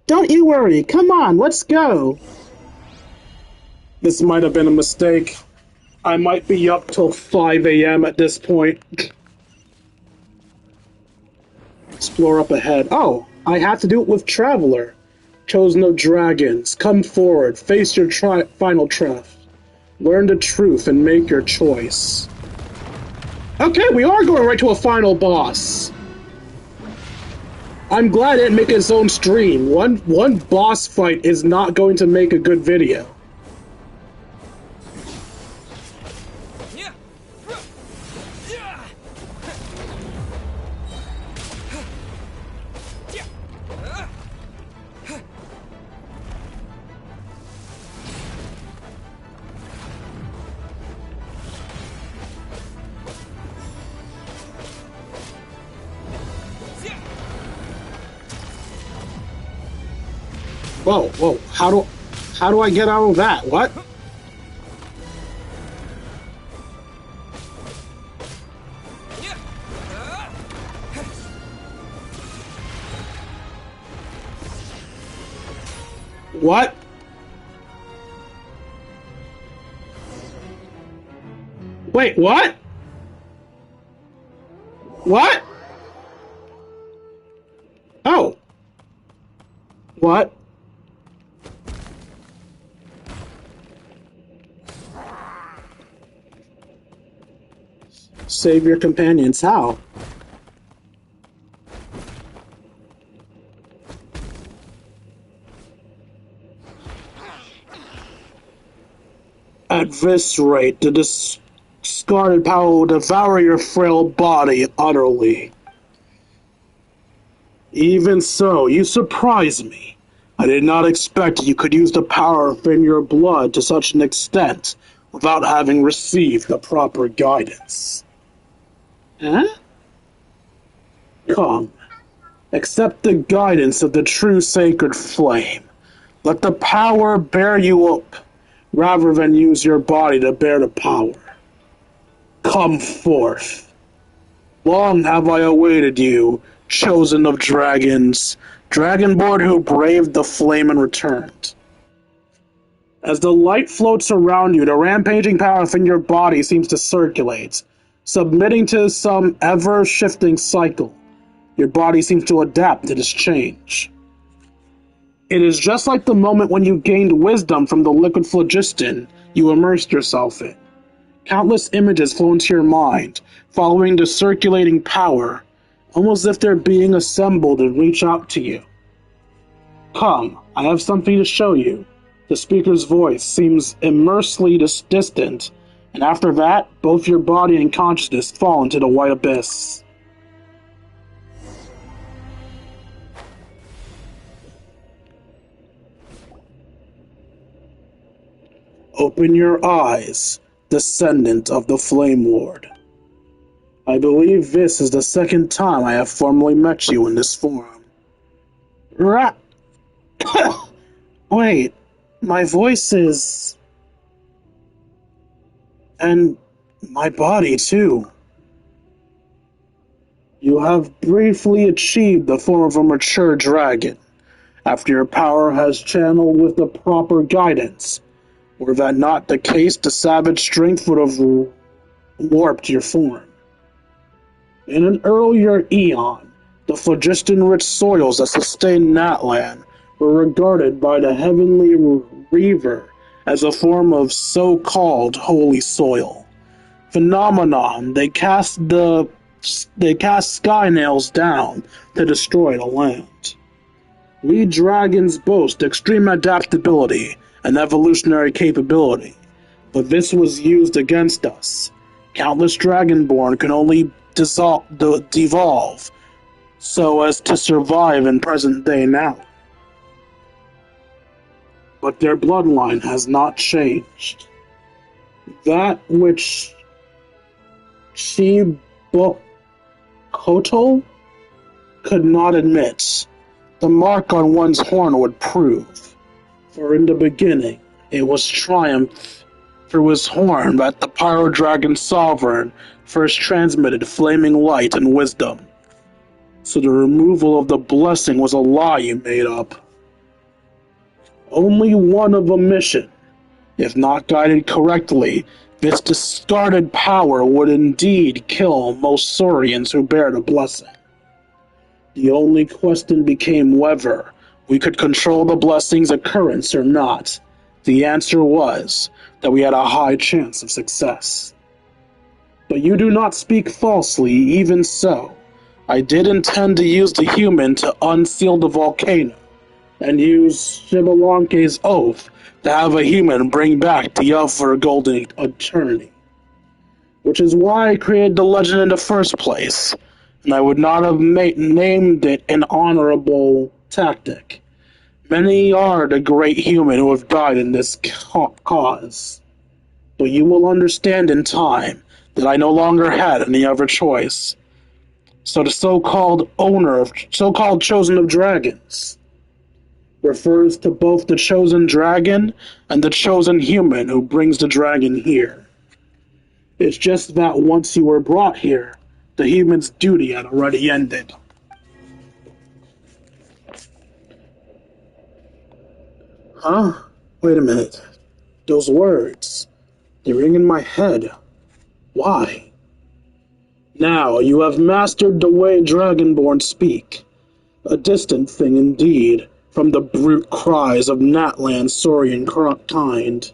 Don't you worry. Come on, let's go. This might have been a mistake. I might be up till 5 a.m. at this point. Explore up ahead. Oh, I have to do it with Traveler. Chosen of dragons, come forward, face your final test. Learn the truth and make your choice. Okay, we are going right to a final boss. I'm glad it didn't make its own stream. One boss fight is not going to make a good video. Whoa, whoa, how do I get out of that? What? What? Wait, what? What? Oh. What? Save your companions. How? At this rate, the discarded power will devour your frail body utterly. Even so, you surprise me. I did not expect you could use the power within your blood to such an extent without having received the proper guidance. Huh? Come, accept the guidance of the true sacred flame. Let the power bear you up, rather than use your body to bear the power. Come forth. Long have I awaited you, chosen of dragons, dragonborn who braved the flame and returned. As the light floats around you, the rampaging power within your body seems to circulate, submitting to some ever-shifting cycle. Your body seems to adapt to this change. It is just like the moment when you gained wisdom from the liquid phlogiston you immersed yourself in. Countless images flow into your mind, following the circulating power, almost as if they're being assembled and reach out to you. Come, I have something to show you. The speaker's voice seems immersely distant, and after that, both your body and consciousness fall into the white abyss. Open your eyes, descendant of the Flame Lord. I believe this is the second time I have formally met you in this form. Wait, my voice is... and my body, too. You have briefly achieved the form of a mature dragon, after your power has channeled with the proper guidance. Were that not the case, the savage strength would have warped your form. In an earlier eon, the phlogiston-rich soils that sustained Natlan were regarded by the heavenly Reaver as a form of so-called holy soil. Phenomenon, they cast sky nails down to destroy the land. We dragons boast extreme adaptability and evolutionary capability, but this was used against us. Countless dragonborn can only devolve so as to survive in present day now. But their bloodline has not changed. That which Chibokoto could not admit, the mark on one's horn would prove. For in the beginning, it was triumph through his horn that the Pyro Dragon Sovereign first transmitted flaming light and wisdom. So the removal of the blessing was a lie you made up. Only one of a mission. If not guided correctly, this discarded power would indeed kill most Saurians who bear the blessing. The only question became whether we could control the blessing's occurrence or not. The answer was that we had a high chance of success. But you do not speak falsely, even so. I did intend to use the human to unseal the volcano, and use Shibalanke's oath to have a human bring back the Elfer Golden Eternity. Which is why I created the legend in the first place, and I would not have named it an honorable tactic. Many are the great human who have died in this cause. But you will understand in time that I no longer had any other choice. So the so-called owner of so-called chosen of dragons refers to both the chosen dragon and the chosen human who brings the dragon here. It's just that once you were brought here, the human's duty had already ended. Huh? Wait a minute. Those words, they ring in my head. Why? Now you have mastered the way Dragonborn speak. A distant thing indeed, from the brute cries of Natlan saurian kind.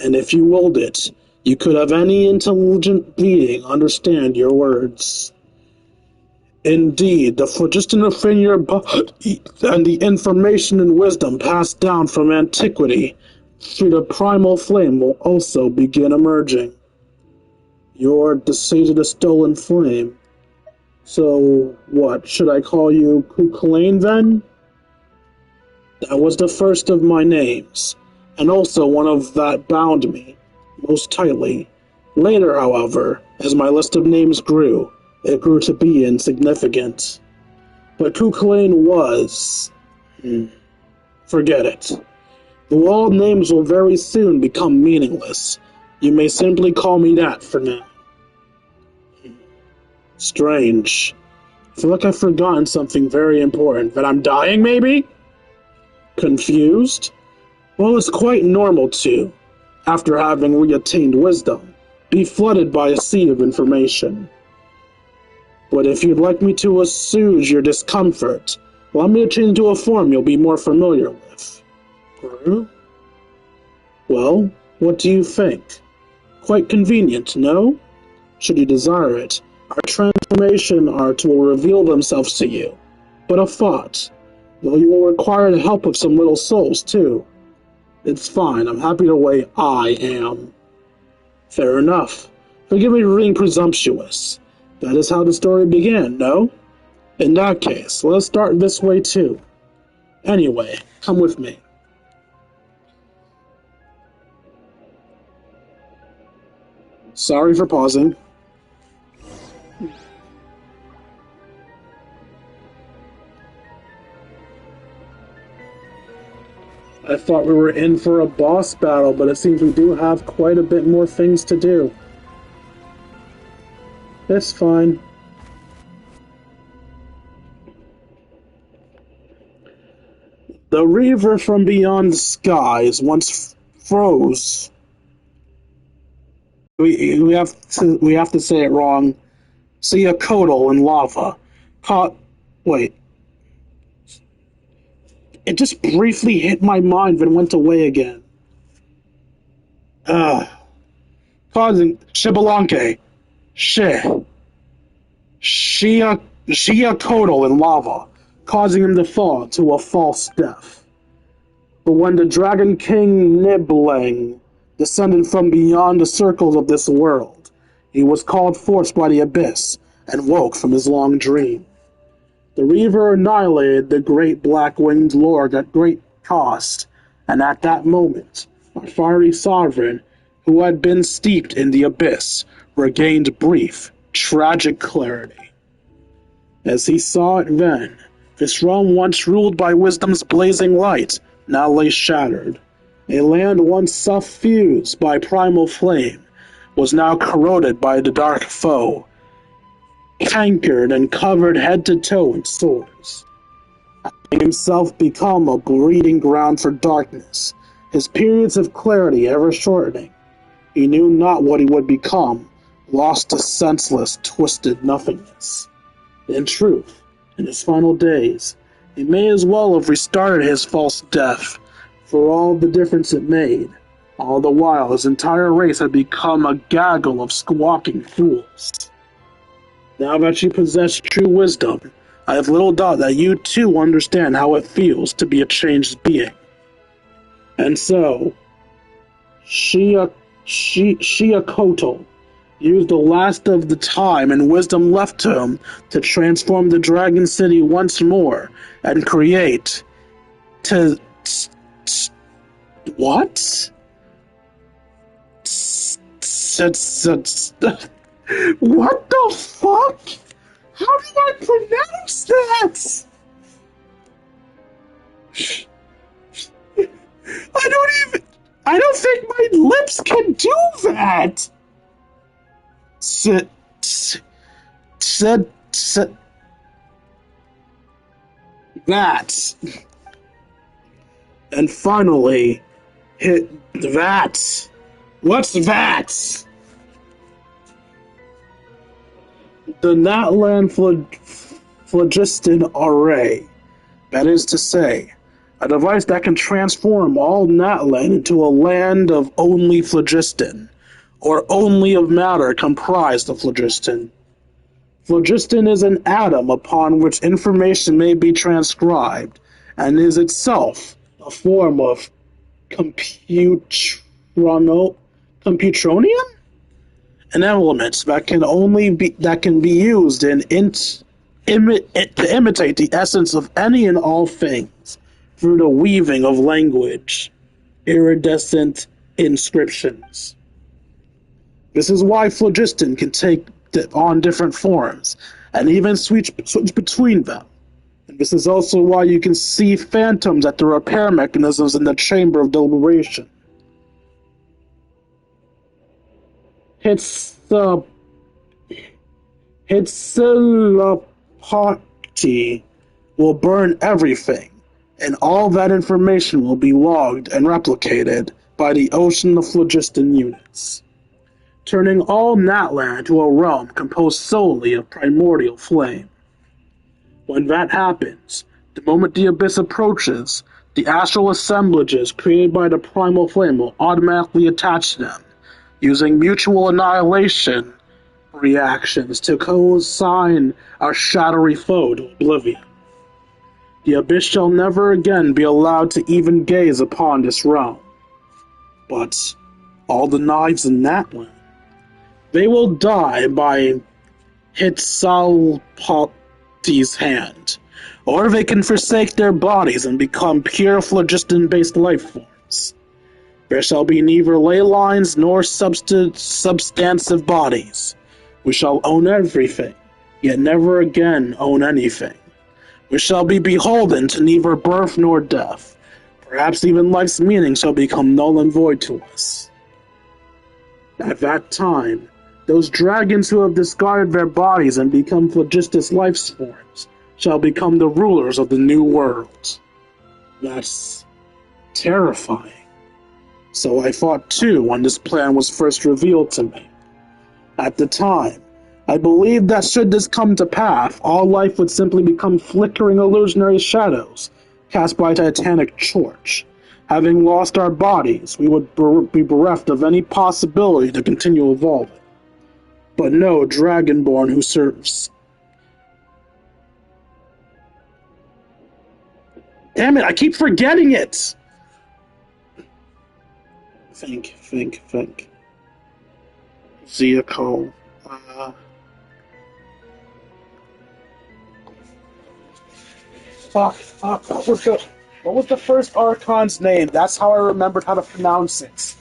And if you willed it, you could have any intelligent being understand your words. Indeed, the phlogiston in your body and the information and wisdom passed down from antiquity through the primal flame will also begin emerging. You're the sage of the stolen flame. So, what, should I call you Cuchulainn then? That was the first of my names, and also one of that bound me most tightly. Later, however, as my list of names grew, it grew to be insignificant. But Cuchulainn was... forget it. The world names will very soon become meaningless. You may simply call me that for now. Strange. I feel like I've forgotten something very important. That I'm dying, maybe? Confused? Well, it's quite normal to, after having reattained wisdom, be flooded by a sea of information. But if you'd like me to assuage your discomfort, allow me to change into a form you'll be more familiar with. Well, what do you think? Quite convenient, no? Should you desire it, our transformation art will reveal themselves to you. But a thought, though you will require the help of some little souls, too. It's fine, I'm happy the way I am. Fair enough. Forgive me for being presumptuous. That is how the story began, no? In that case, let us start this way, too. Anyway, come with me. Sorry for pausing. I thought we were in for a boss battle, but it seems we do have quite a bit more things to do. It's fine. The river from beyond the skies once froze. We have to say it wrong. See a Kotal in lava. Wait. It just briefly hit my mind, then went away again. Causing Shibalanke. Shia Kotal in lava, causing him to fall to a false death. But when the Dragon King Nibelung descended from beyond the circles of this world, he was called forth by the abyss and woke from his long dream. The Reaver annihilated the great black-winged lord at great cost, and at that moment, our fiery sovereign, who had been steeped in the abyss, regained brief, tragic clarity. As he saw it then, this realm once ruled by wisdom's blazing light now lay shattered. A land once suffused by primal flame was now corroded by the dark foe, cankered and covered head to toe in sores. Having himself become a breeding ground for darkness, his periods of clarity ever shortening, he knew not what he would become, lost to senseless, twisted nothingness. In truth, in his final days, he may as well have restarted his false death, for all the difference it made. All the while, his entire race had become a gaggle of squawking fools. Now that you possess true wisdom, I have little doubt that you too understand how it feels to be a changed being. And so, Shia Kotal used the last of the time and wisdom left to him to transform the Dragon City once more and create what? What the fuck? How do I pronounce that? Nix can do that! That. And finally, hit that. What's that? The Natlan Phlogiston Array. That is to say, a device that can transform all Natlan into a land of only phlogiston, or only of matter comprised of phlogiston. Phlogiston is an atom upon which information may be transcribed, and is itself a form of computronium? An element that can be used to imitate the essence of any and all things through the weaving of language, iridescent inscriptions. This is why phlogiston can take on different forms, and even switch between them. And this is also why you can see phantoms at the repair mechanisms in the Chamber of Deliberation. Hitzelapati will burn everything, and all that information will be logged and replicated by the Ocean of Phlogiston units, turning all Natlan to a realm composed solely of primordial flame. When that happens, the moment the abyss approaches, the astral assemblages created by the primal flame will automatically attach to them, using mutual annihilation reactions to co-assign our shadowy foe to oblivion. The abyss shall never again be allowed to even gaze upon this realm. But all the knives in Natlan, they will die by Hitsalpati's hand, or they can forsake their bodies and become pure phlogiston-based life forms. There shall be neither ley lines nor substantive bodies. We shall own everything, yet never again own anything. We shall be beholden to neither birth nor death. Perhaps even life's meaning shall become null and void to us. At that time, those dragons who have discarded their bodies and become phlogistus life forms shall become the rulers of the new world. That's terrifying. So I thought too when this plan was first revealed to me. At the time, I believed that should this come to pass, all life would simply become flickering illusionary shadows cast by a titanic torch. Having lost our bodies, we would be bereft of any possibility to continue evolving. But no Dragonborn who serves. Damn it, I keep forgetting it! Think. Vehicle. Fuck. What was the first Archon's name? That's how I remembered how to pronounce it.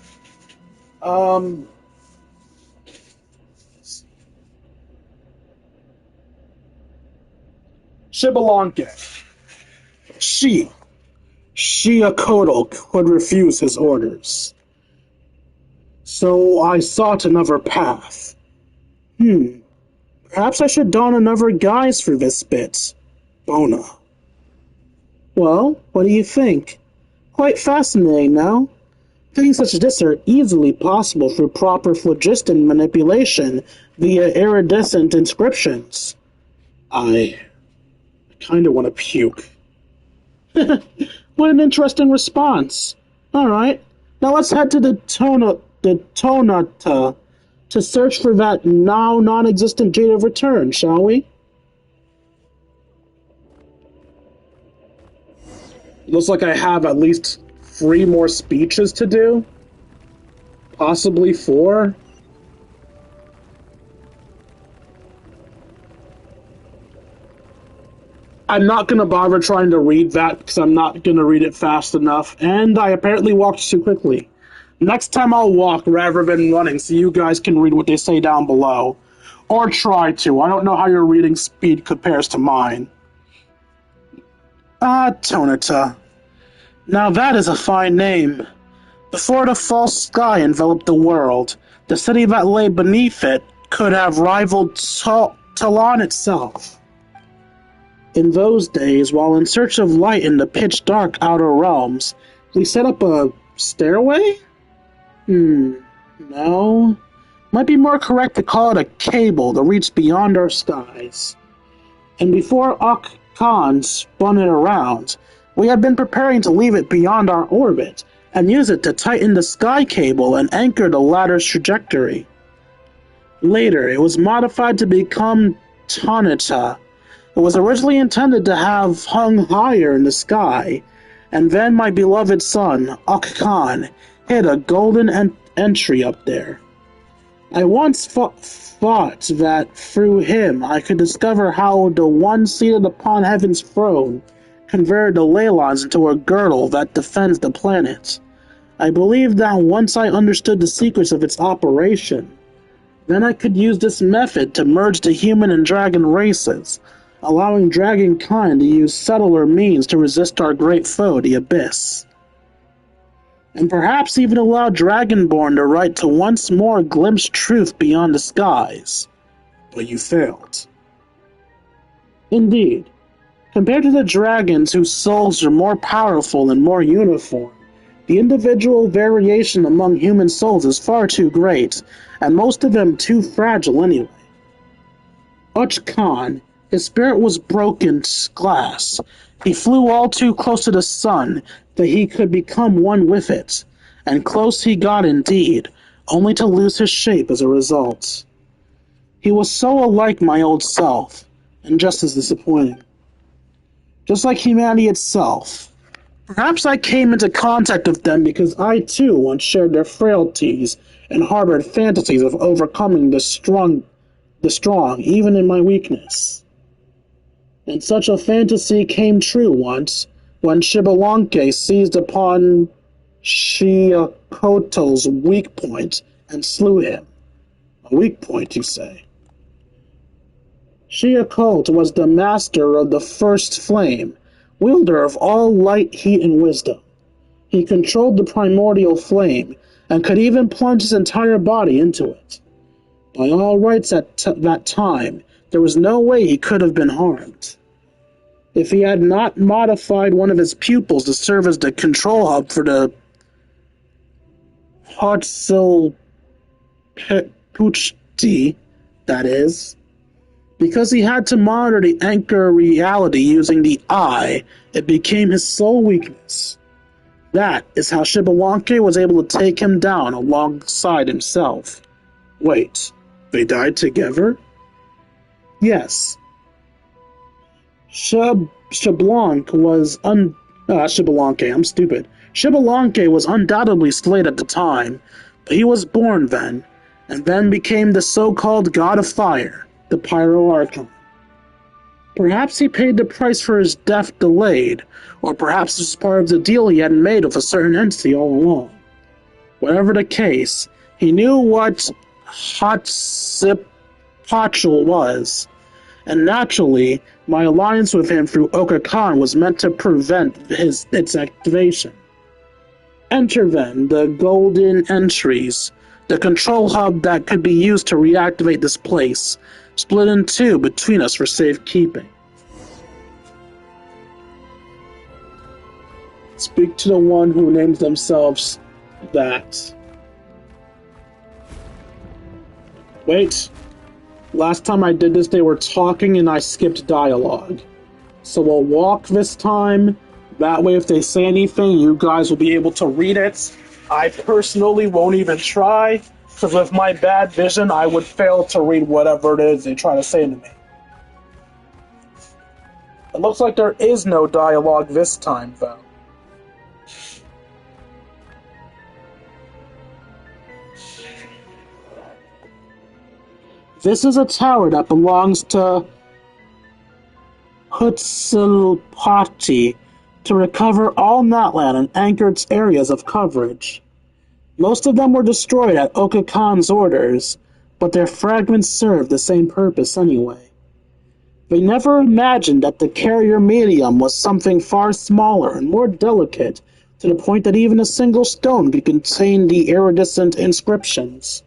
Shibalanke. Shiakoto could refuse his orders. So I sought another path. Perhaps I should don another guise for this bit. Bona. Well, what do you think? Quite fascinating, now. Things such as this are easily possible through proper phlogiston manipulation via iridescent inscriptions. I kinda want to puke. What an interesting response. Alright, now let's head to the Tonata to search for that now non-existent Jade of Return, shall we? Looks like I have at least 3 more speeches to do. Possibly 4. I'm not going to bother trying to read that because I'm not going to read it fast enough, and I apparently walked too quickly. Next time I'll walk rather than running so you guys can read what they say down below. Or try to. I don't know how your reading speed compares to mine. Tonata. Now that is a fine name. Before the false sky enveloped the world, the city that lay beneath it could have rivaled Talon itself. In those days, while in search of light in the pitch-dark outer realms, we set up a stairway? No. Might be more correct to call it a cable that reached beyond our skies. And before Ak Khan spun it around, we had been preparing to leave it beyond our orbit and use it to tighten the sky cable and anchor the ladder's trajectory. Later, it was modified to become Tanita. It was originally intended to have hung higher in the sky, and then my beloved son, Ak Khan, hid a golden entry up there. I once thought that through him I could discover how the one seated upon heaven's throne converted the Leylons into a girdle that defends the planet. I believed that once I understood the secrets of its operation, then I could use this method to merge the human and dragon races, allowing dragonkind to use subtler means to resist our great foe, the Abyss. And perhaps even allow Dragonborn the right to once more glimpse truth beyond the skies. But you failed. Indeed, compared to the dragons whose souls are more powerful and more uniform, the individual variation among human souls is far too great, and most of them too fragile anyway. Uch Khan, his spirit was broken glass. He flew all too close to the sun that he could become one with it, and close he got indeed, only to lose his shape as a result. He was so unlike my old self, and just as disappointing. Just like humanity itself. Perhaps I came into contact with them because I too once shared their frailties and harbored fantasies of overcoming the strong, even in my weakness. And such a fantasy came true once, when Shibalanke seized upon Shiakoto's weak point and slew him. A weak point, you say? Shiakoto was the master of the first flame, wielder of all light, heat, and wisdom. He controlled the primordial flame, and could even plunge his entire body into it. By all rights at that time, there was no way he could have been harmed. If he had not modified one of his pupils to serve as the control hub for the Hotsilpuchti, that is. Because he had to monitor the anchor reality using the eye, it became his sole weakness. That is how Shibalanke was able to take him down alongside himself. Wait, they died together? Yes. Shibalanke was undoubtedly slayed at the time, but he was born then, and then became the so-called God of Fire, the Pyro Archon. Perhaps he paid the price for his death delayed, or perhaps this was part of the deal he had made with a certain entity all along. Whatever the case, he knew what Hotsilpuchti was, and naturally, my alliance with him through Oka Khan was meant to prevent its activation. Enter then the golden entries, the control hub that could be used to reactivate this place, split in two between us for safekeeping. Speak to the one who names themselves that. Wait. Last time I did this, they were talking and I skipped dialogue. So we'll walk this time. That way, if they say anything, you guys will be able to read it. I personally won't even try, because with my bad vision, I would fail to read whatever it is they try to say to me. It looks like there is no dialogue this time, though. This is a tower that belongs to Hotsilpuchti to recover all Natlan and anchor its areas of coverage. Most of them were destroyed at Oka Khan's orders, but their fragments served the same purpose anyway. They never imagined that the carrier medium was something far smaller and more delicate to the point that even a single stone could contain the iridescent inscriptions.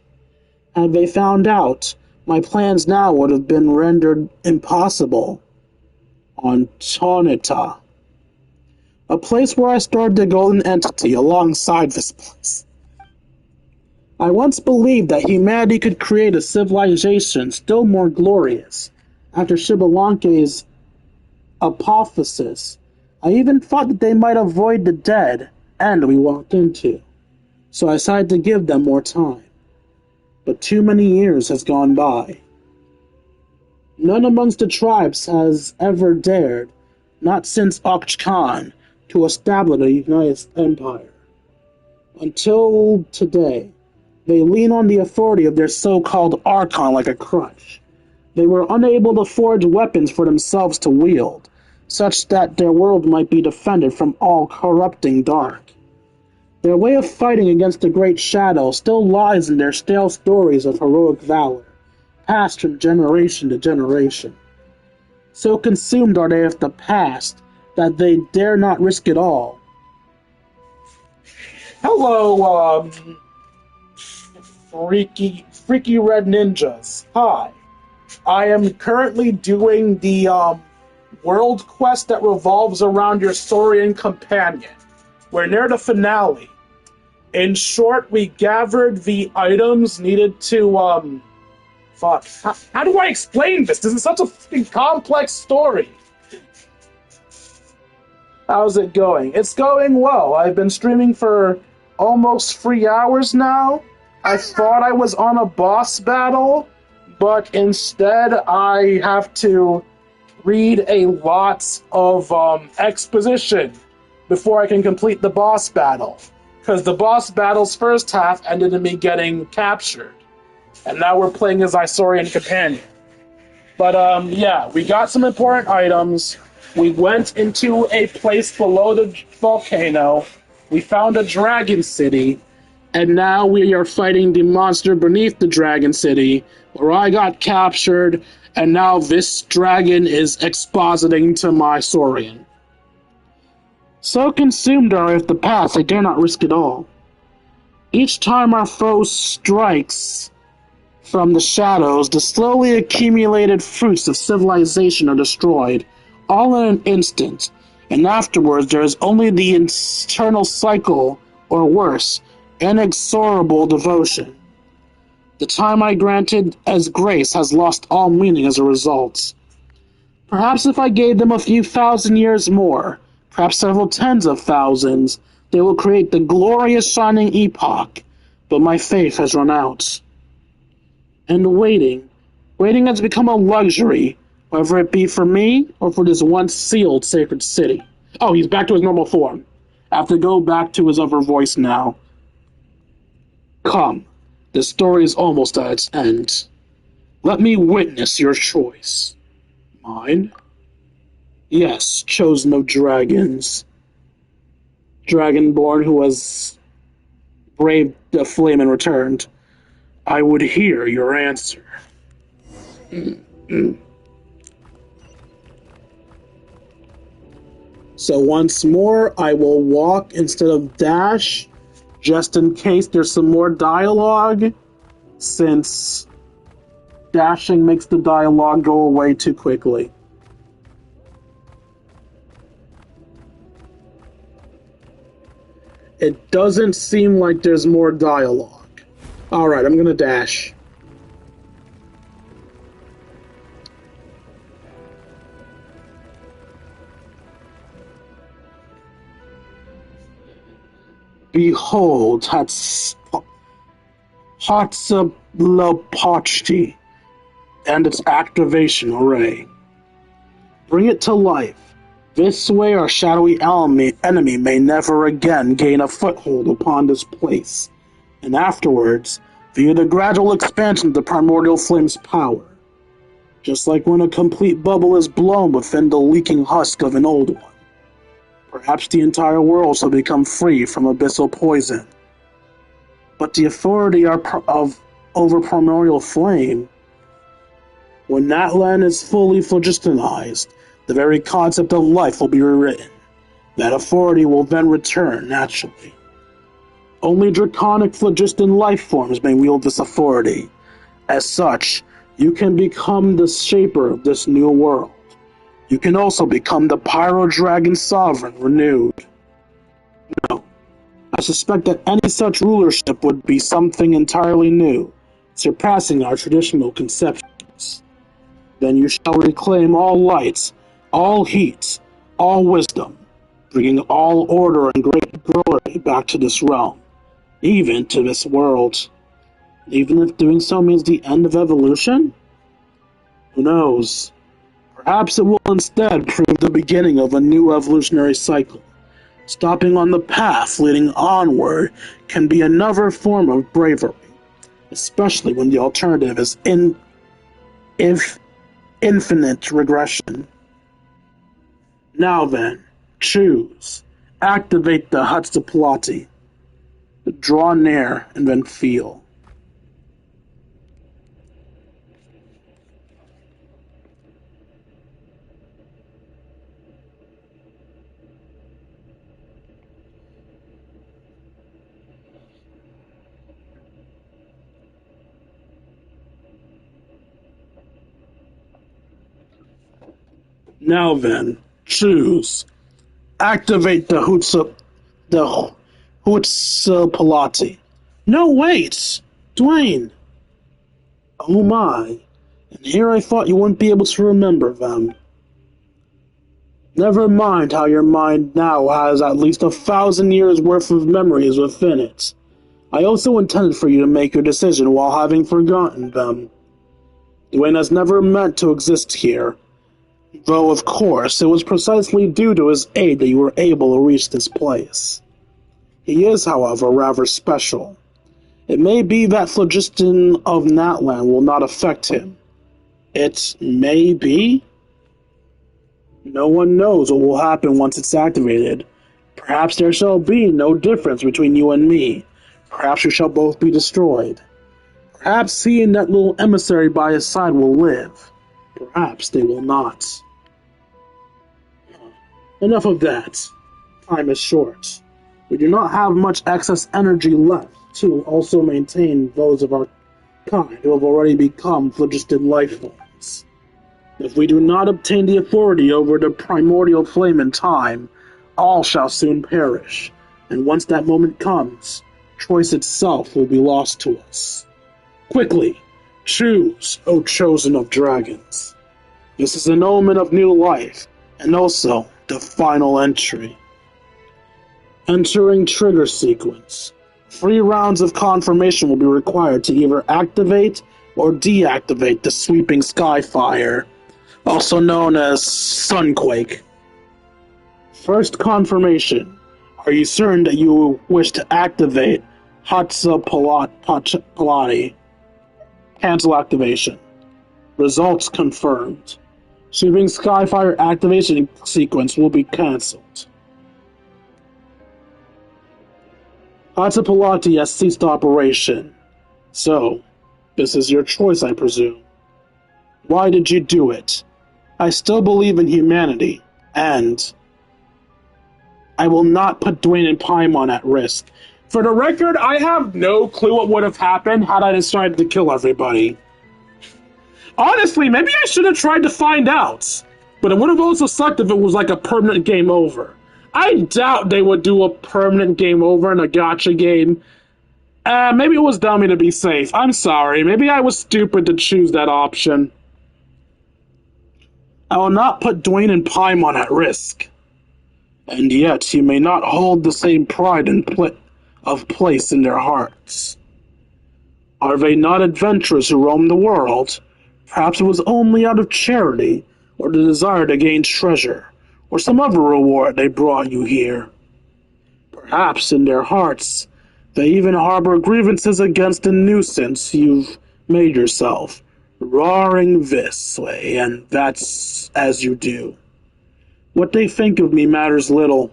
Had they found out, my plans now would have been rendered impossible. Antonita. A place where I stored the golden entity alongside this place. I once believed that humanity could create a civilization still more glorious. After Shibalanke's apophysis, I even thought that they might avoid the dead end we walked into. So I decided to give them more time. But too many years has gone by. None amongst the tribes has ever dared, not since Akh Khan, to establish a united empire. Until today, they lean on the authority of their so-called Archon like a crutch. They were unable to forge weapons for themselves to wield, such that their world might be defended from all corrupting dark. Their way of fighting against the Great Shadow still lies in their stale stories of heroic valor, passed from generation to generation. So consumed are they of the past that they dare not risk it all. Hello, freaky red ninjas. Hi. I am currently doing the, world quest that revolves around your Saurian companion. We're near the finale. In short, we gathered the items needed to, fuck. How do I explain this? This is such a fucking complex story. How's it going? It's going well. I've been streaming for almost 3 hours now. I thought I was on a boss battle, but instead I have to read a lot of exposition before I can complete the boss battle. Because the boss battle's first half ended in me getting captured. And now we're playing as Isaurian companion. But yeah, we got some important items. We went into a place below the volcano. We found a dragon city. And now we are fighting the monster beneath the dragon city, where I got captured, and now this dragon is expositing to my Saurian. So consumed are with the past, I dare not risk it all. Each time our foe strikes from the shadows, the slowly accumulated fruits of civilization are destroyed, all in an instant, and afterwards there is only the eternal cycle, or worse, inexorable devotion. The time I granted as grace has lost all meaning as a result. Perhaps if I gave them a few thousand years more, perhaps several tens of thousands, they will create the glorious shining epoch, but my faith has run out. And waiting has become a luxury, whether it be for me or for this once sealed sacred city. Oh, he's back to his normal form. I have to go back to his other voice now. Come, the story is almost at its end. Let me witness your choice. Mine? Yes, chosen of dragons. Dragonborn who has braved the flame and returned. I would hear your answer. So once more, I will walk instead of dash, just in case there's some more dialogue, since dashing makes the dialogue go away too quickly. It doesn't seem like there's more dialogue. Alright, I'm gonna dash. Behold, Hatsablapochti and its activation array. Bring it to life. This way our shadowy enemy may never again gain a foothold upon this place, and afterwards view the gradual expansion of the primordial flame's power. Just like when a complete bubble is blown within the leaking husk of an old one. Perhaps the entire world shall become free from abyssal poison. But the authority over primordial flame, when that land is fully phlogistonized, the very concept of life will be rewritten. That authority will then return naturally. Only draconic phlogiston life forms may wield this authority. As such, you can become the shaper of this new world. You can also become the Pyro Dragon Sovereign renewed. No, I suspect that any such rulership would be something entirely new, surpassing our traditional conceptions. Then you shall reclaim all light, all heat, all wisdom, bringing all order and great glory back to this realm, even to this world. Even if doing so means the end of evolution? Who knows? Perhaps it will instead prove the beginning of a new evolutionary cycle. Stopping on the path leading onward can be another form of bravery, especially when the alternative is infinite regression. Now then, choose. Activate the Hatsapalati. Draw near and then feel. Now then, choose. Activate the Hatsapalati. No, wait! Dwayne! Oh my. And here I thought you wouldn't be able to remember them. Never mind how your mind now has at least 1,000 years worth of memories within it. I also intended for you to make your decision while having forgotten them. Dwayne has never meant to exist here. Though, of course, it was precisely due to his aid that you were able to reach this place. He is, however, rather special. It may be that phlogiston of Natlan will not affect him. It may be? No one knows what will happen once it's activated. Perhaps there shall be no difference between you and me. Perhaps we shall both be destroyed. Perhaps seeing that little emissary by his side will live. Perhaps they will not. Enough of that. Time is short. We do not have much excess energy left to also maintain those of our kind who have already become phlogiston life forms. If we do not obtain the authority over the primordial flame in time, all shall soon perish, and once that moment comes, choice itself will be lost to us. Quickly, choose, O chosen of dragons. This is an omen of new life, and also the final entry. Entering trigger sequence. 3 rounds of confirmation will be required to either activate or deactivate the sweeping Skyfire, also known as Sunquake. First confirmation. Are you certain that you wish to activate Hatsapalati? Cancel activation. Results confirmed. Sweeping Skyfire activation sequence will be cancelled. Hatsapalati has ceased operation. So, this is your choice, I presume. Why did you do it? I still believe in humanity, and I will not put Dwayne and Paimon at risk. For the record, I have no clue what would have happened had I decided to kill everybody. Honestly, maybe I should have tried to find out. But it would have also sucked if it was like a permanent game over. I doubt they would do a permanent game over in a gacha game. Maybe it was dummy to be safe. I'm sorry. Maybe I was stupid to choose that option. I will not put Dwayne and Paimon at risk. And yet, you may not hold the same pride of place in their hearts. Are they not adventurers who roam the world? Perhaps it was only out of charity, or the desire to gain treasure, or some other reward they brought you here. Perhaps in their hearts, they even harbor grievances against the nuisance you've made yourself, roaring this way, and that's as you do. What they think of me matters little.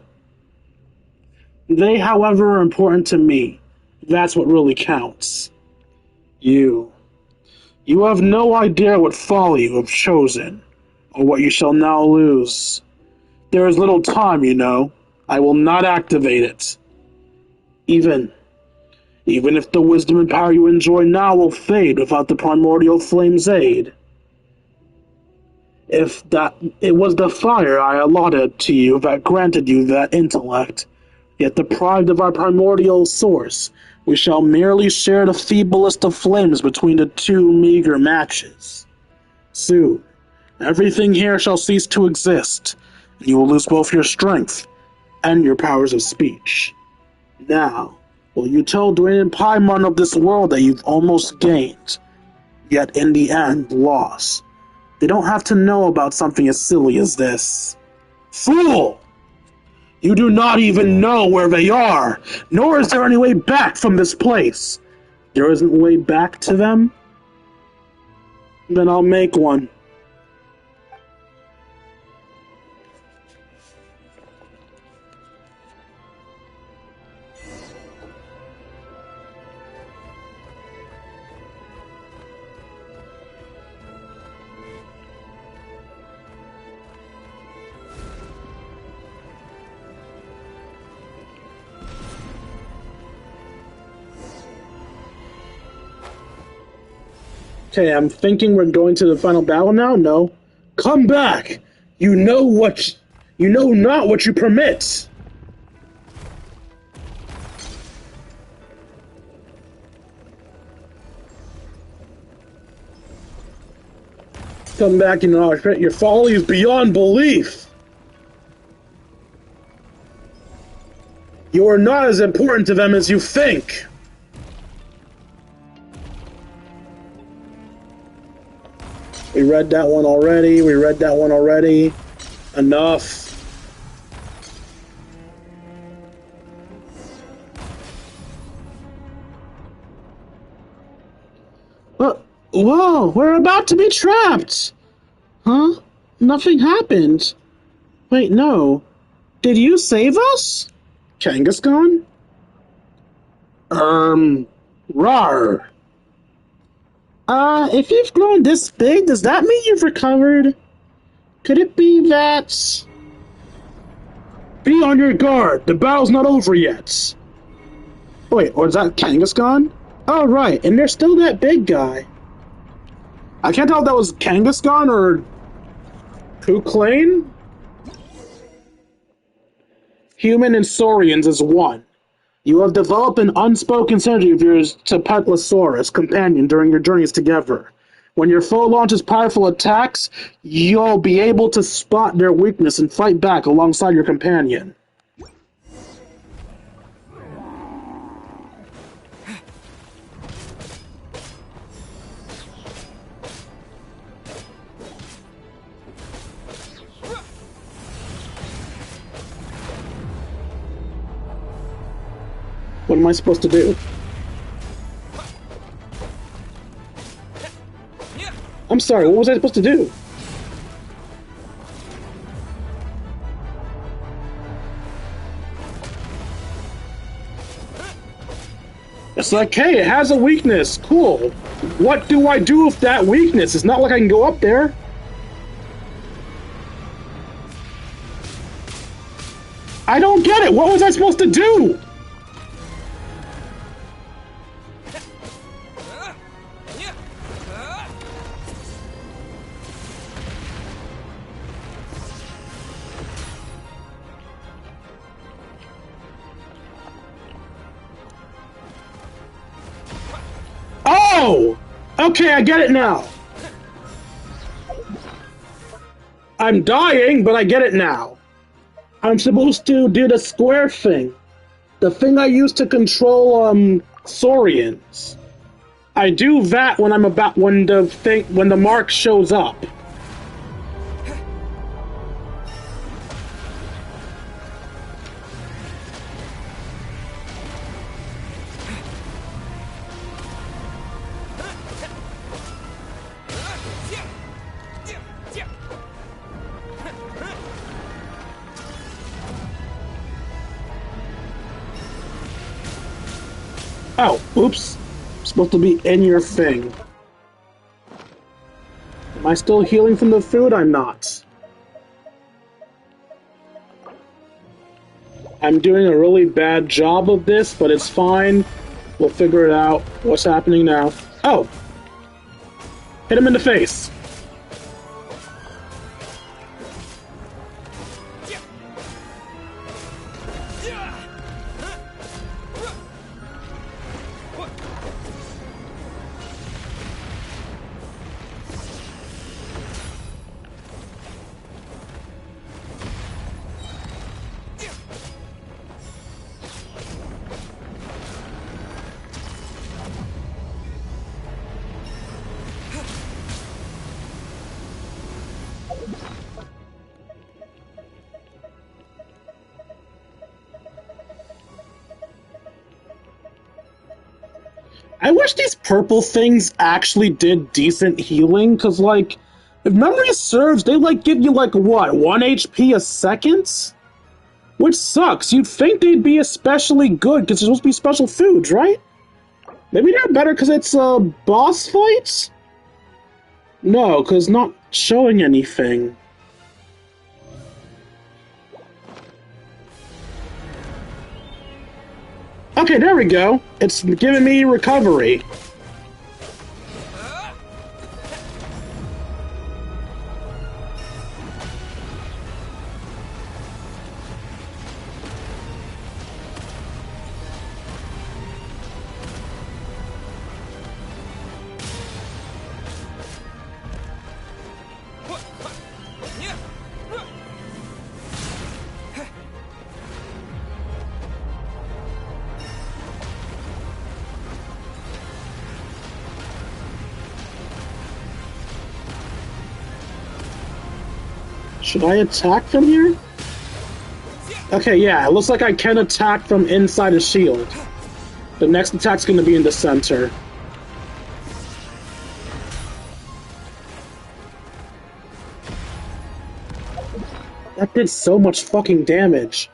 They, however, are important to me. That's what really counts. You have no idea what folly you have chosen, or what you shall now lose. There is little time, you know. I will not activate it. Even if the wisdom and power you enjoy now will fade without the primordial flame's aid. If that it was the fire I allotted to you that granted you that intellect, yet deprived of our primordial source, we shall merely share the feeblest of flames between the two meager matches. Soon, everything here shall cease to exist, and you will lose both your strength and your powers of speech. Now, will you tell Dwayne and Paimon of this world that you've almost gained, yet in the end lost? They don't have to know about something as silly as this. Fool! You do not even know where they are, nor is there any way back from this place. There isn't a way back to them? Then I'll make one. Okay, I'm thinking we're going to the final battle now? No. Come back! You know not what you permit! Come back, you know, your folly is beyond belief! You are not as important to them as you think! We read that one already. Enough. Whoa, we're about to be trapped! Huh? Nothing happened. Wait, no. Did you save us? Kangaskhan? Rar. If you've grown this big, does that mean you've recovered? Could it be that... Be on your guard! The battle's not over yet! Wait, or is that Kangaskhan? Oh, right, and there's still that big guy. I can't tell if that was Kangaskhan or... Kuklane? Human and Saurians is one. You have developed an unspoken synergy of yours to Petlosaurus, companion, during your journeys together. When your foe launches powerful attacks, you'll be able to spot their weakness and fight back alongside your companion. What am I supposed to do? I'm sorry, what was I supposed to do? It's like, hey, it has a weakness. Cool. What do I do with that weakness? It's not like I can go up there. I don't get it. What was I supposed to do? Oh! Okay, I get it now. I'm dying, but I get it now. I'm supposed to do the square thing. The thing I use to control, Saurians. I do that when when the mark shows up. Oh, oops. I'm supposed to be in your thing. Am I still healing from the food? I'm not. I'm doing a really bad job of this, but it's fine. We'll figure it out. What's happening now? Oh! Hit him in the face! I wish these purple things actually did decent healing, because, like, if memory serves, they, like, give you, like, what, 1 HP a second? Which sucks. You'd think they'd be especially good, because they're supposed to be special foods, right? Maybe they're better because it's, boss fights? No, because not showing anything. Okay, there we go. It's giving me recovery. Should I attack from here? Okay, yeah, it looks like I can attack from inside a shield. The next attack's gonna be in the center. That did so much fucking damage.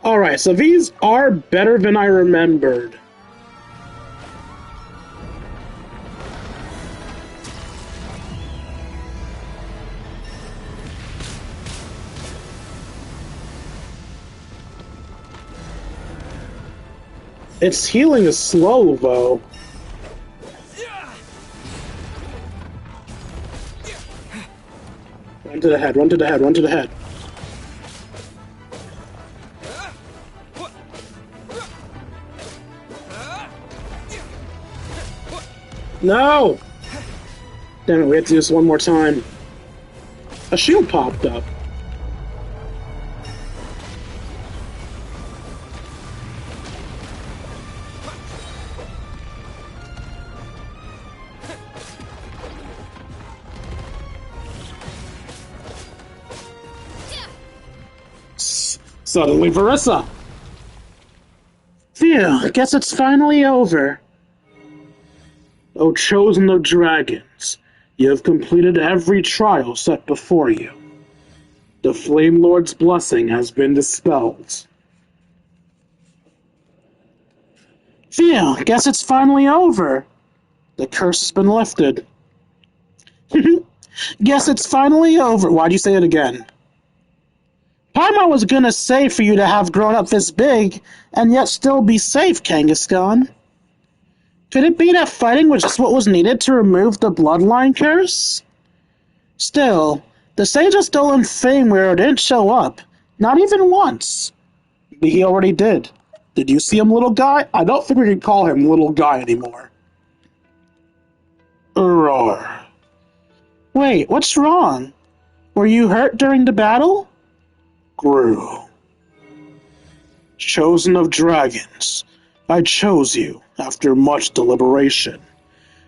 Alright, so these are better than I remembered. Its healing is slow, though. Run to the head, run to the head, run to the head. No! Damn it, we have to do this one more time. A shield popped up. Suddenly, Verissa! Phew, guess it's finally over. O chosen of dragons, you have completed every trial set before you. The Flame Lord's blessing has been dispelled. Phew, guess it's finally over. The curse has been lifted. Guess it's finally over. Why'd you say it again? Paimon was gonna say for you to have grown up this big, and yet still be safe, Kangaskhan. Could it be that fighting was just what was needed to remove the bloodline curse? Still, the Sage of Stolen Fenrir didn't show up, not even once. But he already did. Did you see him, little guy? I don't think we can call him little guy anymore. Roar. Wait, what's wrong? Were you hurt during the battle? Grew. Chosen of dragons, I chose you after much deliberation,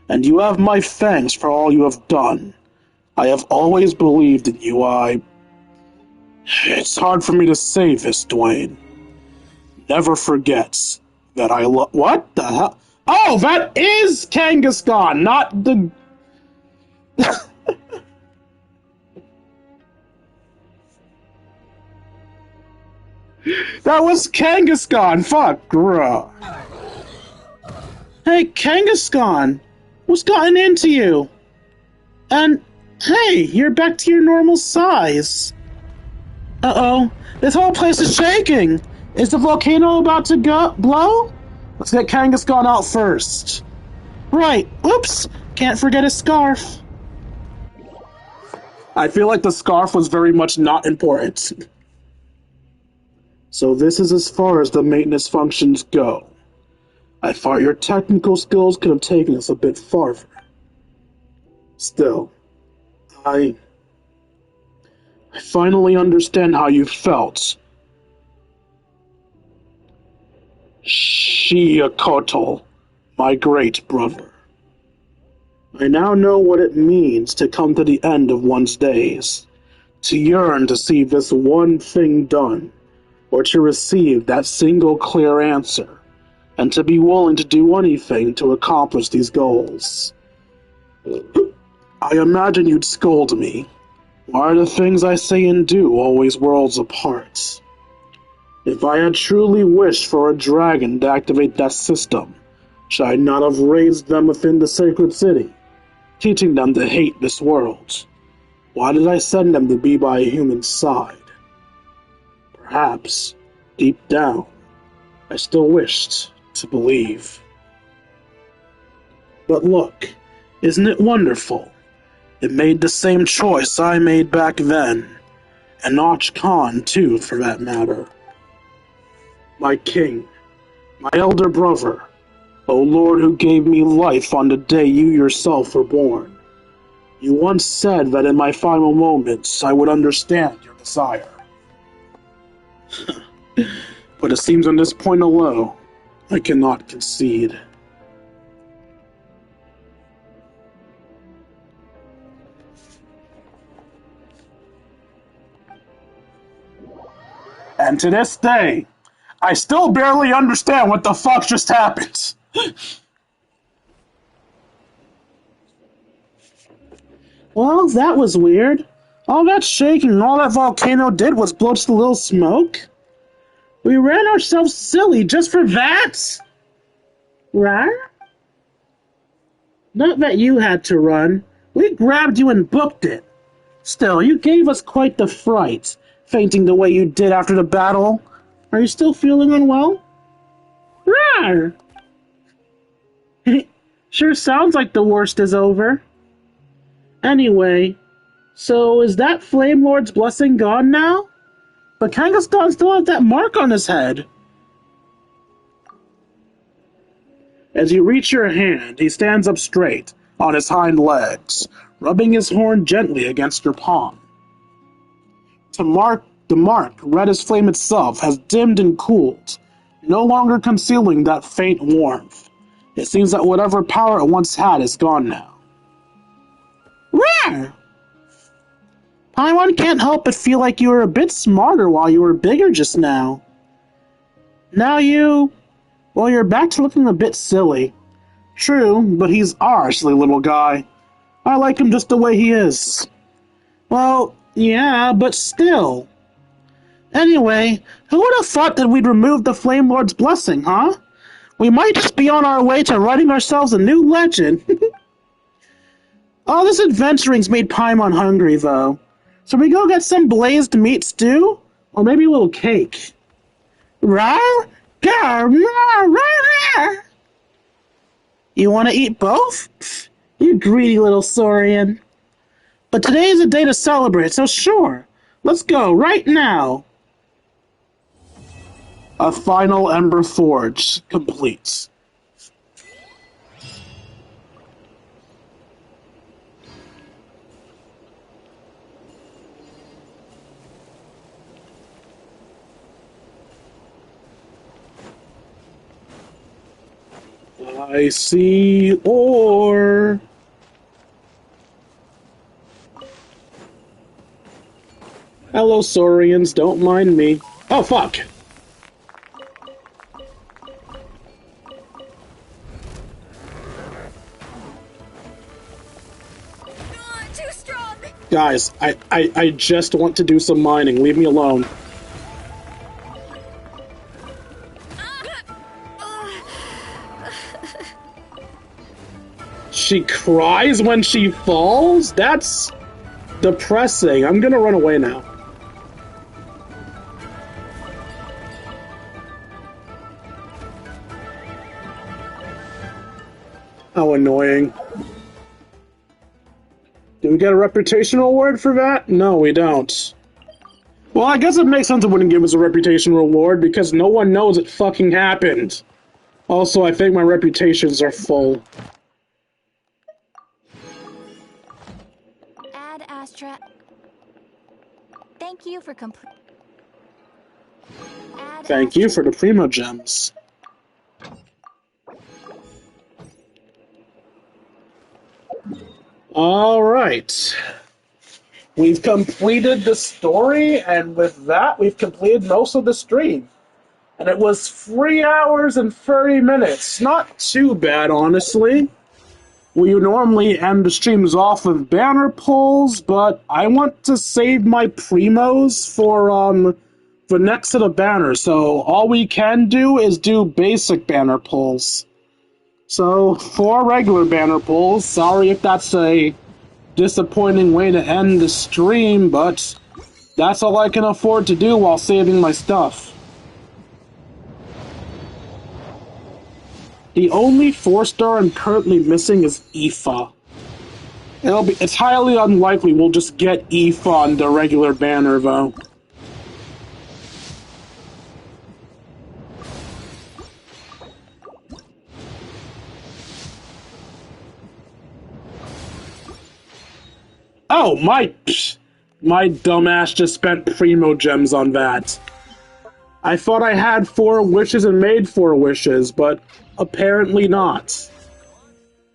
and you have my thanks for all you have done. I have always believed in you. It's hard for me to say this, Dwayne. Never forgets that I love. What the hell? Oh, that is Kangaskhan, not the. That was Kangaskhan! Fuck! Bruh. Hey, Kangaskhan! What's gotten into you? And, hey, you're back to your normal size. Uh-oh, this whole place is shaking! Is the volcano about to blow? Let's get Kangaskhan out first. Right. Oops. Can't forget his scarf. I feel like the scarf was very much not important. So this is as far as the maintenance functions go. I thought your technical skills could have taken us a bit farther. Still, I finally understand how you felt. Shiakotl, my great brother. I now know what it means to come to the end of one's days, to yearn to see this one thing done, or to receive that single clear answer, and to be willing to do anything to accomplish these goals. I imagine you'd scold me. Why are the things I say and do always worlds apart? If I had truly wished for a dragon to activate that system, should I not have raised them within the sacred city, teaching them to hate this world? Why did I send them to be by a human's side? Perhaps, deep down, I still wished to believe. But look, isn't it wonderful? It made the same choice I made back then, and Notch Khan too, for that matter. My king, my elder brother, O Lord who gave me life on the day you yourself were born. You once said that in my final moments I would understand your desire. But it seems on this point alone, I cannot concede. And to this day, I still barely understand what the fuck just happened. Well, that was weird. All that shaking and all that volcano did was blow just a little smoke. We ran ourselves silly just for that? Right? Not that you had to run. We grabbed you and booked it. Still, you gave us quite the fright, fainting the way you did after the battle. Are you still feeling unwell? Rawr! Sure sounds like the worst is over. Anyway, so is that Flame Lord's blessing gone now? But Kangaskhan still has that mark on his head. As you reach your hand, he stands up straight, on his hind legs, rubbing his horn gently against your palm. The mark, red as flame itself, has dimmed and cooled, no longer concealing that faint warmth. It seems that whatever power it once had is gone now. Rawr! Paimon can't help but feel like you were a bit smarter while you were bigger just now. Now you're back to looking a bit silly. True, but he's our silly little guy. I like him just the way he is. Well, yeah, but still. Anyway, who would have thought that we'd remove the Flame Lord's blessing, huh? We might just be on our way to writing ourselves a new legend. All this adventuring's made Paimon hungry, though. So we go get some blazed meat stew? Or maybe a little cake. Rawr? You want to eat both? You greedy little Saurian. But today is a day to celebrate, so sure. Let's go, right now. A final Ember Forge complete. I see ore. Hello, Saurians, don't mind me. Oh, fuck! Too strong. Guys, I just want to do some mining. Leave me alone. She cries when she falls? That's depressing. I'm gonna run away now. How annoying. Do we get a reputational award for that? No, we don't. Well, I guess it makes sense it wouldn't give us a reputation reward because no one knows it fucking happened. Also, I think my reputations are full. Ad Astra. Thank you for complete. Thank you for the Primo Gems. Alright. We've completed the story, and with that, we've completed most of the stream. And it was 3 hours and 30 minutes. Not too bad, honestly. We normally end the streams off with banner pulls, but I want to save my primos for the next set of banners. So all we can do is do basic banner pulls. So, 4 regular banner pulls. Sorry if that's a disappointing way to end the stream, but that's all I can afford to do while saving my stuff. The only 4-star I'm currently missing is Aoife. It's highly unlikely we'll just get Aoife on the regular banner, though. Oh, my dumbass just spent Primo Gems on that. I thought I had 4 wishes and made 4 wishes, but apparently not.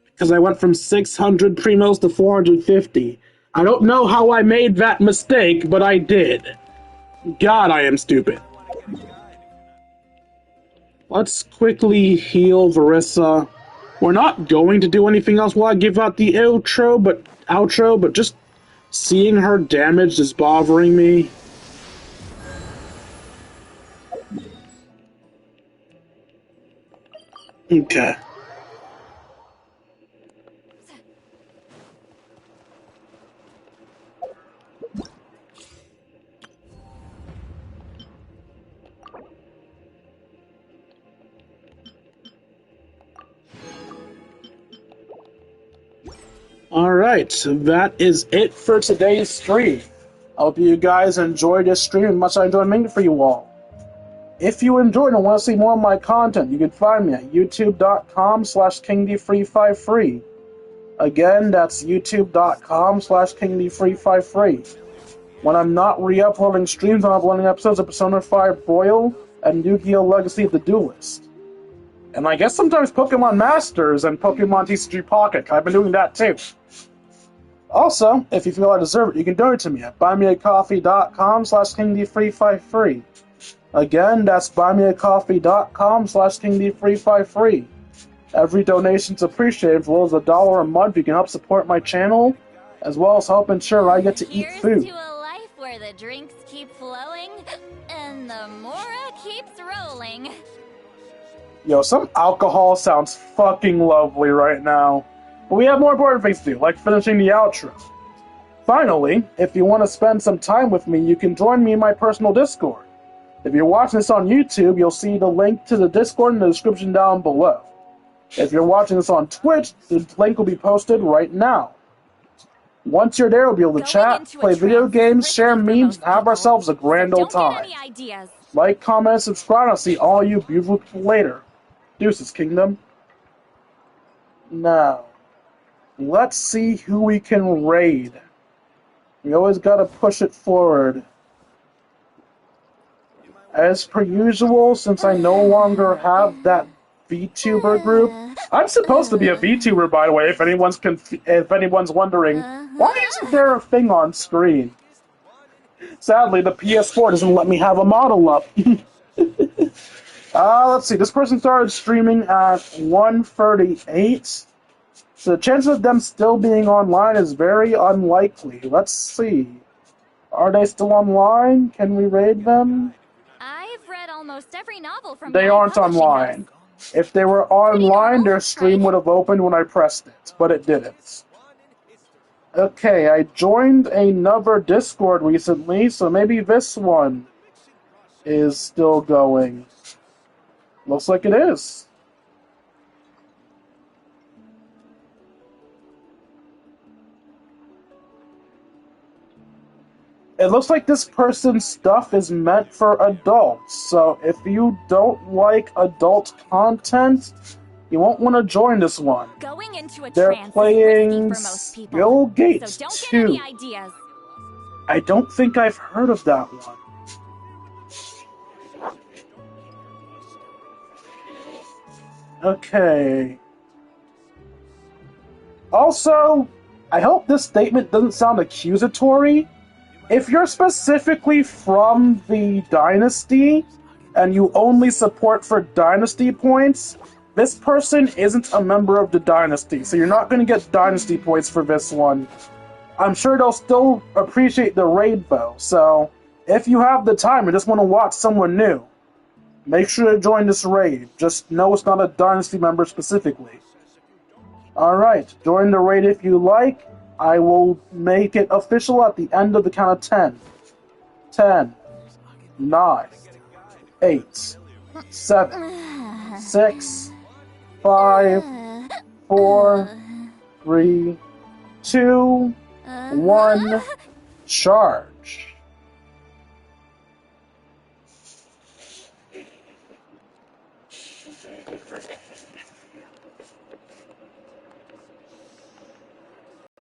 Because I went from 600 Primos to 450. I don't know how I made that mistake, but I did. God, I am stupid. Let's quickly heal Verissa. We're not going to do anything else while I give out the outro, but just seeing her damaged is bothering me. Okay. Alright, so that is it for today's stream. I hope you guys enjoyed this stream as much as I enjoyed making it for you all. If you enjoyed and want to see more of my content, you can find me at youtube.com/KingD353. Again, that's youtube.com/KingD353. When I'm not re-uploading streams, I'm uploading episodes of Persona 5 Royal and Yu-Gi-Oh! Legacy of the Duelist. And I guess sometimes Pokemon Masters and Pokemon TCG Pocket. I've been doing that too. Also, if you feel I deserve it, you can donate to me at buymeacoffee.com/KingD353. Again, that's buymeacoffee.com/KingD353. Every donation's appreciated. For as little as $1 a month, you can help support my channel, as well as help ensure I get to eat food. Here's to a life where the drinks keep flowing and the Mora keeps rolling. Yo, some alcohol sounds fucking lovely right now. But we have more important things to do, like finishing the outro. Finally, if you want to spend some time with me, you can join me in my personal Discord. If you're watching this on YouTube, you'll see the link to the Discord in the description down below. If you're watching this on Twitch, the link will be posted right now. Once you're there, we'll be able to chat, play video games, share memes, and have ourselves a grand old time. Like, comment, subscribe, and I'll see all you beautiful people later. Deuces, Kingdom. Now, let's see who we can raid. We always gotta push it forward. As per usual, since I no longer have that VTuber group, I'm supposed to be a VTuber, by the way, if anyone's wondering, why isn't there a thing on screen? Sadly, the PS4 doesn't let me have a model up. Let's see, this person started streaming at 1:38, so the chance of them still being online is very unlikely. Let's see. Are they still online? Can we raid them? I've read almost every novel from They aren't online. If they were online, their stream would have opened when I pressed it, but it didn't. Okay, I joined another Discord recently, so maybe this one is still going. Looks like it is. It looks like this person's stuff is meant for adults, so if you don't like adult content, you won't want to join this one. Going into a They're trance is playing risky for most people. Skill Gate So don't 2. get any ideas. I don't think I've heard of that one. Okay. Also, I hope this statement doesn't sound accusatory. If you're specifically from the Dynasty, and you only support for Dynasty points, this person isn't a member of the Dynasty, so you're not going to get Dynasty points for this one. I'm sure they'll still appreciate the raid, though, so if you have the time and just want to watch someone new, make sure to join this raid. Just know it's not a Dynasty member specifically. Alright, join the raid if you like. I will make it official at the end of the count of 10. 10, 9, 8, 7, 6, 5, 4, 3, 2, 1, charge.